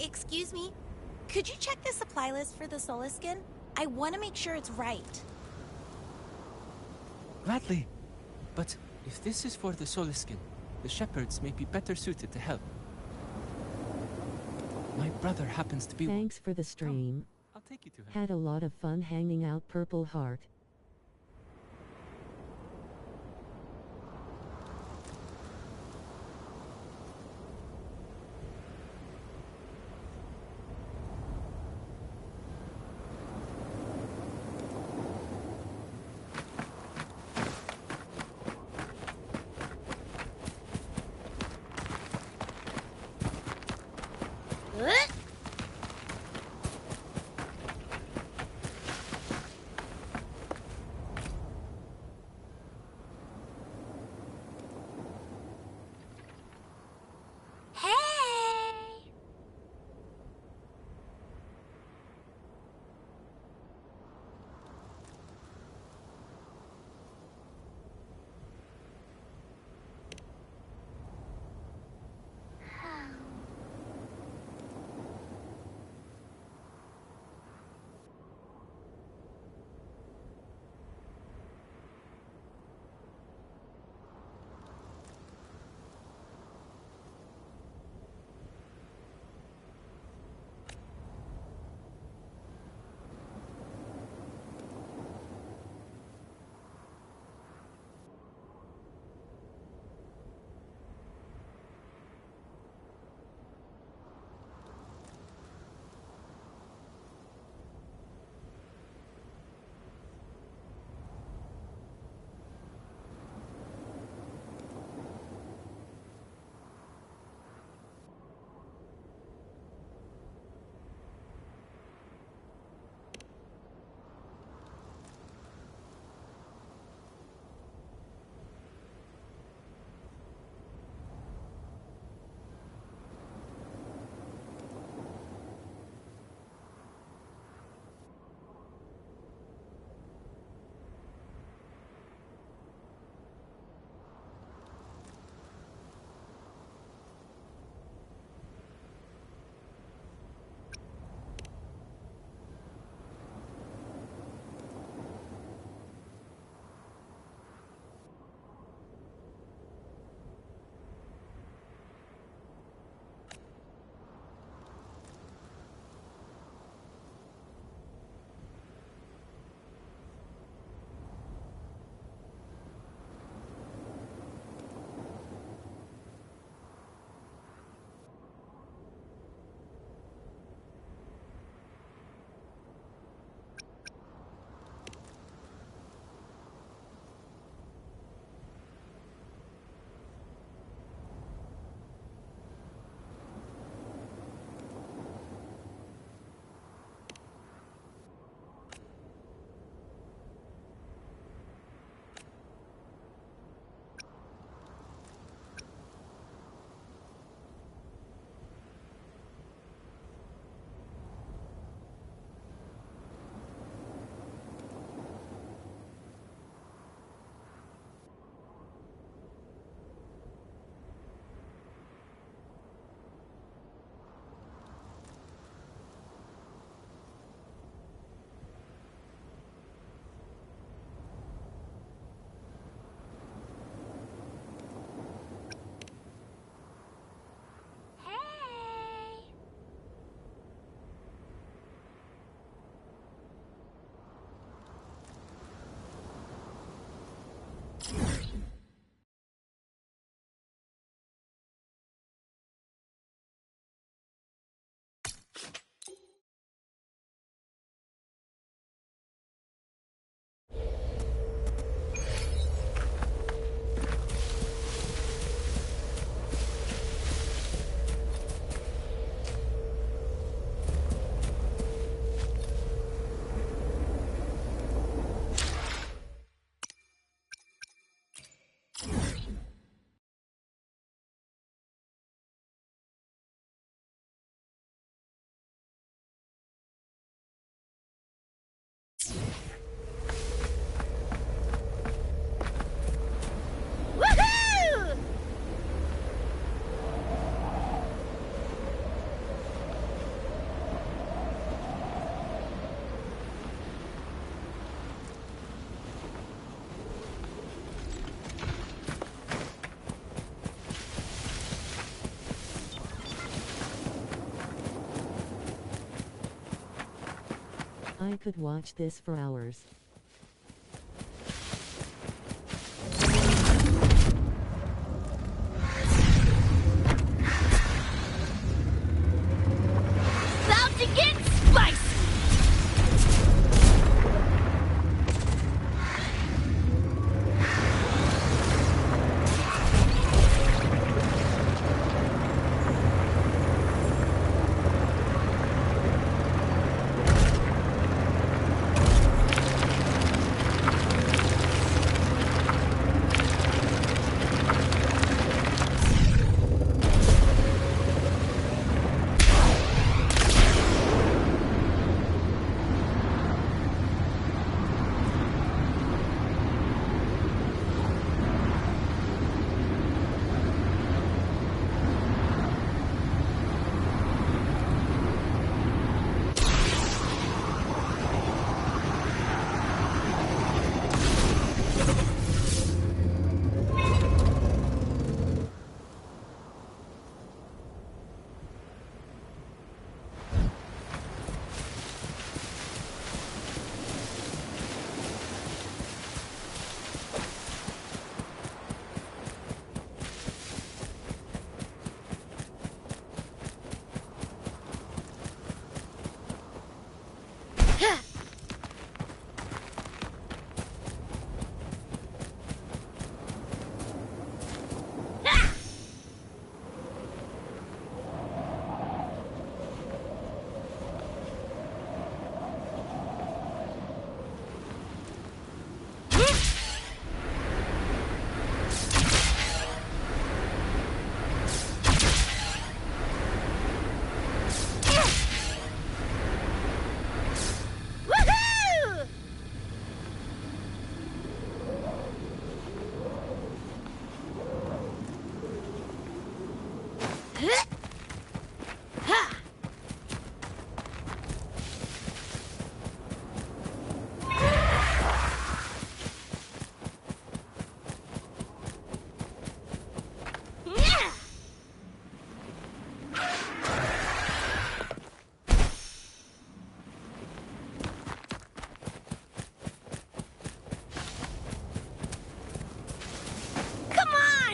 Excuse me? Could you check the supply list for the Solar Skin? I want to make sure it's right. Gladly. But if this is for the Solar Skin, the shepherds may be better suited to help. My brother happens to be... Thanks for the stream. I'll take you to him. Had a lot of fun hanging out, Purple Heart. I could watch this for hours. About to get spicy!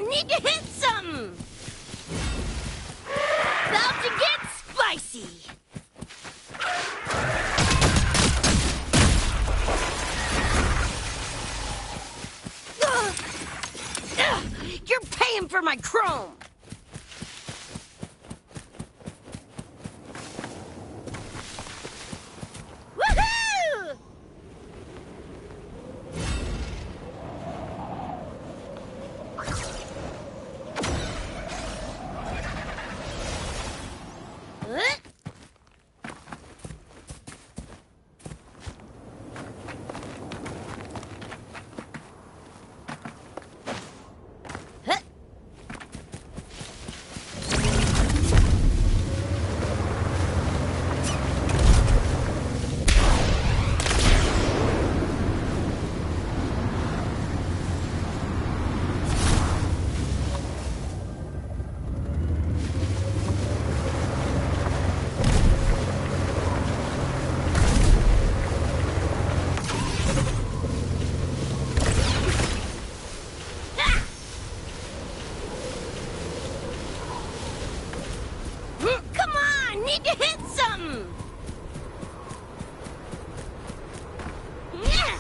Need to hit something! About to get spicy! You're paying for my chrome! Woohoo! Need to hit something! Yeah!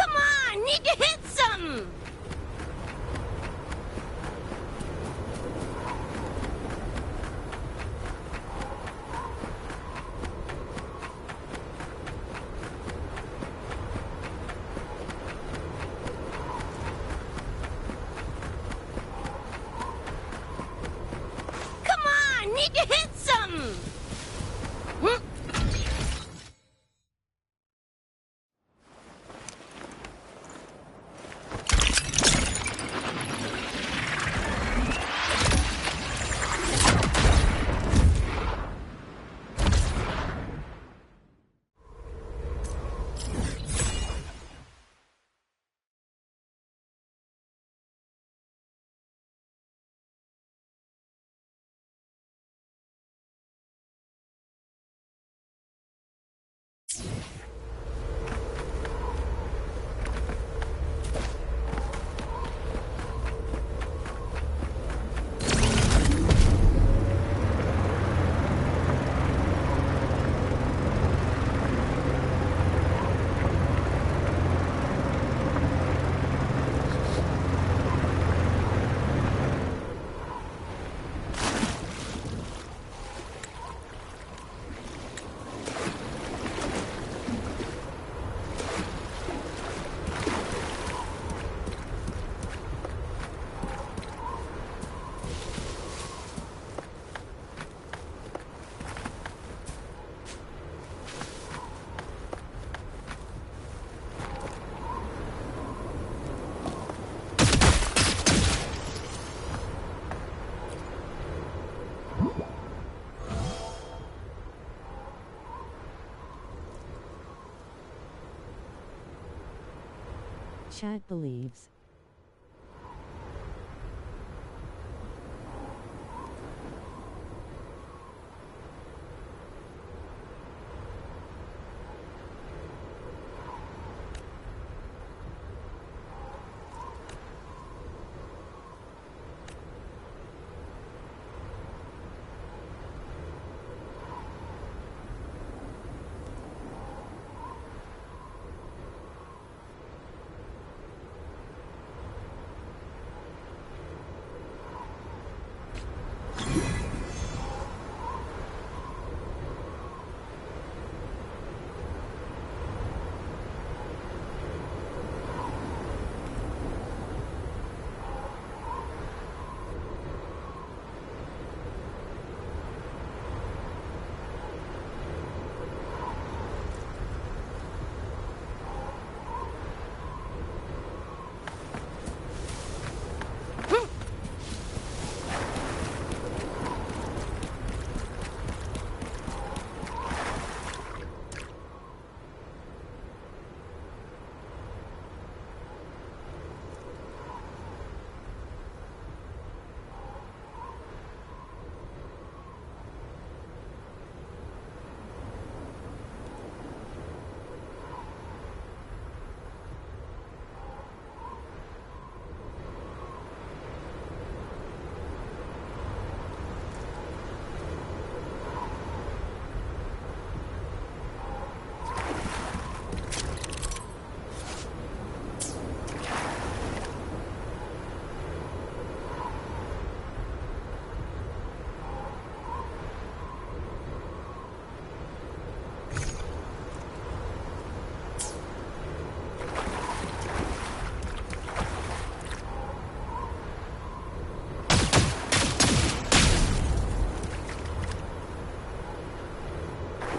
Come on! Need to hit something! Come on! Need to hit something! Chat believes.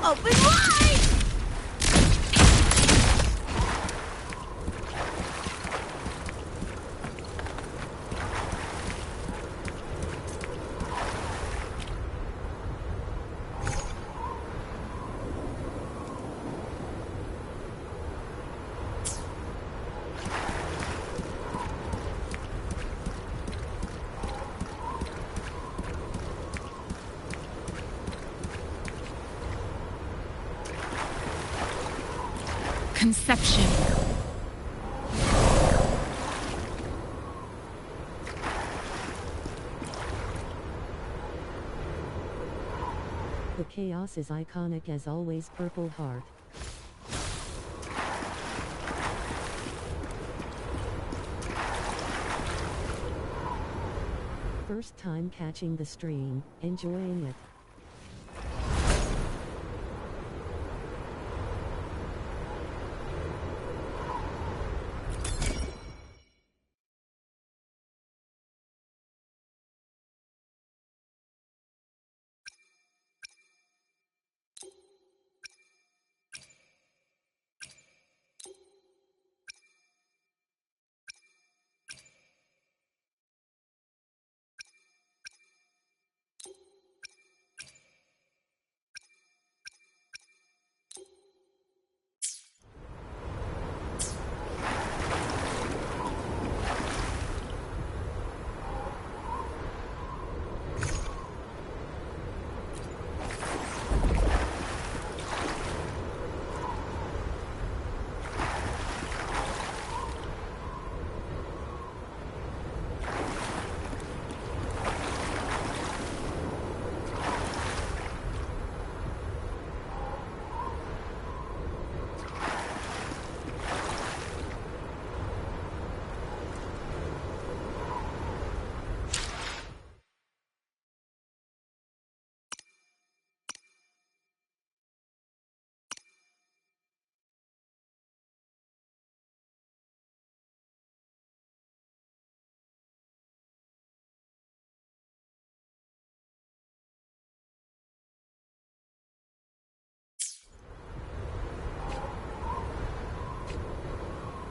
Open wide! Conception. The chaos is iconic as always. Purple Heart. First time catching the stream, enjoying it.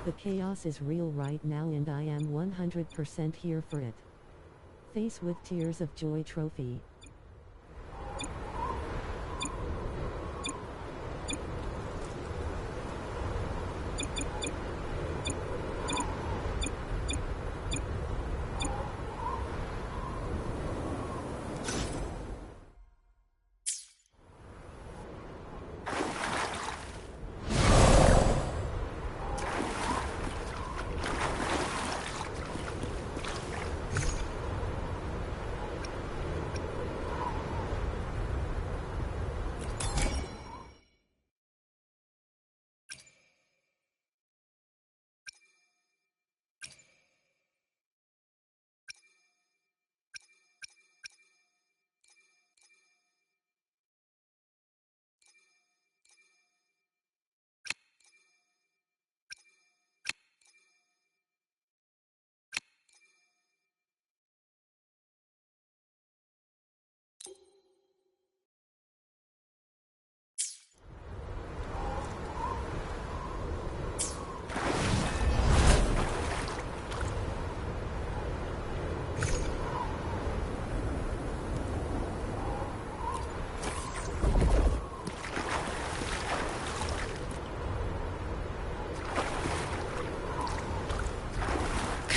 The chaos is real right now and I am 100% here for it. Face with Tears of Joy trophy.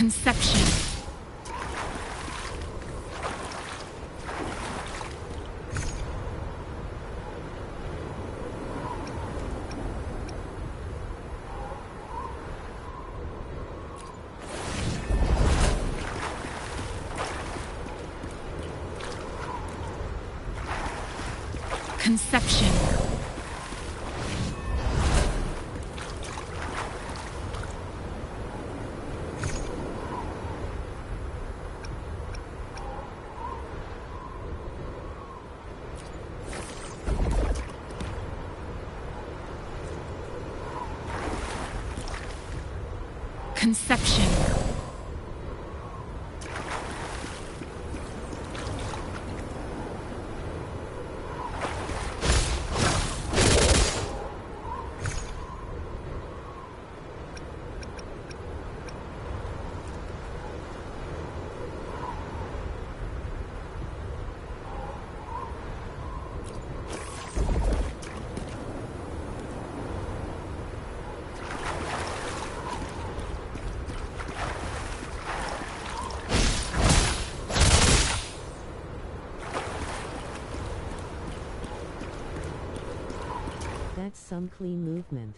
Conception. Conception. Conception. That's some clean movement.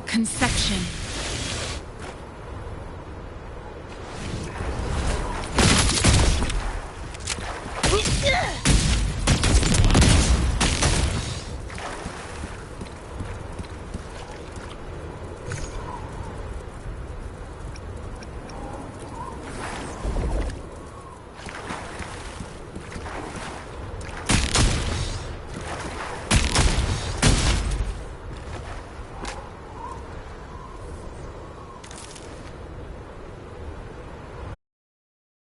Conception.